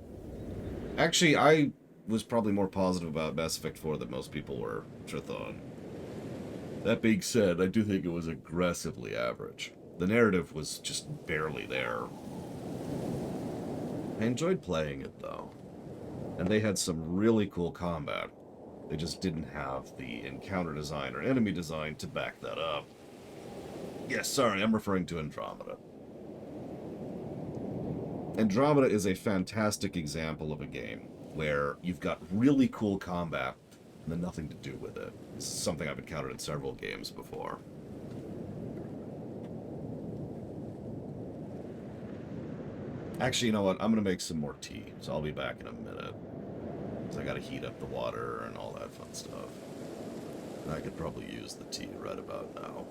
Actually, I was probably more positive about Mass Effect 4 than most people were, Trithan. That being said, I do think it was aggressively average. The narrative was just barely there. I enjoyed playing it, though. And they had some really cool combat. They just didn't have the encounter design or enemy design to back that up. Yes, sorry, I'm referring to Andromeda. Andromeda is a fantastic example of a game where you've got really cool combat and then nothing to do with it. This is something I've encountered in several games before. Actually, you know what? I'm going to make some more tea, so I'll be back in a minute. Because I got to heat up the water and all that fun stuff. And I could probably use the tea right about now.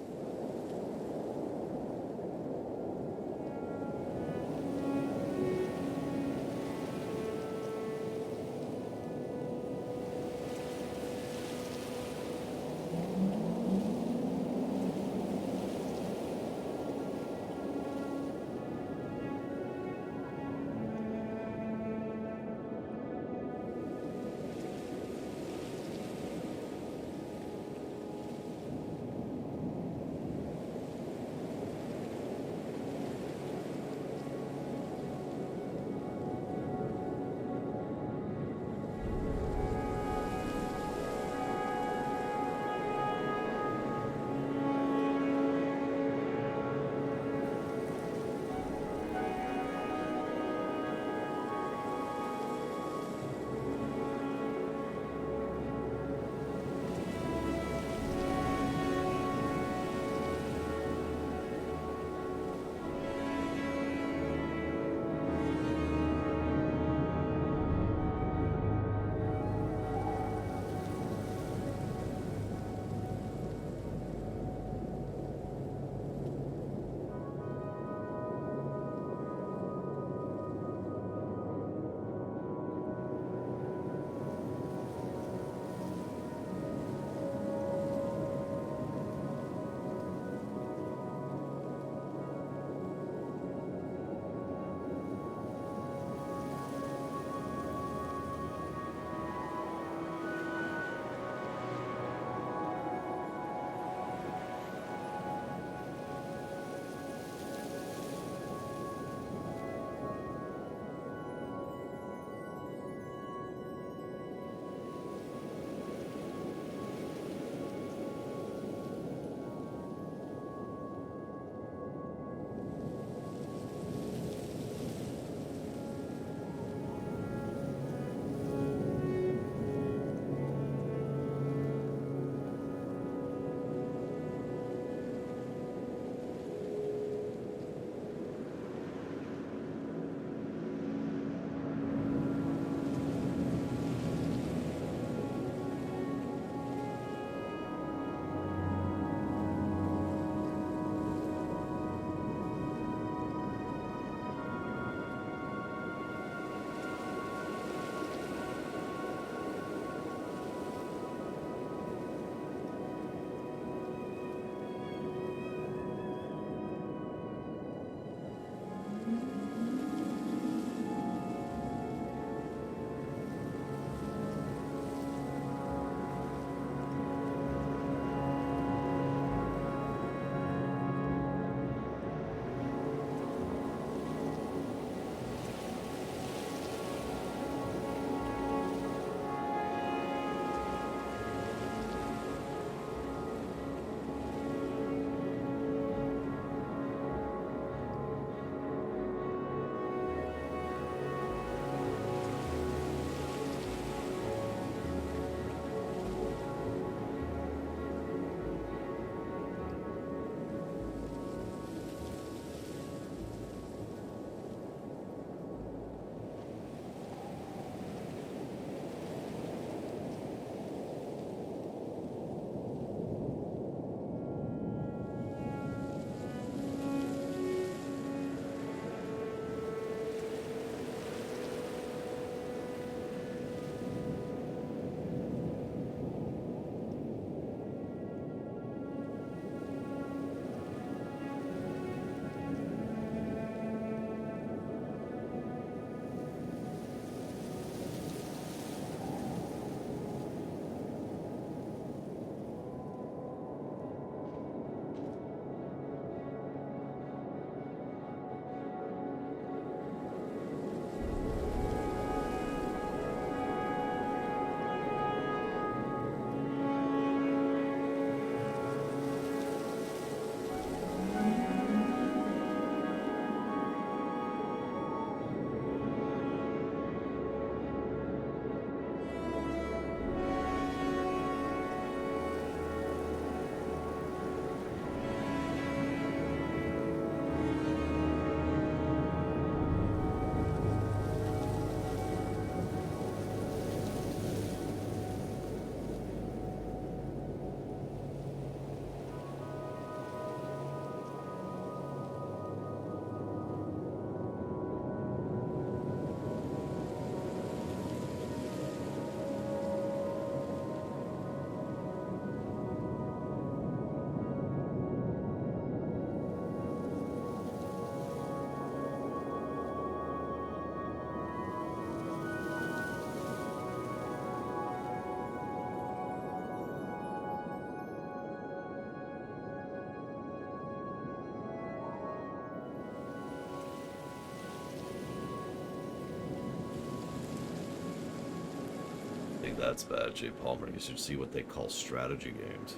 That's bad, J. Palmer. You should see what they call strategy games.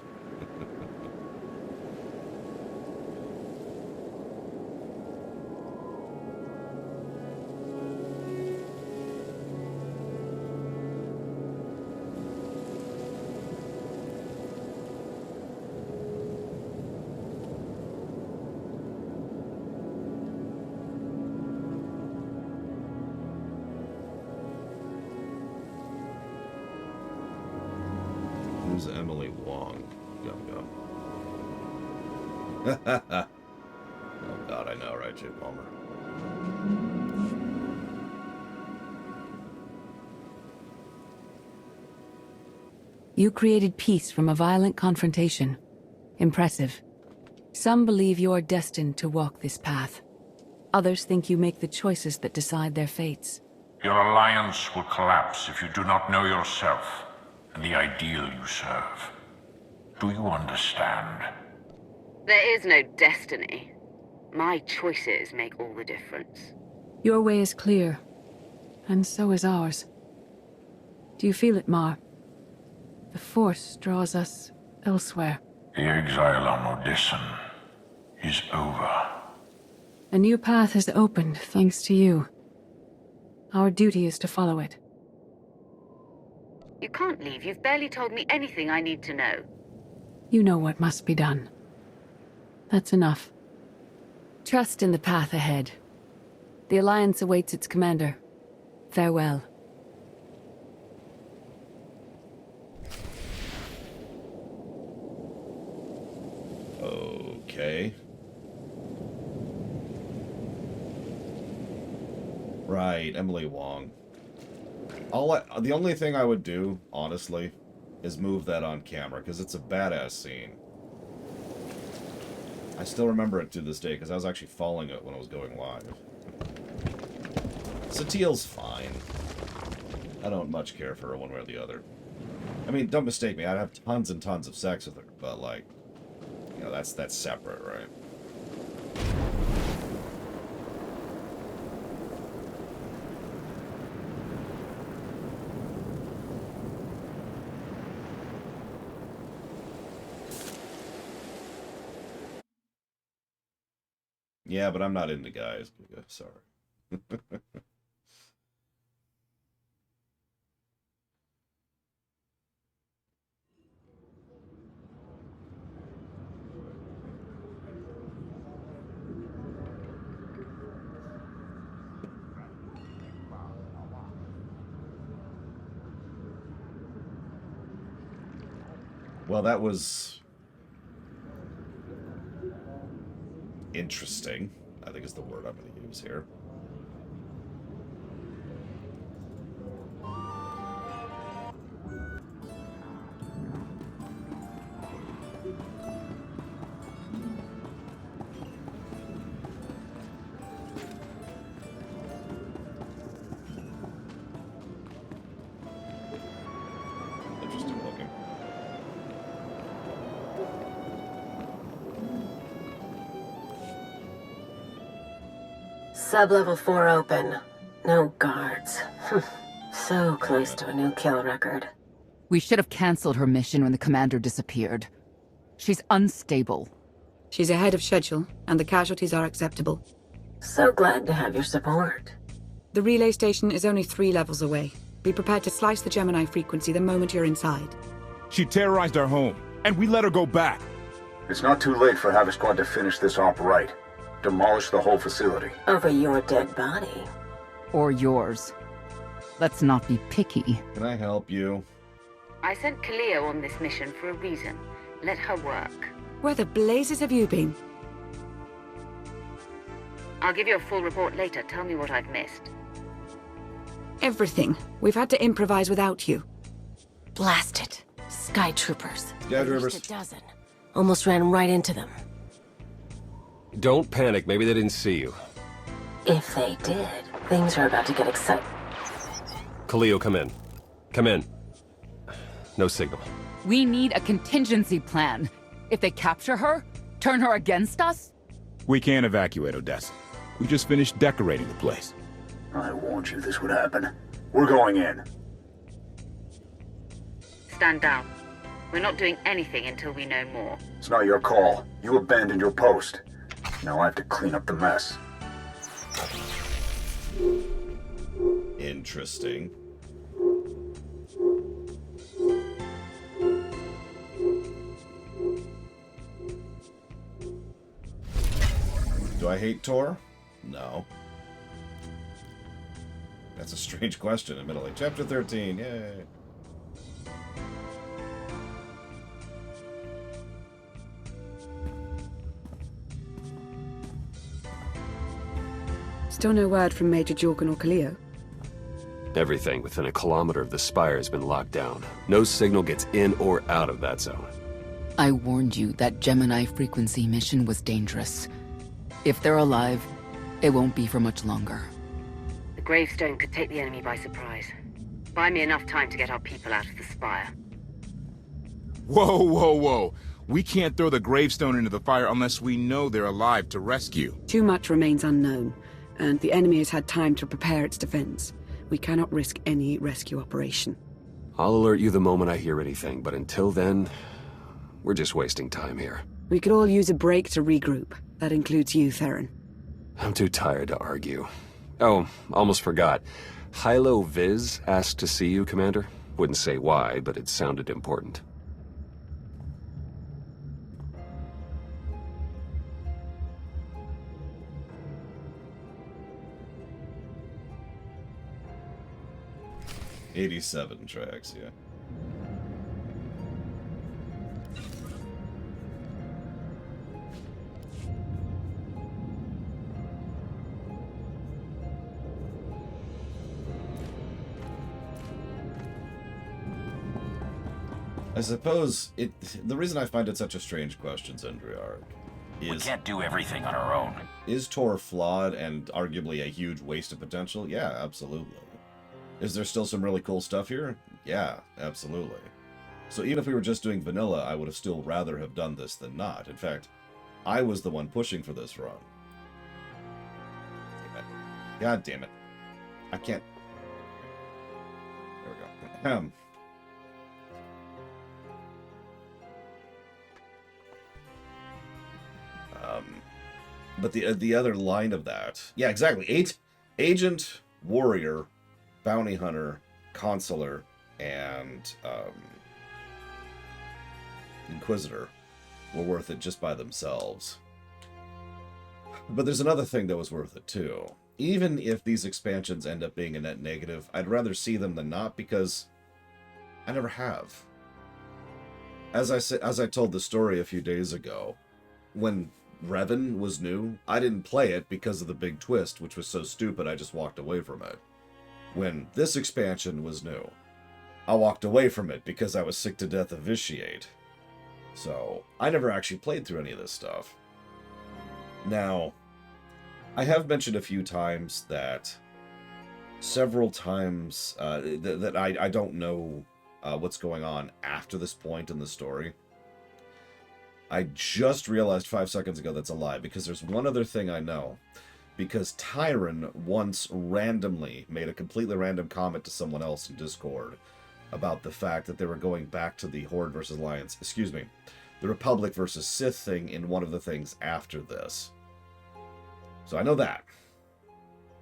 Emily Wong. Oh god, I know, right, J. Palmer? You created peace from a violent confrontation. Impressive. Some believe you are destined to walk this path. Others think you make the choices that decide their fates. Your alliance will collapse if you do not know yourself and the ideal you serve. Do you understand? There is no destiny. My choices make all the difference. Your way is clear, and so is ours. Do you feel it, Mar? The Force draws us elsewhere. The exile on Odyssean is over. A new path has opened, thanks to you. Our duty is to follow it. You can't leave. You've barely told me anything I need to know. You know what must be done. That's enough. Trust in the path ahead. The Alliance awaits its commander. Farewell. Okay. Right, Emily Wong. The only thing I would do, honestly, is move that on camera, because it's a badass scene. I still remember it to this day, because I was actually following it when it was going live. Satele's fine. I don't much care for her one way or the other. I mean, don't mistake me, I'd have tons and tons of sex with her, but, like, you know, that's separate, right? Yeah, but I'm not into guys. Sorry. Well, that was interesting, I think is the word I'm going to use here. Interesting looking. Sub-level 4 open. No guards. So close to a new kill record. We should have canceled her mission when the commander disappeared. She's unstable. She's ahead of schedule, and the casualties are acceptable. So glad to have your support. The relay station is only 3 levels away. Be prepared to slice the Gemini frequency the moment you're inside. She terrorized our home, and we let her go back. It's not too late for Havoc Squad to finish this op right. Demolish the whole facility. Over your dead body. Or yours. Let's not be picky. Can I help you? I sent Cleo on this mission for a reason. Let her work. Where the blazes have you been? I'll give you a full report later. Tell me what I've missed. Everything. We've had to improvise without you. Blast it. Sky troopers. Yeah, Rivers. A dozen. Almost ran right into them. Don't panic. Maybe they didn't see you. If they did, things are about to get exciting. Cleo, come in. Come in. No signal. We need a contingency plan. If they capture her, turn her against us? We can't evacuate Odessa. We just finished decorating the place. I warned you this would happen. We're going in. stand down. We're not doing anything until we know more. It's not your call. You abandoned your post. Now I have to clean up the mess. Interesting. Do I hate Tor? No. That's a strange question, admittedly. Chapter 13, yay! Still no word from Major Jorgen or Kaleo? Everything within a kilometer of the spire has been locked down. No signal gets in or out of that zone. I warned you that Gemini frequency mission was dangerous. If they're alive, it won't be for much longer. The gravestone could take the enemy by surprise. Buy me enough time to get our people out of the spire. Whoa, whoa, whoa. We can't throw the gravestone into the fire unless we know they're alive to rescue. Too much remains unknown, and the enemy has had time to prepare its defense. We cannot risk any rescue operation. I'll alert you the moment I hear anything, but until then, we're just wasting time here. We could all use a break to regroup. That includes you, Theron. I'm too tired to argue. Oh, almost forgot. Hylo Viz asked to see you, Commander. Wouldn't say why, but it sounded important. '87 tracks, yeah. I suppose the reason I find it such a strange question, Zendriark, is... We can't do everything on our own. Is Tor flawed and arguably a huge waste of potential? Yeah, absolutely. Is there still some really cool stuff here? Yeah, absolutely. So even if we were just doing vanilla, I would have still rather have done this than not. In fact, I was the one pushing for this run. Damn it. God damn it. I can't... There we go. But the other line of that... Yeah, exactly. Agent, Warrior, Bounty Hunter, Consular, and Inquisitor were worth it just by themselves. But there's another thing that was worth it too. Even if these expansions end up being a net negative, I'd rather see them than not, because I never have. As I told the story a few days ago, when Revan was new, I didn't play it because of the big twist, which was so stupid I just walked away from it. When this expansion was new, I walked away from it because I was sick to death of Vitiate. So, I never actually played through any of this stuff. Now, I have mentioned a few times that several times that I don't know what's going on after this point in the story. I just realized 5 seconds ago that's a lie, because there's one other thing I know. Because Tyron once randomly made a completely random comment to someone else in Discord about the fact that they were going back to the Horde versus Alliance, excuse me, the Republic versus Sith thing in one of the things after this. So I know that.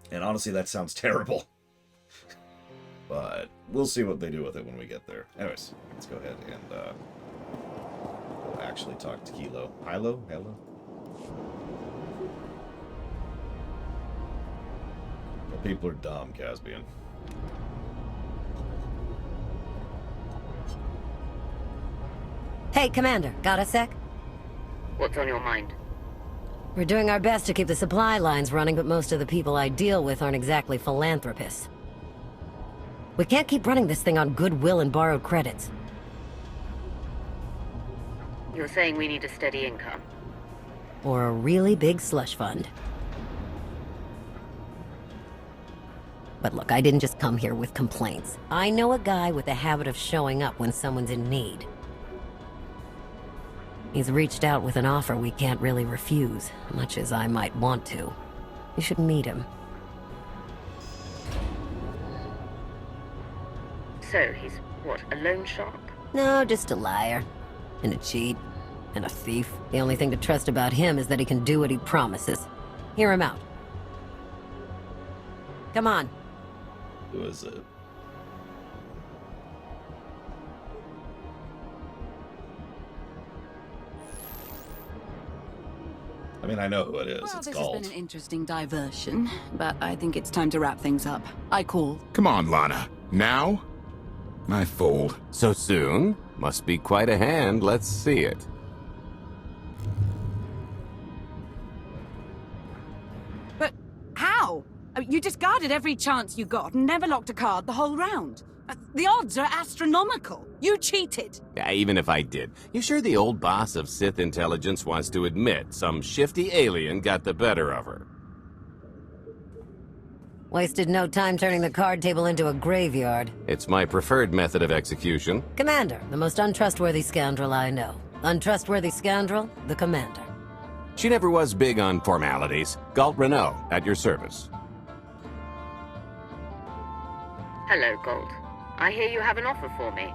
And honestly, that sounds terrible. But we'll see what they do with it when we get there. Anyways, let's go ahead and go actually talk to Kilo. Hylo? Hello? Well, people are dumb, Caspian. Hey, Commander, got a sec? What's on your mind? We're doing our best to keep the supply lines running, but most of the people I deal with aren't exactly philanthropists. We can't keep running this thing on goodwill and borrowed credits. You're saying we need a steady income? Or a really big slush fund. But look, I didn't just come here with complaints. I know a guy with a habit of showing up when someone's in need. He's reached out with an offer we can't really refuse, much as I might want to. You should meet him. So, he's, what, a loan shark? No, just a liar. And a cheat. And a thief. The only thing to trust about him is that he can do what he promises. Hear him out. Come on. Who is it? I mean, I know who it is. Well, It's this Galt. has been an interesting diversion, but I think it's time to wrap things up. I call. Come on, Lana. Now? I fold. So soon? Must be quite a hand. Let's see it. But how? You discarded every chance you got and never locked a card the whole round. The odds are astronomical. You cheated. Yeah, even if I did. You sure the old boss of Sith intelligence wants to admit some shifty alien got the better of her? Wasted no time turning the card table into a graveyard. It's my preferred method of execution. Commander, the most untrustworthy scoundrel I know. Untrustworthy scoundrel, the Commander. She never was big on formalities. Galt Renault, at your service. Hello, Gold. I hear you have an offer for me.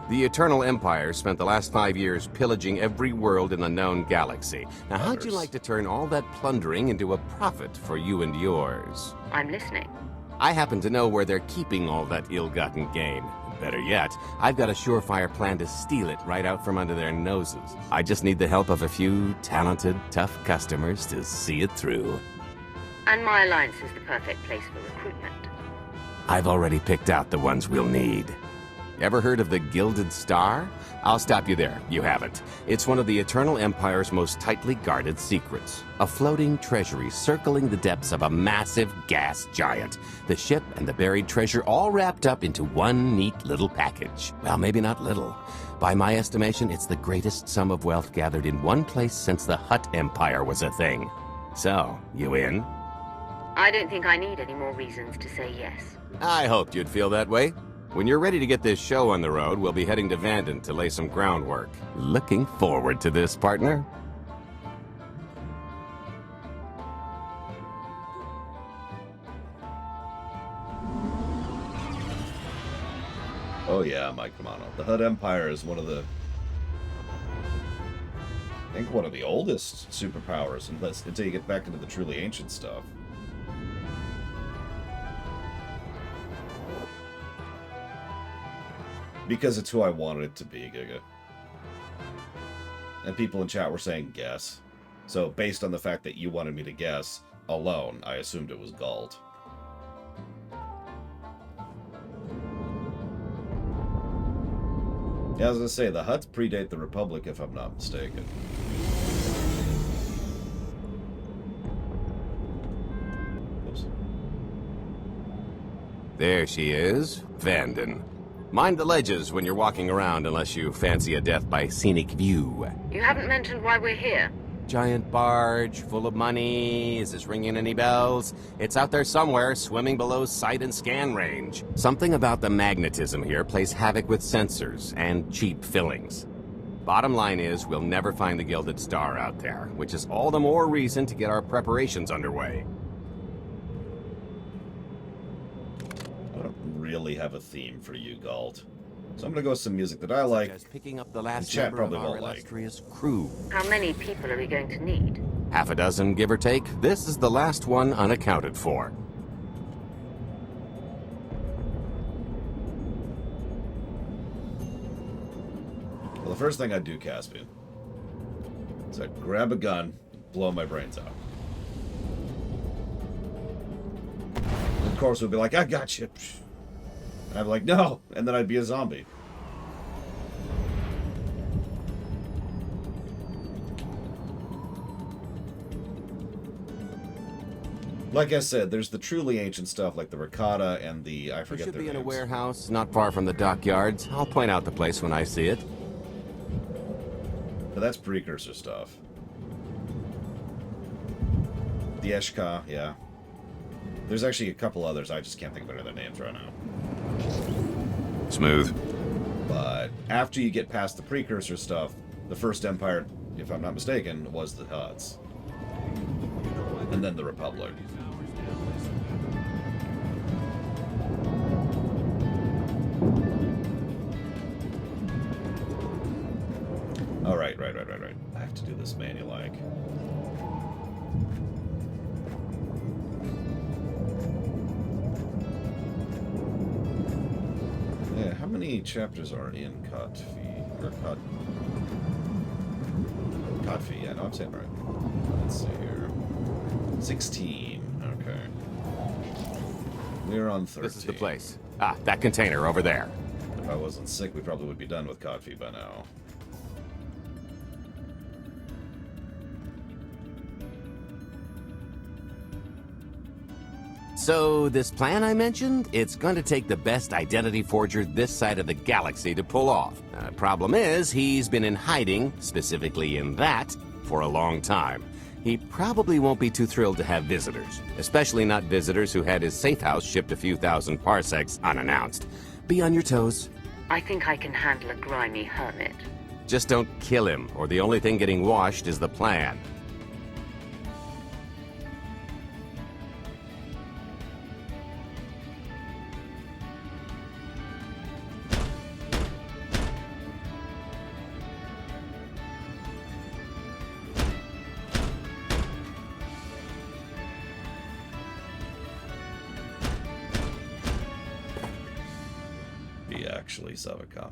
The Eternal Empire spent the last 5 years pillaging every world in the known galaxy. Now, how'd you like to turn all that plundering into a profit for you and yours? I'm listening. I happen to know where they're keeping all that ill-gotten gain. Better yet, I've got a surefire plan to steal it right out from under their noses. I just need the help of a few talented, tough customers to see it through. And my alliance is the perfect place for recruitment. I've already picked out the ones we'll need. Ever heard of the Gilded Star? I'll stop you there. You haven't. It's one of the Eternal Empire's most tightly guarded secrets. A floating treasury circling the depths of a massive gas giant. The ship and the buried treasure all wrapped up into one neat little package. Well, maybe not little. By my estimation, it's the greatest sum of wealth gathered in one place since the Hutt Empire was a thing. So, you in? I don't think I need any more reasons to say yes. I hoped you'd feel that way. When you're ready to get this show on the road, we'll be heading to Vanden to lay some groundwork. Looking forward to this, partner. Oh yeah, Mike Romano. The Hutt Empire is one of the... I think one of the oldest superpowers, until you get back into the truly ancient stuff. Because it's who I wanted it to be, Giga. And people in chat were saying guess. So based on the fact that you wanted me to guess alone, I assumed it was Galt. Yeah, I was gonna say, the Hutts predate the Republic, if I'm not mistaken. Oops. There she is, Vanden. Mind the ledges when you're walking around unless you fancy a death by scenic view. You haven't mentioned why we're here. Giant barge, full of money. Is this ringing any bells? It's out there somewhere, swimming below sight and scan range. Something about the magnetism here plays havoc with sensors and cheap fillings. Bottom line is, we'll never find the Gilded Star out there, which is all the more reason to get our preparations underway. I don't really have a theme for you, Galt. So I'm gonna go with some music that I like, picking up the last chat member probably of our won't like. illustrious crew. How many people are we going to need? Half a dozen, give or take. This is the last one unaccounted for. Well, the first thing I'd do, Caspian, is I'd grab a gun, blow my brains out. And of course, would be like, I got you. And I'd be like, no, and then I'd be a zombie. Like I said, there's the truly ancient stuff like the Ricotta and the, I We forget should their be in a names. warehouse not far from the dockyards. I'll point out the place when I see it. But that's precursor stuff. The Eshka, yeah. There's actually a couple others, I just can't think of any of their names right now. Smooth. But after you get past the precursor stuff, the first empire, if I'm not mistaken, was the Hutts. And then the Republic. to do this manual-like. Yeah, how many chapters are in KotFE? Or KotFE, yeah, no, I'm saying it right. Let's see here. 16, okay. We're on 13. This is the place. Ah, that container over there. If I wasn't sick, we probably would be done with KotFE by now. So, this plan I mentioned, it's going to take the best identity forger this side of the galaxy to pull off. Problem is, he's been in hiding, specifically in that, for a long time. He probably won't be too thrilled to have visitors, especially not visitors who had his safe house shipped a few thousand parsecs unannounced. Be on your toes. I think I can handle a grimy hermit. Just don't kill him, or the only thing getting washed is the plan. Actually, Savaka.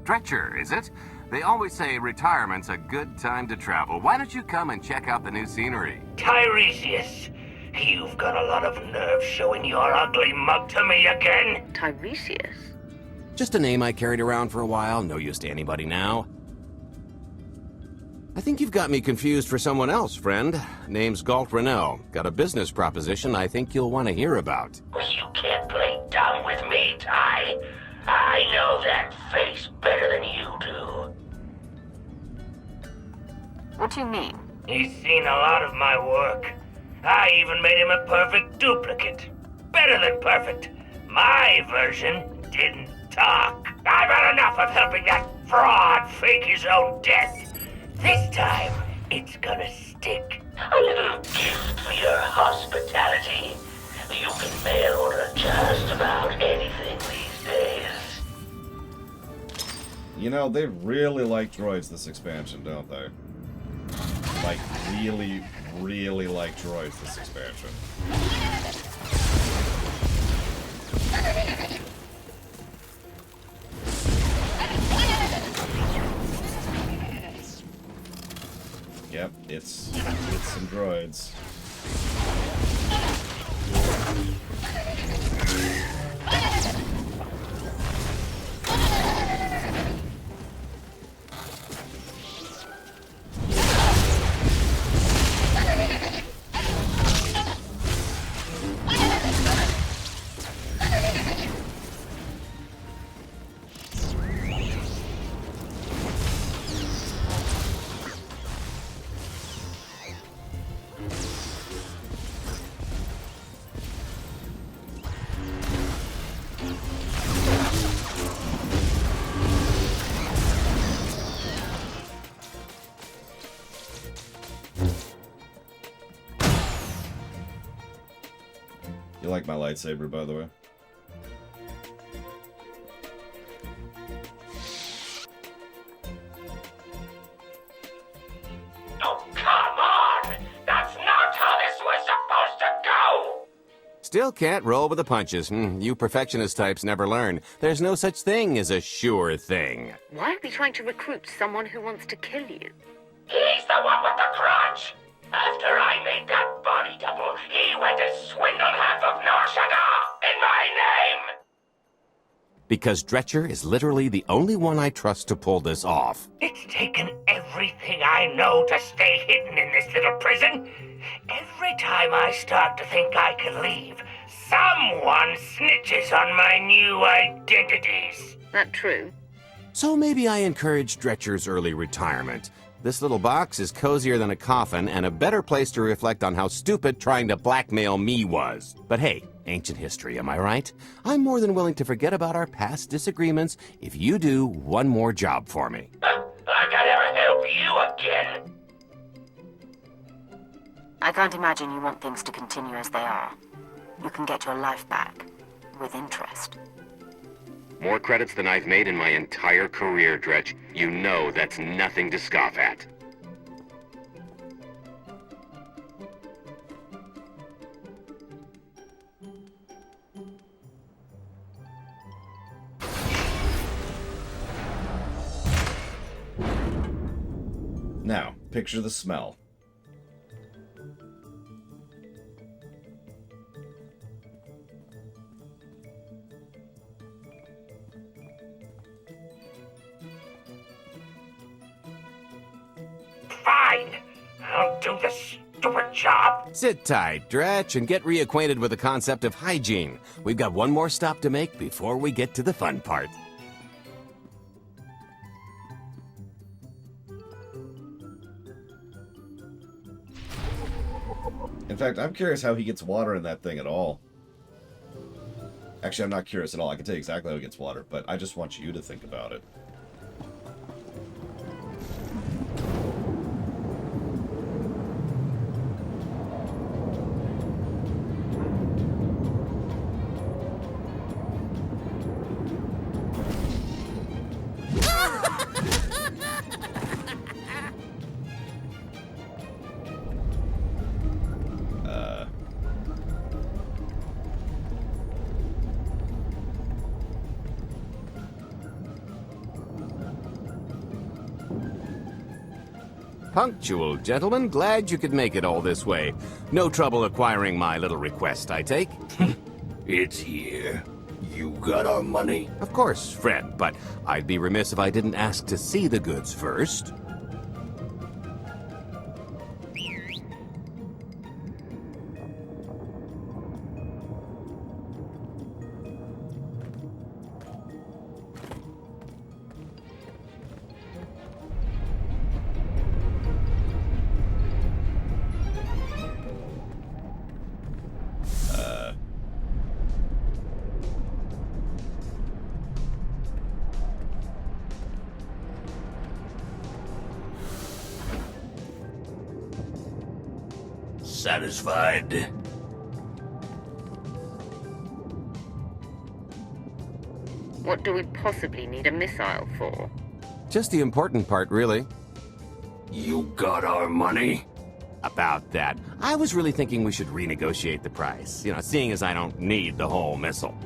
Dretcher, is it? They always say retirement's a good time to travel. Why don't you come and check out the new scenery? Tiresias, you've got a lot of nerve showing your ugly mug to me again. Tiresias? Just a name I carried around for a while, no use to anybody now. I think you've got me confused for someone else, friend. Name's Galt Renell. Got a business proposition I think you'll want to hear about. You can't play dumb with me, Ty. I know that face better than you do. What do you mean? He's seen a lot of my work. I even made him a perfect duplicate. Better than perfect. My version didn't talk. I've had enough of helping that fraud fake his own death. This time, it's gonna stick. A little gift for your hospitality. You can mail order just about anything these days. You know, they really like droids this expansion, don't they? Like, really, really like droids this expansion. Yep, it's some droids. You like my lightsaber, by the way? Oh, come on! That's not how this was supposed to go! Still can't roll with the punches. You perfectionist types never learn. There's no such thing as a sure thing. Why are we trying to recruit someone who wants to kill you? He's the one with the grudge! After I made that body double, he went and swindled half of Nar Shaddaa in my name! Because Dretcher is literally the only one I trust to pull this off. It's taken everything I know to stay hidden in this little prison. Every time I start to think I can leave, someone snitches on my new identities. That true? So maybe I encourage Dretcher's early retirement. This little box is cozier than a coffin and a better place to reflect on how stupid trying to blackmail me was. But hey, ancient history, am I right? I'm more than willing to forget about our past disagreements if you do one more job for me. I gotta help you again. I can't imagine you want things to continue as they are. You can get your life back. With interest. More credits than I've made in my entire career, Dretch. You know that's nothing to scoff at. Now, picture the smell. Fine. I'll do the stupid job. Sit tight, Dretch, and get reacquainted with the concept of hygiene. We've got one more stop to make before we get to the fun part. In fact, I'm curious how he gets water in that thing at all. Actually, I'm not curious at all. I can tell you exactly how he gets water, but I just want you to think about it. Punctual, gentlemen. Glad you could make it all this way. No trouble acquiring my little request, I take? It's here. You got our money? Of course, friend, but I'd be remiss if I didn't ask to see the goods first. Satisfied? What do we possibly need a missile for? Just the important part, really. You got our money? About that. I was really thinking we should renegotiate the price. You know, seeing as I don't need the whole missile.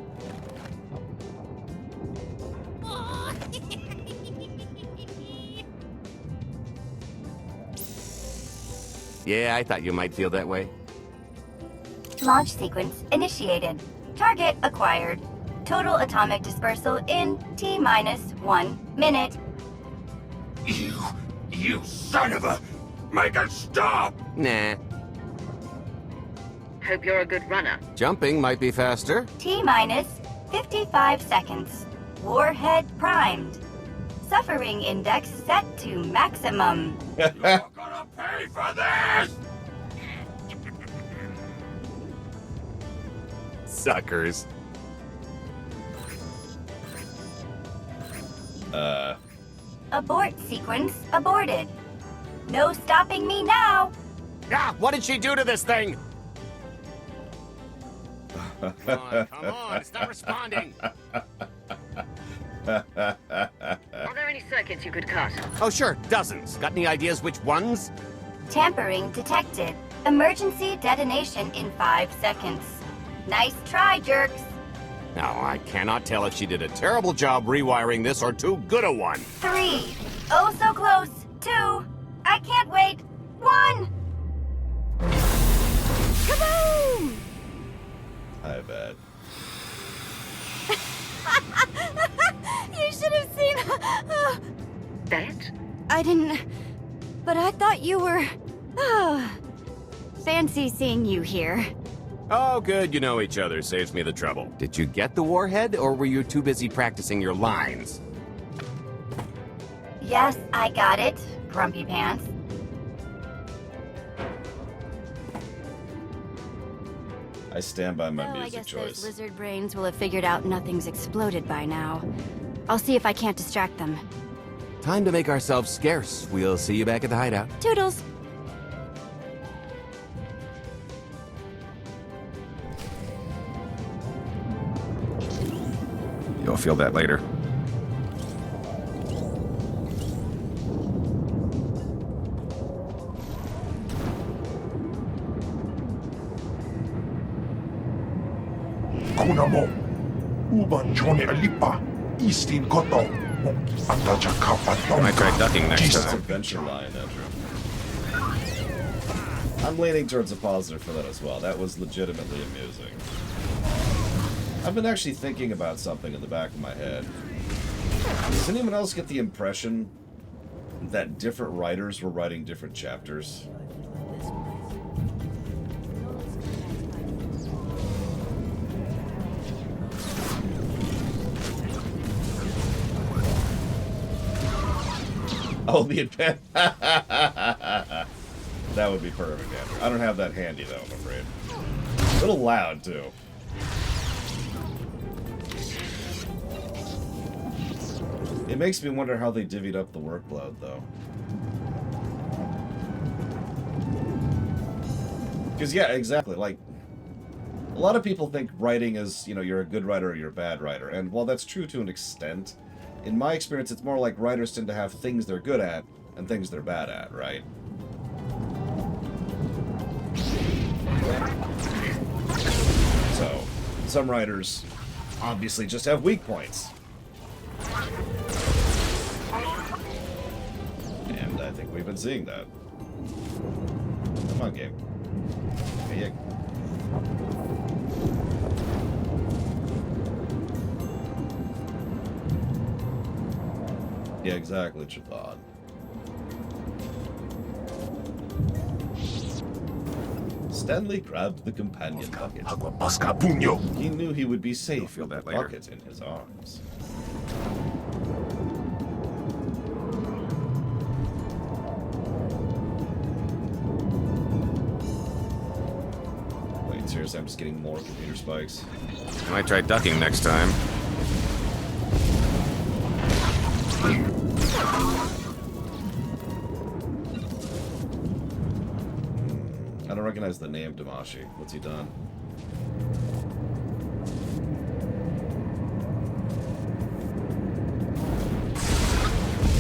Yeah, I thought you might feel that way. Launch sequence initiated. Target acquired. Total atomic dispersal in T-minus 1 minute. You son of a... Make it stop! Nah. Hope you're a good runner. Jumping might be faster. T-minus 55 seconds. Warhead primed. Suffering index set to maximum. You're gonna pay for this! Suckers. Abort sequence aborted. No stopping me now. Ah, what did she do to this thing? Come on, stop responding. Are there any circuits you could cut? Oh, sure, dozens. Got any ideas which ones? Tampering detected. Emergency detonation in 5 seconds. Nice try, jerks. Now, I cannot tell if she did a terrible job rewiring this or too good a one. 3. Oh, so close. 2. I can't wait. 1. Kaboom! I bet. You should have seen... Bet? I didn't... But I thought you were... Fancy seeing you here. Oh, good, you know each other. Saves me the trouble. Did you get the warhead, or were you too busy practicing your lines? Yes, I got it, Grumpy Pants. I stand by my I music guess choice. those lizard brains will have figured out nothing's exploded by now. I'll see if I can't distract them. Time to make ourselves scarce. We'll see you back at the hideout. Toodles! feel that later. Kunamo, uban Johnny Alipa, Eastin Koto, I might try ducking next time. Adventure line, Andrew. I'm leaning towards a positive for that as well. That was legitimately amusing. I've been actually thinking about something in the back of my head. Does anyone else get the impression that different writers were writing different chapters? Oh, the advent. That would be perfect, Andrew. I don't have that handy, though, I'm afraid. A little loud, too. It makes me wonder how they divvied up the workload, though. Because, yeah, exactly. Like, a lot of people think writing is, you know, you're a good writer or you're a bad writer. And while that's true to an extent, in my experience, it's more like writers tend to have things they're good at and things they're bad at, right? So, some writers obviously just have weak points. And I think we've been seeing that. Come on, game. Hey, yeah, exactly, Chabad. Stanley grabbed the companion bucket. He knew he would be safe with the bucket in his arms. Wait, seriously, I'm just getting more computer spikes. I might try ducking next time. I don't recognize the name Damashi. What's he done?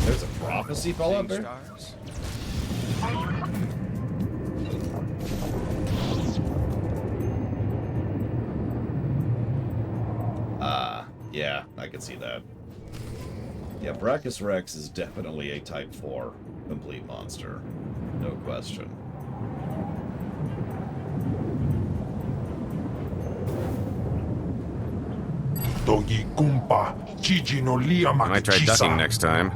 There's a prophecy fall up there? Yeah, I can see that. Yeah, Brachus Rex is definitely a Type 4 complete monster. No question. I might try ducking next time.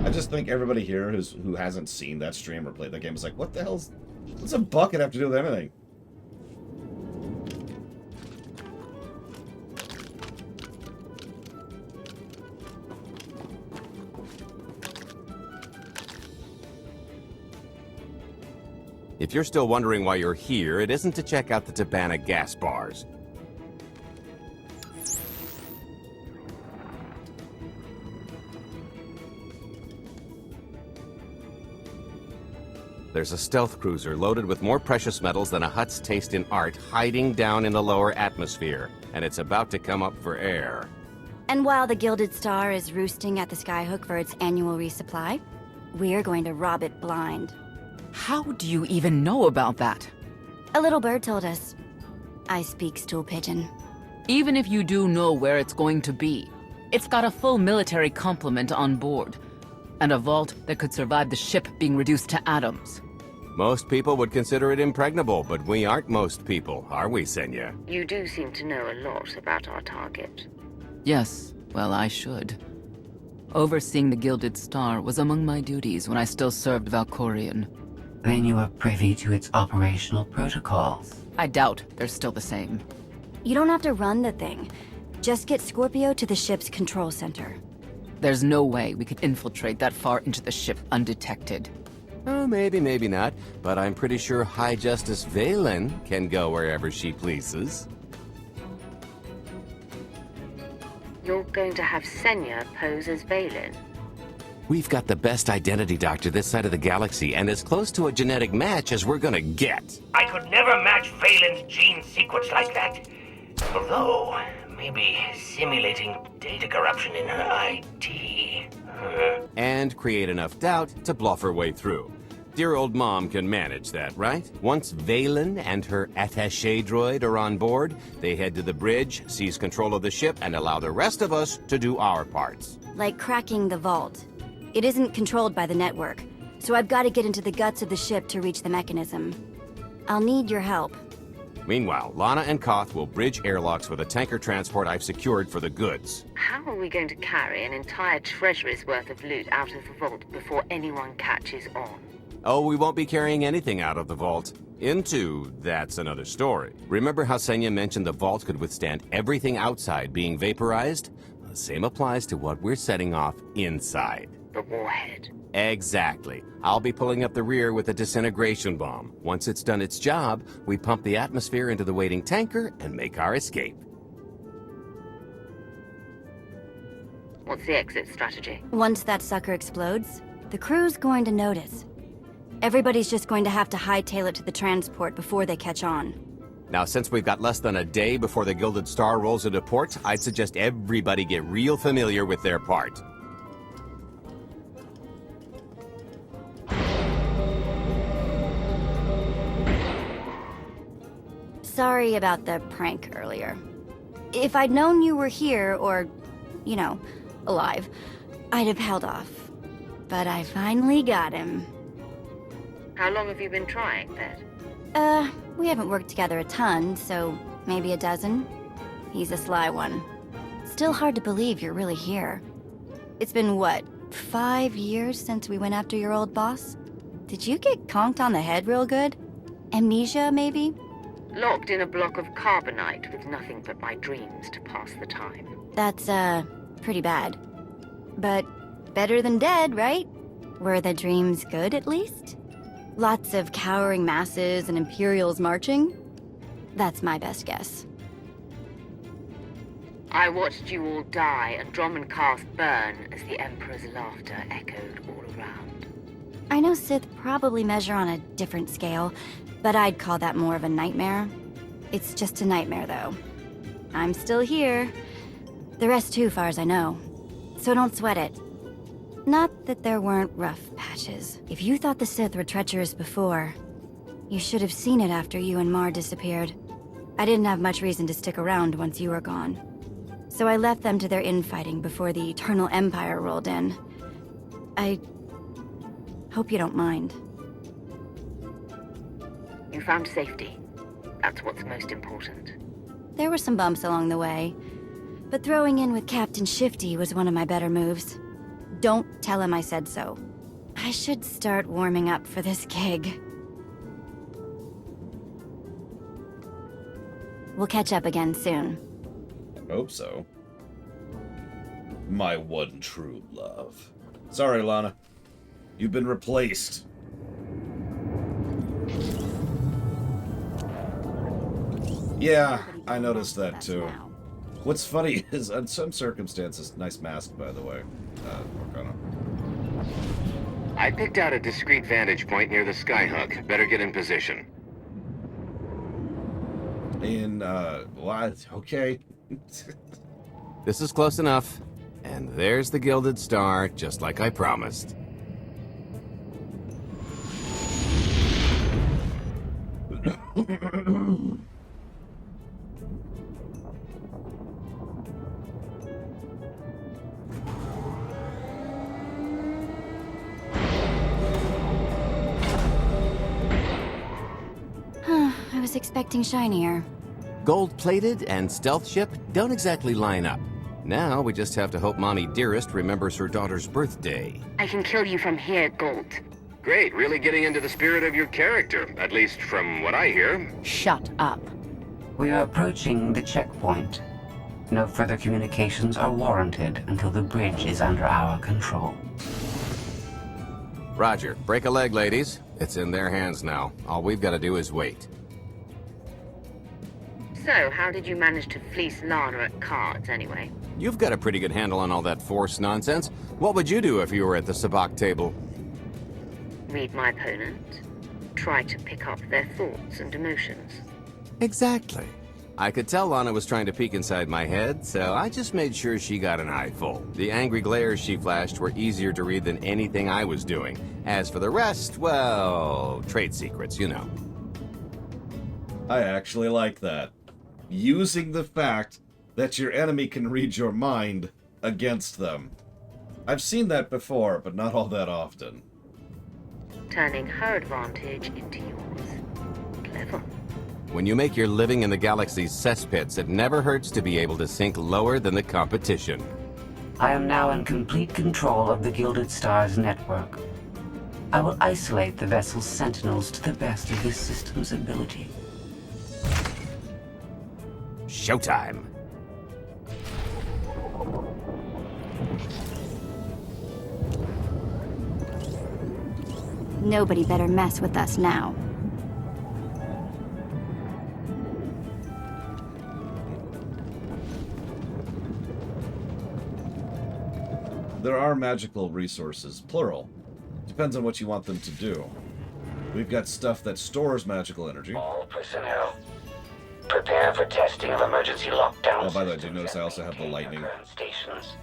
I just think everybody here who hasn't seen that stream or played that game is like, what the hell's... What's a bucket have to do with anything? If you're still wondering why you're here, it isn't to check out the Tabana gas bars. There's a stealth cruiser loaded with more precious metals than a Hutt's taste in art hiding down in the lower atmosphere, and it's about to come up for air. And while the Gilded Star is roosting at the Skyhook for its annual resupply, we're going to rob it blind. How do you even know about that? A little bird told us. I speak stool pigeon. Even if you do know where it's going to be, it's got a full military complement on board, and a vault that could survive the ship being reduced to atoms. Most people would consider it impregnable, but we aren't most people, are we, Senya? You do seem to know a lot about our target. Yes, well, I should. Overseeing the Gilded Star was among my duties when I still served Valkorion. Then you are privy to its operational protocols. I doubt they're still the same. You don't have to run the thing. Just get Scorpio to the ship's control center. There's no way we could infiltrate that far into the ship undetected. Oh, maybe, maybe not, but I'm pretty sure High Justice Valen can go wherever she pleases. You're going to have Senya pose as Valen? We've got the best identity doctor this side of the galaxy, and as close to a genetic match as we're gonna get. I could never match Valen's gene sequence like that. Although, maybe simulating data corruption in her ID. And create enough doubt to bluff her way through. Dear old mom can manage that, right? Once Valen and her attaché droid are on board, they head to the bridge, seize control of the ship, and allow the rest of us to do our parts. Like cracking the vault. It isn't controlled by the network, so I've got to get into the guts of the ship to reach the mechanism. I'll need your help. Meanwhile, Lana and Koth will bridge airlocks with a tanker transport I've secured for the goods. How are we going to carry an entire treasury's worth of loot out of the vault before anyone catches on? Oh, we won't be carrying anything out of the vault. Into, that's another story. Remember how Senya mentioned the vault could withstand everything outside being vaporized? The same applies to what we're setting off inside. The warhead. Exactly. I'll be pulling up the rear with a disintegration bomb. Once it's done its job, we pump the atmosphere into the waiting tanker and make our escape. What's the exit strategy? Once that sucker explodes, the crew's going to notice. Everybody's just going to have to hightail it to the transport before they catch on. Now, since we've got less than a day before the Gilded Star rolls into port, I'd suggest everybody get real familiar with their part. Sorry about the prank earlier. If I'd known you were here, or, you know, alive, I'd have held off. But I finally got him. How long have you been trying, Bet? We haven't worked together a ton, so maybe a dozen. He's a sly one. Still hard to believe you're really here. It's been, what, 5 years since we went after your old boss? Did you get conked on the head real good? Amnesia, maybe? Locked in a block of carbonite with nothing but my dreams to pass the time. That's, pretty bad. But better than dead, right? Were the dreams good, at least? Lots of cowering masses and Imperials marching? That's my best guess. I watched you all die and Drommenkarth burn as the Emperor's laughter echoed all around. I know Sith probably measure on a different scale, but I'd call that more of a nightmare. It's just a nightmare, though. I'm still here. The rest too, far as I know. So don't sweat it. Not that there weren't rough patches. If you thought the Sith were treacherous before, you should have seen it after you and Mar disappeared. I didn't have much reason to stick around once you were gone. So I left them to their infighting before the Eternal Empire rolled in. I hope you don't mind. You found safety. That's what's most important. There were some bumps along the way, but throwing in with Captain Shifty was one of my better moves. Don't tell him I said so. I should start warming up for this gig. We'll catch up again soon. I hope so. My one true love. Sorry, Lana. You've been replaced. Yeah, I noticed that too. What's funny is, in some circumstances, nice mask, by the way. I picked out a discreet vantage point near the skyhook. Better get in position. What? Okay. This is close enough. And there's the Gilded Star, just like I promised. I was expecting shinier. Gold-plated and stealth ship don't exactly line up. Now we just have to hope Mommy Dearest remembers her daughter's birthday. I can kill you from here, Gold. Great, really getting into the spirit of your character, at least from what I hear. Shut up. We are approaching the checkpoint. No further communications are warranted until the bridge is under our control. Roger. Break a leg, ladies. It's in their hands now. All we've got to do is wait. So, how did you manage to fleece Lana at cards, anyway? You've got a pretty good handle on all that Force nonsense. What would you do if you were at the sabacc table? Read my opponent. Try to pick up their thoughts and emotions. Exactly. I could tell Lana was trying to peek inside my head, so I just made sure she got an eyeful. The angry glares she flashed were easier to read than anything I was doing. As for the rest, well, trade secrets, you know. I actually like that. Using the fact that your enemy can read your mind against them. I've seen that before, but not all that often. Turning her advantage into yours. Clever. When you make your living in the galaxy's cesspits, it never hurts to be able to sink lower than the competition. I am now in complete control of the Gilded Star's network. I will isolate the vessel's sentinels to the best of this system's ability. Showtime! Nobody better mess with us now. There are magical resources, plural. Depends on what you want them to do. We've got stuff that stores magical energy. All personnel, prepare for testing of emergency lockdowns. Oh, by the way, did you notice I also have the lightning stations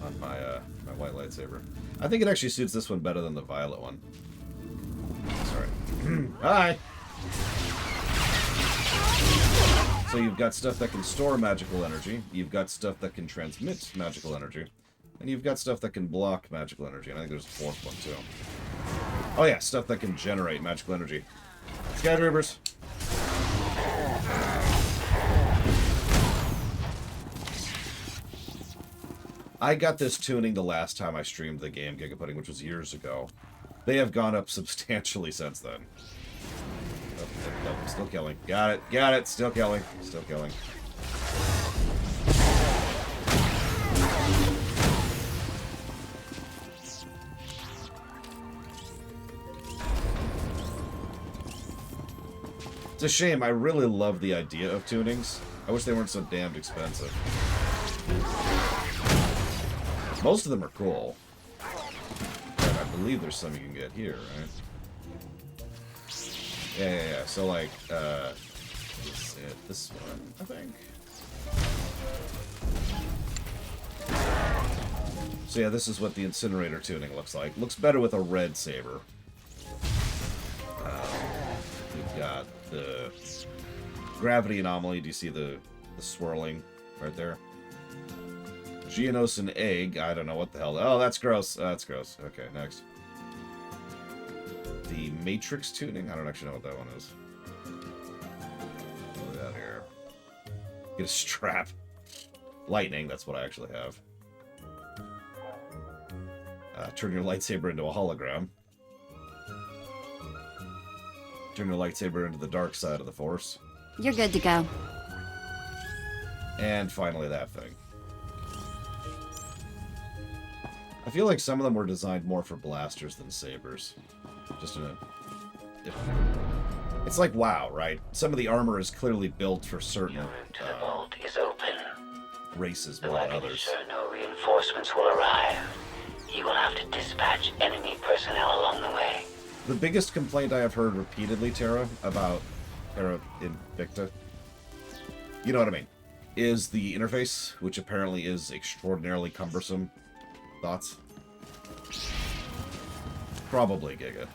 on my my white lightsaber? I think it actually suits this one better than the violet one. Sorry. Hi! So you've got stuff that can store magical energy, you've got stuff that can transmit magical energy, and you've got stuff that can block magical energy, and I think there's a fourth one too. Oh yeah, stuff that can generate magical energy. Skytroopers! I got this tuning the last time I streamed the game Gigapudding, which was years ago. They have gone up substantially since then. Oh, still killing. Got it, still killing. Still killing. It's a shame, I really love the idea of tunings. I wish they weren't so damned expensive. Most of them are cool. But I believe there's some you can get here, right? Yeah. So, like, this one, I think. So, yeah, this is what the incinerator tuning looks like. Looks better with a red saber. We've got the gravity anomaly. Do you see the swirling right there? Geonos and egg. I don't know what the hell. Oh, that's gross. That's gross. Okay, next. The matrix tuning. I don't actually know what that one is. What do we got here? Get a strap. Lightning. That's what I actually have. Turn your lightsaber into a hologram. Turn your lightsaber into the dark side of the Force. You're good to go. And finally that thing. I feel like some of them were designed more for blasters than sabers. Just in a... It's like WoW, right? Some of the armor is clearly built for certain the vault is open. Races more than others. Sure no reinforcements will arrive. You will have to dispatch enemy personnel along the way. The biggest complaint I have heard repeatedly, Terra, about Terra Invicta, you know what I mean, is the interface, which apparently is extraordinarily cumbersome. Thoughts? Probably Giga.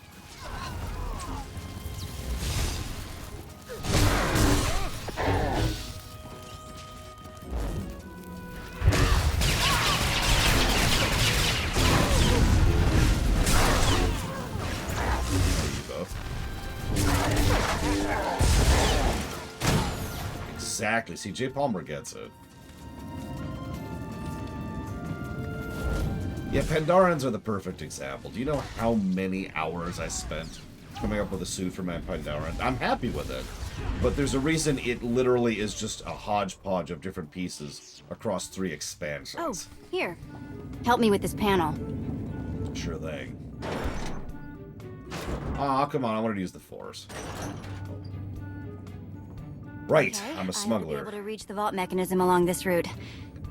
Exactly. See, J. Palmer gets it. Yeah, Pandorans are the perfect example. Do you know how many hours I spent coming up with a suit for my Pandoran? I'm happy with it. But there's a reason it literally is just a hodgepodge of different pieces across 3 expansions. Oh, here. Help me with this panel. Sure thing. Aw, come on. I wanted to use the Force. Right, Okay, I'm a I smuggler. will be able to reach the vault mechanism along this route.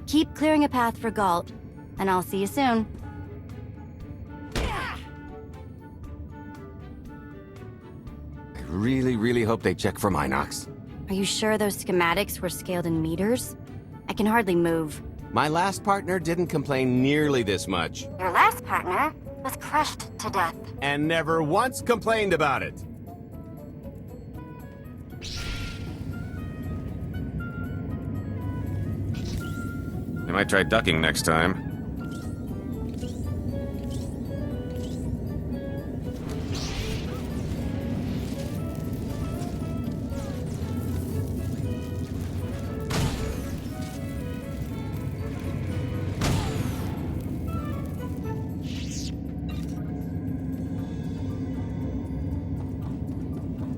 Keep clearing a path for Galt, and I'll see you soon. I really, really hope they check for Minox. Are you sure those schematics were scaled in meters? I can hardly move. My last partner didn't complain nearly this much. Your last partner was crushed to death. And never once complained about it. I might try ducking next time.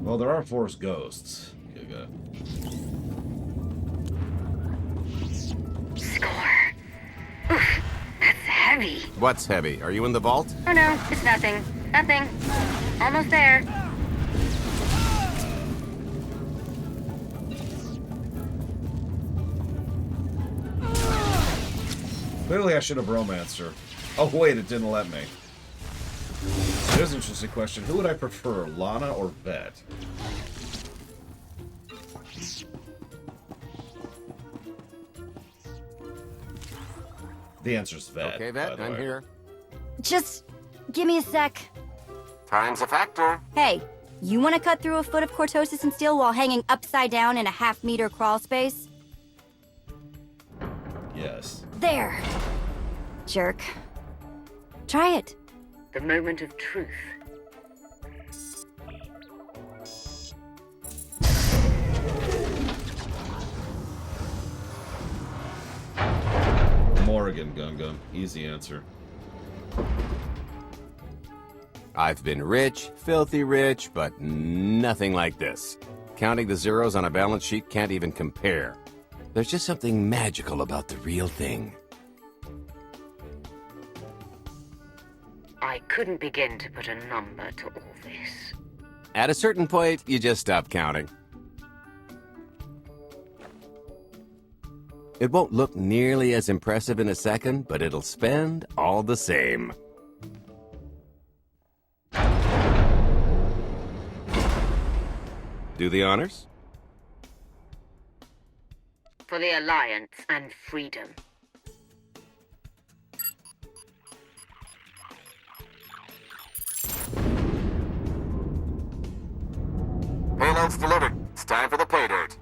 Well, there are Force ghosts. Giga. Score. Oof, that's heavy. What's heavy? Are you in the vault? Oh no, it's nothing. Nothing. Almost there. Clearly I should have romanced her. Oh wait, it didn't let me. There's an interesting question. Who would I prefer, Lana or Vet? The answer's Vet. Okay, Vet, I'm here. Just give me a sec. Time's a factor. Hey, you want to cut through a foot of cortosis and steel while hanging upside down in a half-meter crawl space? Yes. There. Jerk. Try it. The moment of truth. Morrigan, Gunga. Easy answer. I've been rich, filthy rich, but nothing like this. Counting the zeros on a balance sheet can't even compare. There's just something magical about the real thing. I couldn't begin to put a number to all this. At a certain point, you just stop counting. It won't look nearly as impressive in a second, but it'll spend all the same. Do the honors? For the Alliance and freedom. Payload's delivered. It's time for the pay dirt.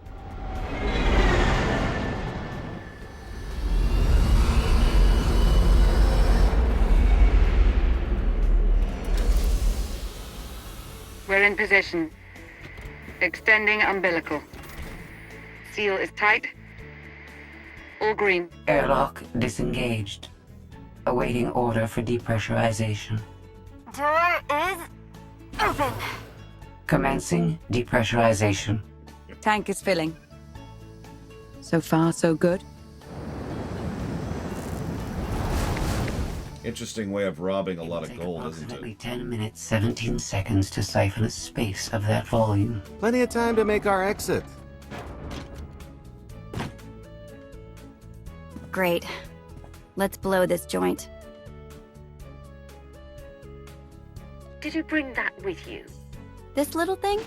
We're in position. Extending umbilical. Seal is tight. All green. Airlock disengaged. Awaiting order for depressurization. Door is open. Commencing depressurization. Tank is filling. So far, so good. Interesting way of robbing a lot of gold, isn't it? Approximately 10 minutes, 17 seconds to siphon a space of that volume. Plenty of time to make our exit. Great. Let's blow this joint. Did you bring that with you? This little thing?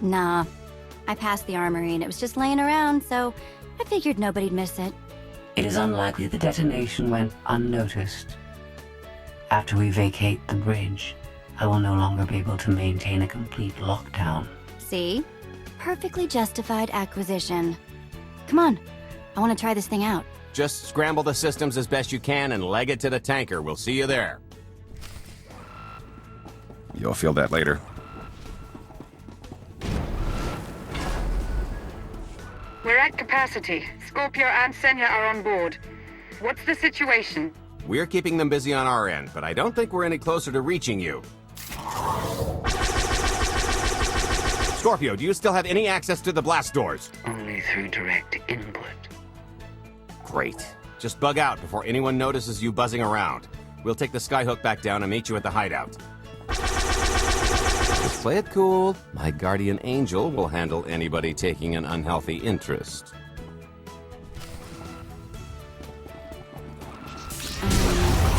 Nah. I passed the armory and it was just laying around, so I figured nobody'd miss it. It is unlikely the detonation went unnoticed. After we vacate the bridge, I will no longer be able to maintain a complete lockdown. See? Perfectly justified acquisition. Come on. I want to try this thing out. Just scramble the systems as best you can and leg it to the tanker. We'll see you there. You'll feel that later. We're at capacity. Scorpio and Senya are on board. What's the situation? We're keeping them busy on our end, but I don't think we're any closer to reaching you. Scorpio, do you still have any access to the blast doors? Only through direct input. Great. Just bug out before anyone notices you buzzing around. We'll take the skyhook back down and meet you at the hideout. Play it cool. My guardian angel will handle anybody taking an unhealthy interest.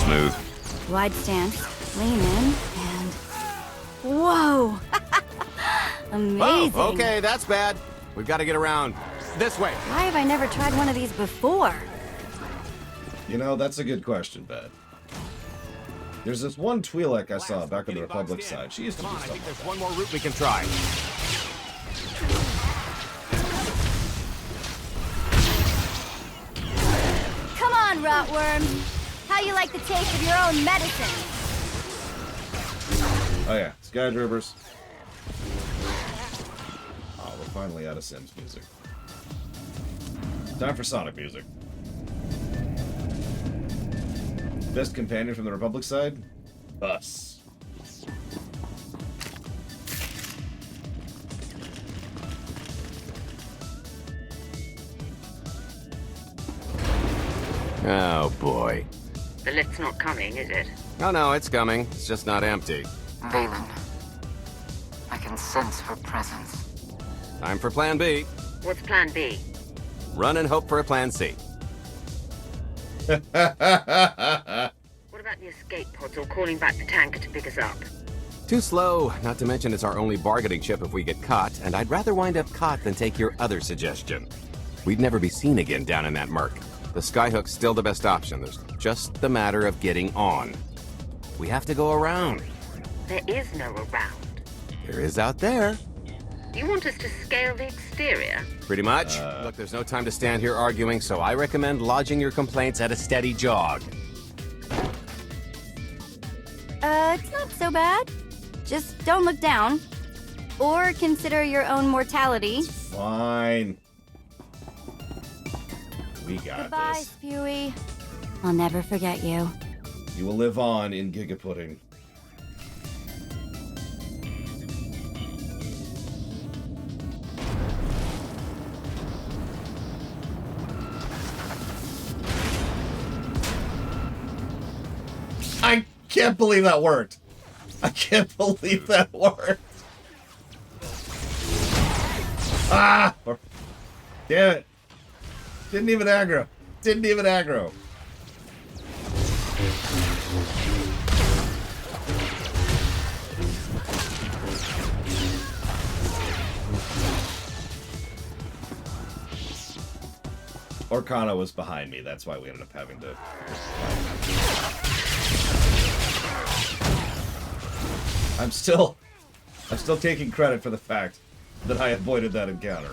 Smooth. Wide stance, lean in, and... Whoa! Amazing! Oh, okay, that's bad. We've got to get around. This way. Why have I never tried one of these before? You know, that's a good question, Bed. There's this one Twi'lek I saw back on the Republic side. She used to do I stuff think like there's one more route we can try. Come on, Rotworm! How you like the taste of your own medicine? Oh yeah, Skydrivers. Oh, we're finally out of Sims music. Time for Sonic music. Best companion from the Republic side? Us. Oh, boy. The lift's not coming, is it? Oh, no, it's coming. It's just not empty. Valen, I can sense her presence. Time for Plan B. What's Plan B? Run and hope for a Plan C. What about the escape pods or calling back the tanker to pick us up? Too slow, not to mention it's our only bargaining chip if we get caught, and I'd rather wind up caught than take your other suggestion. We'd never be seen again down in that murk. The skyhook's still the best option. There's just the matter of getting on. We have to go around. There is no around. There is out there. You want us to scale the exterior? Pretty much. Look, there's no time to stand here arguing, so I recommend lodging your complaints at a steady jog. It's not so bad. Just don't look down. Or consider your own mortality. Fine. We got Goodbye, this. Spewy. I'll never forget you. You will live on in Giga Pudding. I can't believe that worked. I can't believe that worked. Ah! Damn it. Didn't even aggro. Didn't even aggro. Orkana was behind me. That's why we ended up having to... I'm still taking credit for the fact that I avoided that encounter.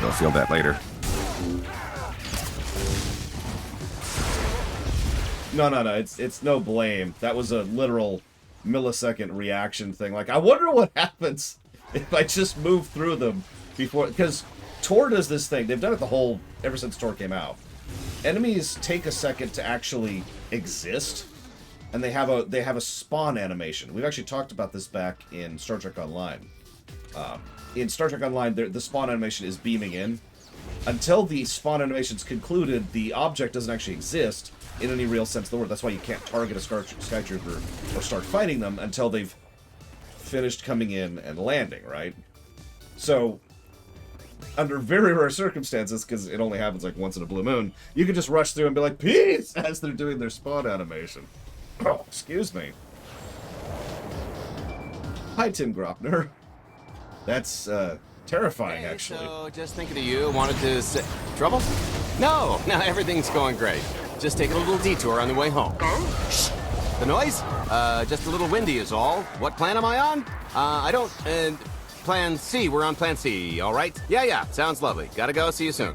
You'll feel that later. No. It's no blame. That was a literal millisecond reaction thing. Like, I wonder what happens if I just move through them before... Because Tor does this thing. They've done it ever since Tor came out. Enemies take a second to actually exist, and they have a spawn animation. We've actually talked about this back in Star Trek Online. In Star Trek Online, the spawn animation is beaming in. Until the spawn animation's concluded, the object doesn't actually exist in any real sense of the word. That's why you can't target a Skytrooper or start fighting them until they've finished coming in and landing, right? So, under very rare circumstances, because it only happens like once in a blue moon, you can just rush through and be like, peace, as they're doing their spawn animation. Oh, excuse me. Hi, Tim Gropner. That's, terrifying, actually. So, just thinking of you, wanted to say... Trouble? No, everything's going great. Just taking a little detour on the way home. Shh! The noise? Just a little windy is all. What plan am I on? I don't... Plan C. We're on Plan C, all right? Yeah. Sounds lovely. Gotta go. See you soon.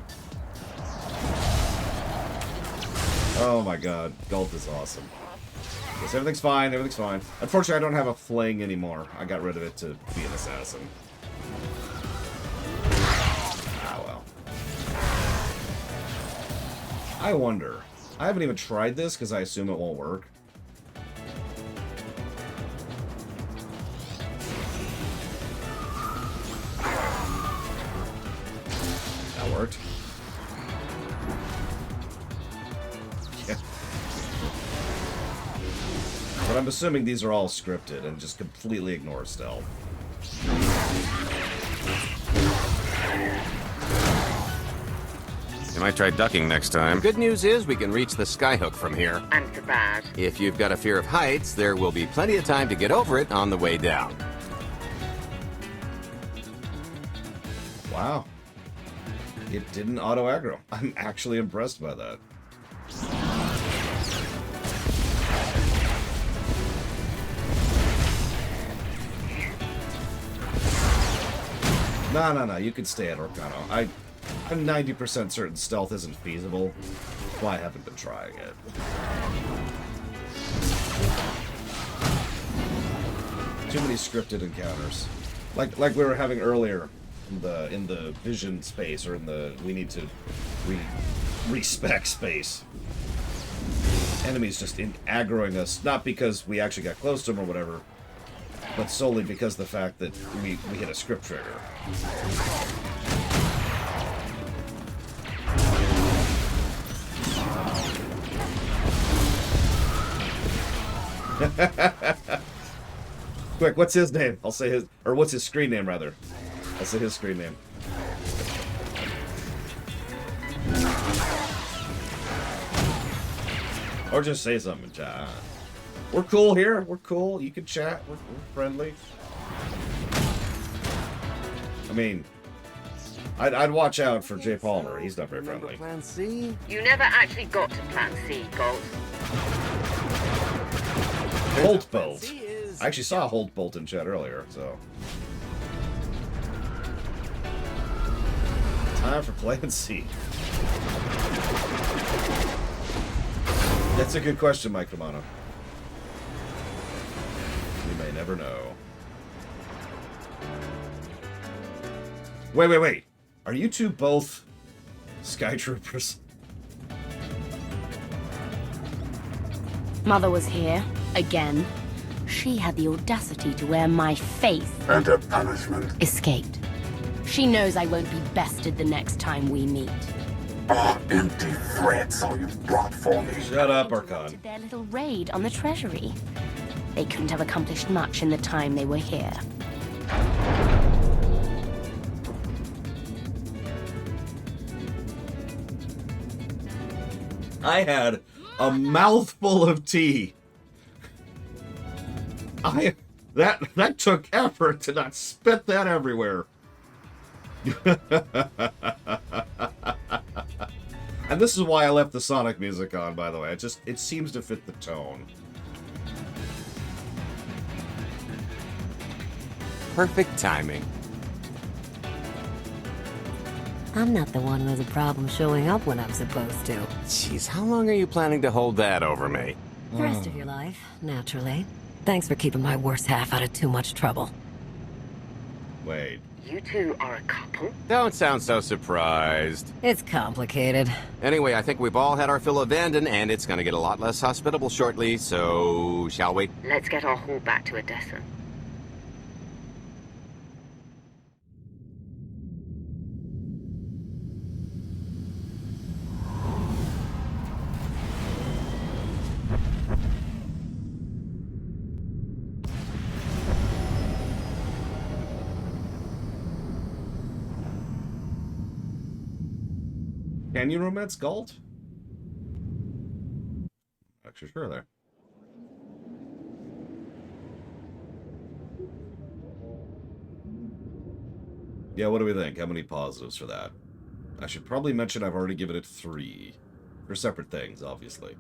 Oh my god. Gulp is awesome. Yes, everything's fine. Everything's fine. Unfortunately, I don't have a fling anymore. I got rid of it to be an assassin. Ah, well. I wonder. I haven't even tried this because I assume it won't work. That worked. But I'm assuming these are all scripted and just completely ignore stealth. You might try ducking next time. Good news is we can reach the skyhook from here. And the bad. If you've got a fear of heights, there will be plenty of time to get over it on the way down. Wow. It didn't auto-aggro. I'm actually impressed by that. No. You can stay at Orcano. I'm 90% certain stealth isn't feasible. That's why I haven't been trying it. Too many scripted encounters. Like we were having earlier in the vision space, or in the we need to respec space. Enemies just aggroing us, not because we actually got close to them or whatever, but solely because of the fact that we hit a script trigger. Quick, what's his name? I'll say his, or what's his screen name rather? I'll say his screen name. Or just say something, chat. We're cool here. We're cool. You can chat. We're friendly. I mean, I'd watch out for Jay Palmer. He's not very friendly. Plan C? You never actually got to Plan C, Gold. Holt Bolt. I actually saw Holt Bolt in chat earlier, so. Time for Plan C. That's a good question, Mike Romano. We may never know. Wait. Are you two both Sky Troopers? Mother was here, again. She had the audacity to wear my face. And a punishment. Escaped. She knows I won't be bested the next time we meet. Oh, empty threats all you've brought for me. Shut up, Archon. Their little raid on the treasury. They couldn't have accomplished much in the time they were here. I had a mouthful of tea. That took effort to not spit that everywhere. And this is why I left the Sonic music on, by the way. It seems to fit the tone. Perfect timing. I'm not the one who has a problem showing up when I'm supposed to. Jeez, how long are you planning to hold that over me? The rest of your life, naturally. Thanks for keeping my worst half out of too much trouble. Wait. You two are a couple? Don't sound so surprised. It's complicated. Anyway, I think we've all had our fill of Vanden, and it's gonna get a lot less hospitable shortly, so shall we? Let's get our haul back to Odessa. Can you romance Galt? Actually, sure there. Yeah, what do we think? How many positives for that? I should probably mention I've already given it 3. For separate things, obviously.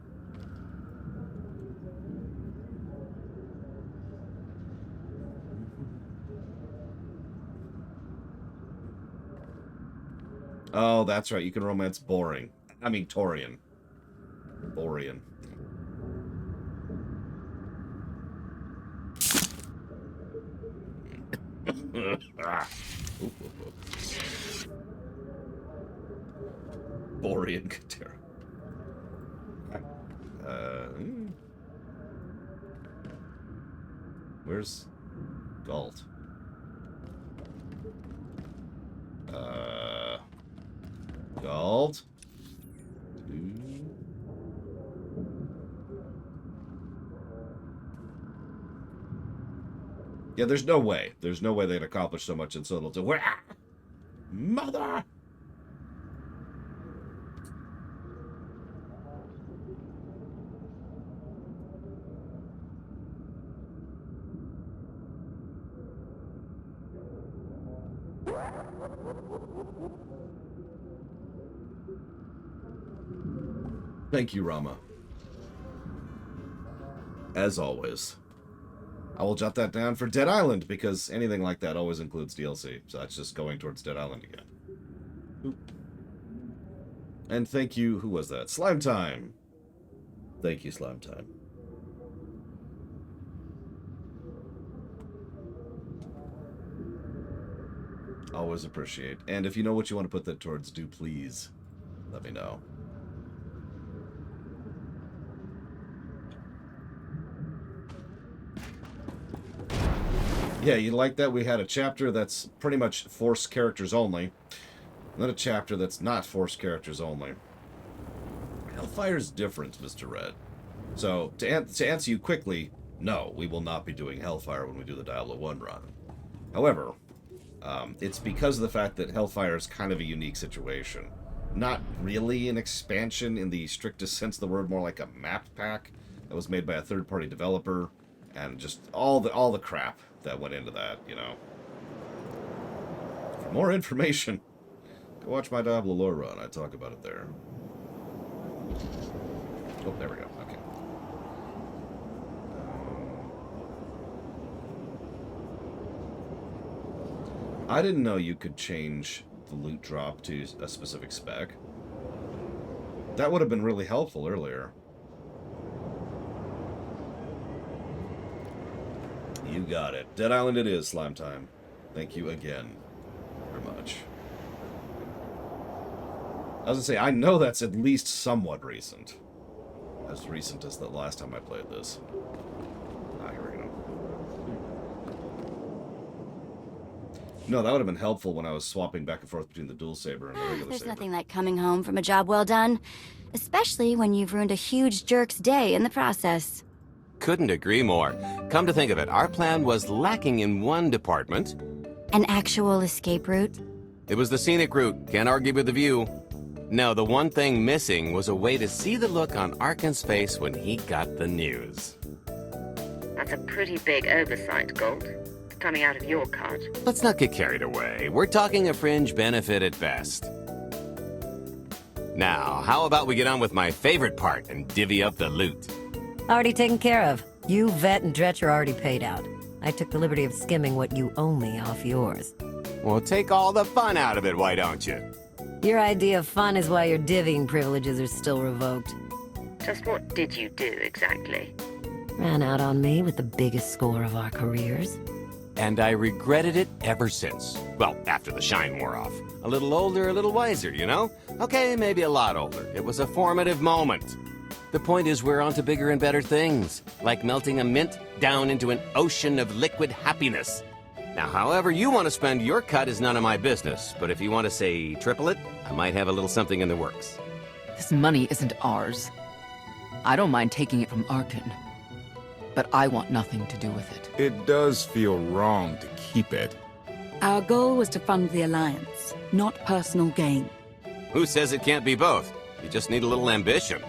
Oh, that's right. You can romance Boring. I mean, Torian. Borean. Borean Katera. Where's Galt? Galt? Yeah, there's no way. There's no way they'd accomplish so much in so little time. Mother! Thank you, Rama. As always. I will jot that down for Dead Island, because anything like that always includes DLC. So that's just going towards Dead Island again. Oop. And thank you, who was that? Slime Time. Thank you, Slime Time. Always appreciate. And if you know what you want to put that towards, do please let me know. Yeah, you like that? We had a chapter that's pretty much Force characters only. And then a chapter that's not Force characters only. Hellfire's different, Mr. Red. So, to answer you quickly, no, we will not be doing Hellfire when we do the Diablo 1 run. However, it's because of the fact that Hellfire is kind of a unique situation. Not really an expansion in the strictest sense of the word, more like a map pack that was made by a third-party developer, and just all the crap that went into that, you know. For more information, go watch my Diablo lore run. I talk about it there. Oh, there we go. Okay. I didn't know you could change the loot drop to a specific spec. That would have been really helpful earlier. You got it. Dead Island it is, Slime Time. Thank you again very much. I was gonna say, I know that's at least somewhat recent. As recent as the last time I played this. Ah, here we go. No, that would have been helpful when I was swapping back and forth between the dual saber and the regular There's saber. nothing like coming home from a job well done. Especially when you've ruined a huge jerk's day in the process. Couldn't agree more. Come to think of it, our plan was lacking in one department. An actual escape route? It was the scenic route. Can't argue with the view. No, the one thing missing was a way to see the look on Arkan's face when he got the news. That's a pretty big oversight, Gold. Coming out of your cart. Let's not get carried away. We're talking a fringe benefit at best. Now, how about we get on with my favorite part and divvy up the loot? Already taken care of. You, Vet, and Dretch are already paid out. I took the liberty of skimming what you owe me off yours. Well, take all the fun out of it, why don't you? Your idea of fun is why your divvying privileges are still revoked. Just what did you do, exactly? Ran out on me with the biggest score of our careers. And I regretted it ever since. Well, after the shine wore off. A little older, a little wiser, you know? Okay, maybe a lot older. It was a formative moment. The point is we're on to bigger and better things, like melting a mint down into an ocean of liquid happiness. Now, however you want to spend your cut is none of my business, but if you want to, say, triple it, I might have a little something in the works. This money isn't ours. I don't mind taking it from Arkan, but I want nothing to do with it. It does feel wrong to keep it. Our goal was to fund the Alliance, not personal gain. Who says it can't be both? You just need a little ambition.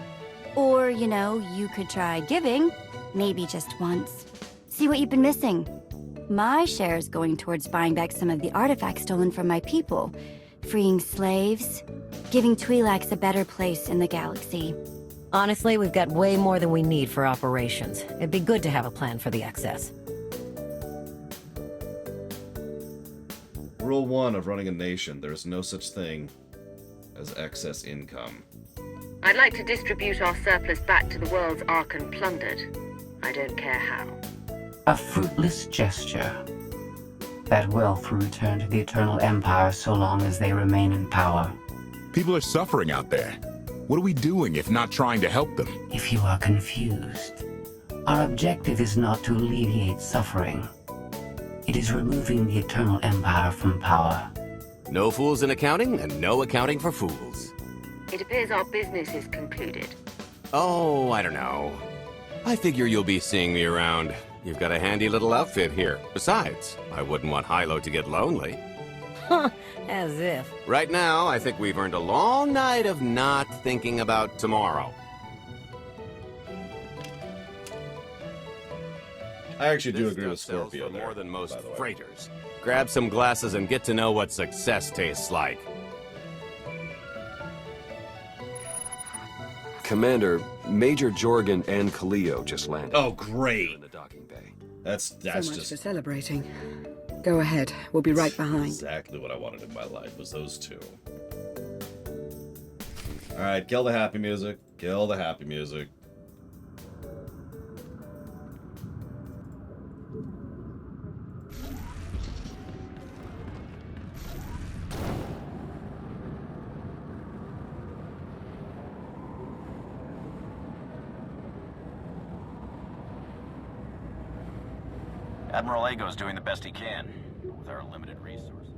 Or, you know, you could try giving. Maybe just once. See what you've been missing. My share is going towards buying back some of the artifacts stolen from my people. Freeing slaves. Giving Twi'leks a better place in the galaxy. Honestly, we've got way more than we need for operations. It'd be good to have a plan for the excess. Rule 1 of running a nation, there is no such thing as excess income. I'd like to distribute our surplus back to the worlds Arkan plundered. I don't care how. A fruitless gesture. That wealth will return to the Eternal Empire so long as they remain in power. People are suffering out there. What are we doing if not trying to help them? If you are confused, our objective is not to alleviate suffering. It is removing the Eternal Empire from power. No fools in accounting, and no accounting for fools. It appears our business is concluded. Oh, I don't know. I figure you'll be seeing me around. You've got a handy little outfit here. Besides, I wouldn't want Hilo to get lonely. As if. Right now, I think we've earned a long night of not thinking about tomorrow. I actually do This agree with stuff sells Scorpio for there, more than most by the way. freighters. Grab some glasses and get to know what success tastes like. Commander, Major Jorgen and Kaleo just landed. Oh, great. In the docking bay. That's So much just for celebrating. Go ahead. We'll be right behind. exactly what I wanted in my life, was those two. Alright, kill the happy music. Kill the happy music. Admiral Ago's doing the best he can with our limited resources.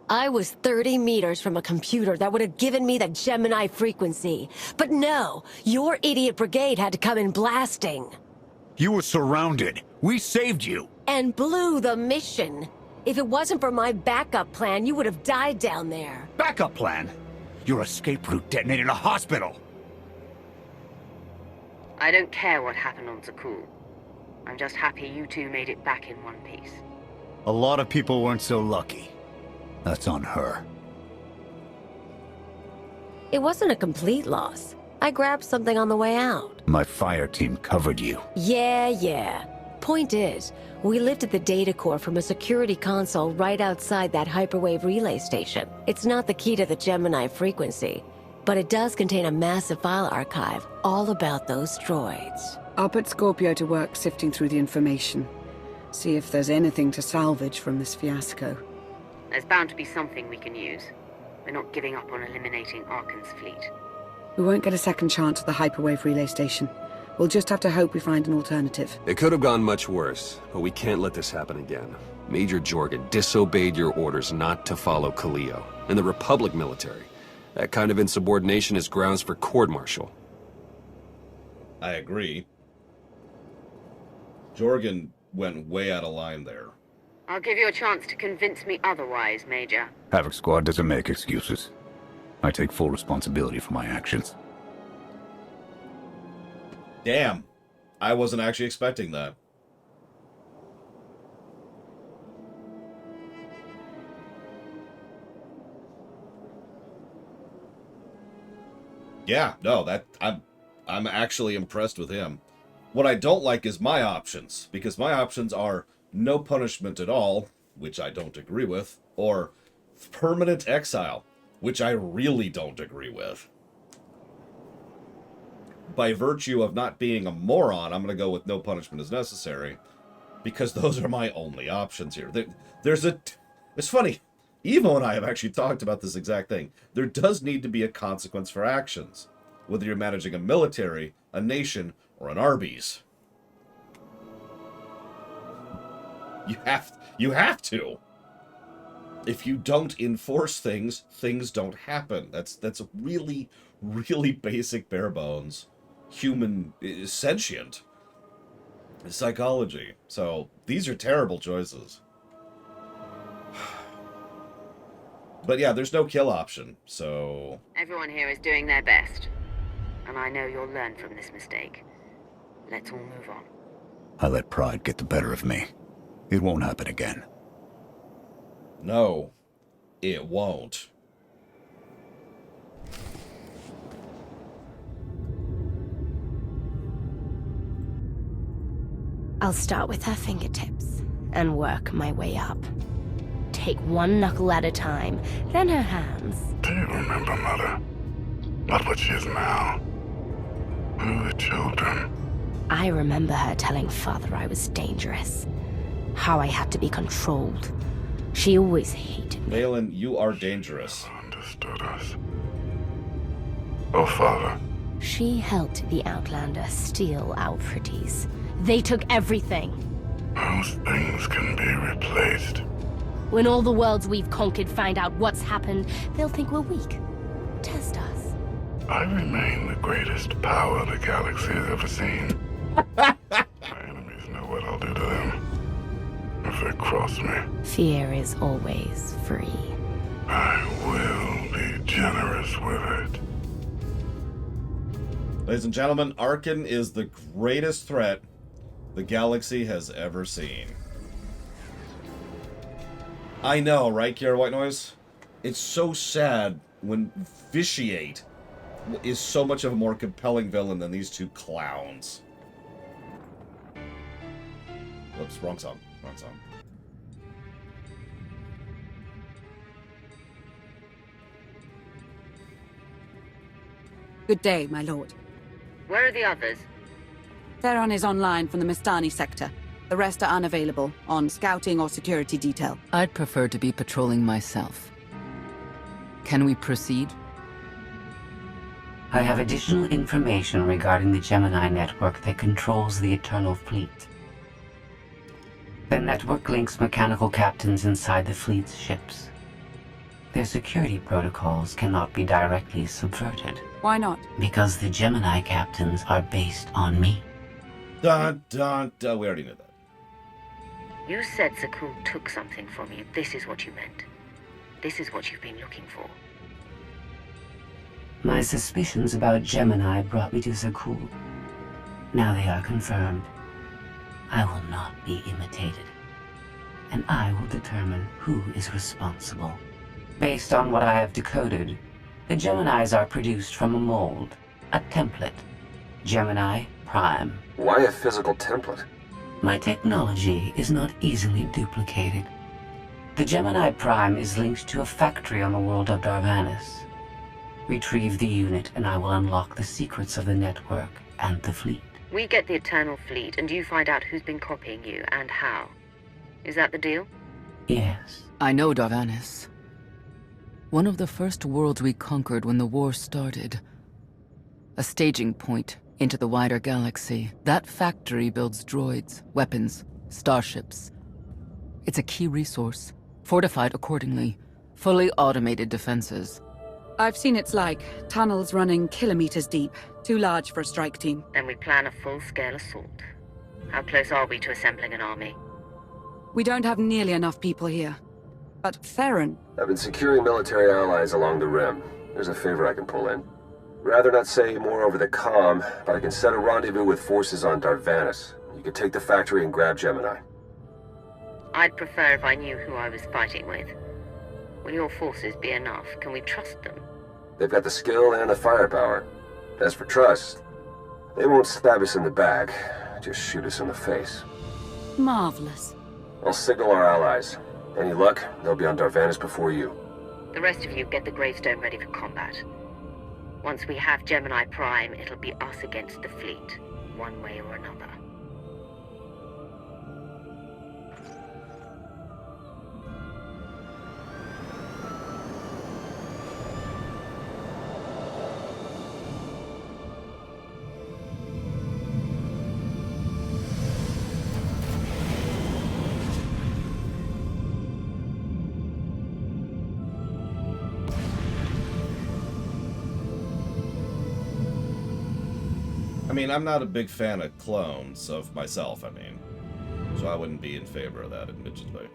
I was 30 meters from a computer that would have given me the Gemini frequency. But no, your idiot brigade had to come in blasting. You were surrounded. We saved you. And blew the mission. If it wasn't for my backup plan, you would have died down there. Backup plan? Your escape route detonated a hospital. I don't care what happened on Zakul. I'm just happy you two made it back in one piece. A lot of people weren't so lucky. That's on her. It wasn't a complete loss. I grabbed something on the way out. My fire team covered you. Yeah. Point is, we lifted the data core from a security console right outside that hyperwave relay station. It's not the key to the Gemini frequency, but it does contain a massive file archive all about those droids. I'll put Scorpio to work sifting through the information. See if there's anything to salvage from this fiasco. There's bound to be something we can use. We're not giving up on eliminating Arkan's fleet. We won't get a second chance at the hyperwave relay station. We'll just have to hope we find an alternative. It could have gone much worse, but we can't let this happen again. Major Jorgen disobeyed your orders not to follow Kaleo and the Republic military. That kind of insubordination is grounds for court-martial. I agree. Jorgen went way out of line there. I'll give you a chance to convince me otherwise, Major. Havoc Squad doesn't make excuses. I take full responsibility for my actions. Damn. I wasn't actually expecting that. Yeah, no, I'm actually impressed with him. What I don't like is my options, because my options are no punishment at all, which I don't agree with, or permanent exile, which I really don't agree with. By virtue of not being a moron, I'm going to go with no punishment is necessary, because those are my only options here. It's funny, Evo and I have actually talked about this exact thing. There does need to be a consequence for actions, whether you're managing a military, a nation, or an Arby's. You have to. If you don't enforce things, things don't happen. That's a really, really basic, bare bones human sentient psychology. So these are terrible choices. But yeah, there's no kill option, so... Everyone here is doing their best. And I know you'll learn from this mistake. Let's all move on. I let pride get the better of me. It won't happen again. No, it won't. I'll start with her fingertips and work my way up. Take one knuckle at a time, then her hands. Do you remember, Mother? Not what she is now. We were children. I remember her telling Father I was dangerous. How I had to be controlled. She always hated me. Valen, you are dangerous. Understood us. Oh, Father. She helped the Outlander steal our pretties, They took everything. Most things can be replaced. When all the worlds we've conquered find out what's happened, they'll think we're weak. Test us. I remain the greatest power the galaxy has ever seen. My enemies know what I'll do to them if they cross me. Fear is always free. I will be generous with it. Ladies and gentlemen, Arkan is the greatest threat the galaxy has ever seen. I know, right, Kiara White Noise? It's so sad when Vitiate is so much of a more compelling villain than these two clowns. Whoops, wrong song. Wrong song. Good day, my lord. Where are the others? Theron is online from the Mistani sector. The rest are unavailable, on scouting or security detail. I'd prefer to be patrolling myself. Can we proceed? I have additional information regarding the Gemini network that controls the Eternal Fleet. The network links mechanical captains inside the fleet's ships. Their security protocols cannot be directly subverted. Why not? Because the Gemini captains are based on me. Dun, dun, dun. We already knew that. You said Zakul took something from you. This is what you meant. This is what you've been looking for. My suspicions about Gemini brought me to Zakul. Now they are confirmed. I will not be imitated. And I will determine who is responsible. Based on what I have decoded, the Geminis are produced from a mold, a template. Gemini Prime. Why a physical template? My technology is not easily duplicated. The Gemini Prime is linked to a factory on the world of Darvanis. Retrieve the unit and I will unlock the secrets of the network and the fleet. We get the Eternal Fleet and you find out who's been copying you and how. Is that the deal? Yes. I know Darvanis. One of the first worlds we conquered when the war started. A staging point into the wider galaxy. That factory builds droids, weapons, starships. It's a key resource, fortified accordingly, fully automated defenses. I've seen it's like tunnels running kilometers deep, too large for a strike team. Then we plan a full-scale assault. How close are we to assembling an army? We don't have nearly enough people here. But Theron... I've been securing military allies along the rim. There's a favor I can pull in. Rather not say more over the comm, but I can set a rendezvous with forces on Darvanis. You can take the factory and grab Gemini. I'd prefer if I knew who I was fighting with. Will your forces be enough? Can we trust them? They've got the skill and the firepower. As for trust, they won't stab us in the back, just shoot us in the face. Marvelous. I'll signal our allies. Any luck, they'll be on Darvanis before you. The rest of you get the gravestone ready for combat. Once we have Gemini Prime, it'll be us against the fleet, one way or another. I mean, I'm not a big fan of clones of myself, so I wouldn't be in favor of that, admittedly.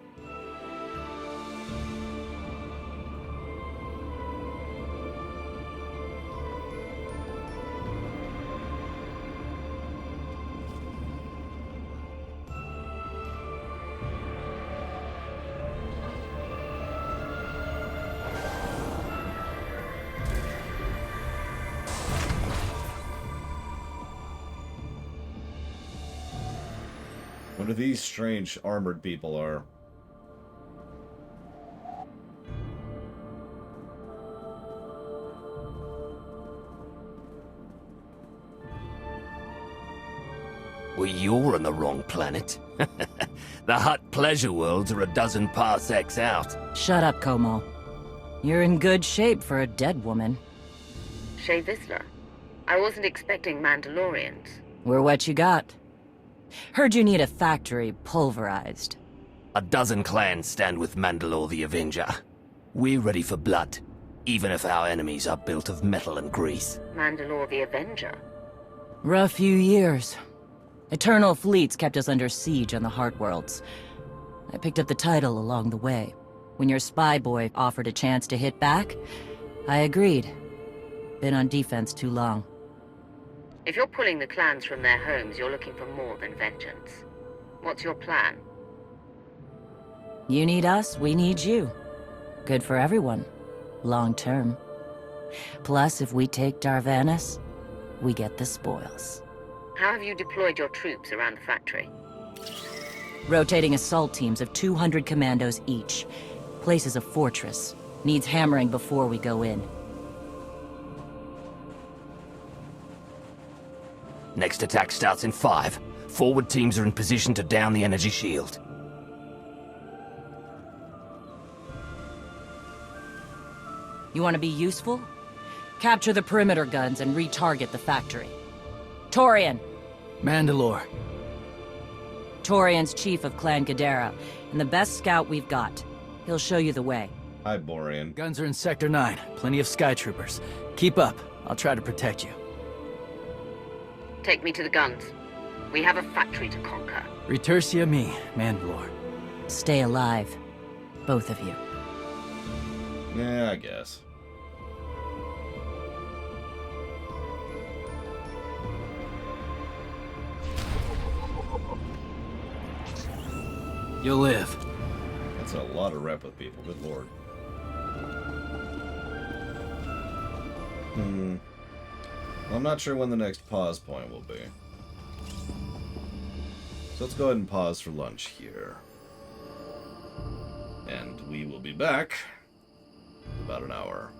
What are these strange armored people are? Well, you're on the wrong planet. The hot pleasure worlds are a dozen parsecs out. Shut up, Como. You're in good shape for a dead woman. Shay Vizsla. I wasn't expecting Mandalorians. We're what you got. Heard you need a factory pulverized. A dozen clans stand with Mandalore the Avenger. We're ready for blood, even if our enemies are built of metal and grease. Mandalore the Avenger? Rough few years. Eternal fleets kept us under siege on the Heart Worlds. I picked up the title along the way. When your spy boy offered a chance to hit back, I agreed. Been on defense too long. If you're pulling the clans from their homes, you're looking for more than vengeance. What's your plan? You need us, we need you. Good for everyone. Long term. Plus, if we take Darvanis, we get the spoils. How have you deployed your troops around the factory? Rotating assault teams of 200 commandos each. Place is a fortress. Needs hammering before we go in. Next attack starts in 5. Forward teams are in position to down the energy shield. You want to be useful? Capture the perimeter guns and retarget the factory. Torian! Mandalore. Torian's chief of Clan Ghidorah, and the best scout we've got. He'll show you the way. Hi, Borean. Guns are in Sector 9. Plenty of Sky Troopers. Keep up. I'll try to protect you. Take me to the guns. We have a factory to conquer. Retursia me, Mandalore. Stay alive. Both of you. Yeah, I guess. You'll live. That's a lot of rep with people, good lord. Well, I'm not sure when the next pause point will be. So let's go ahead and pause for lunch here. And we will be back in about an hour.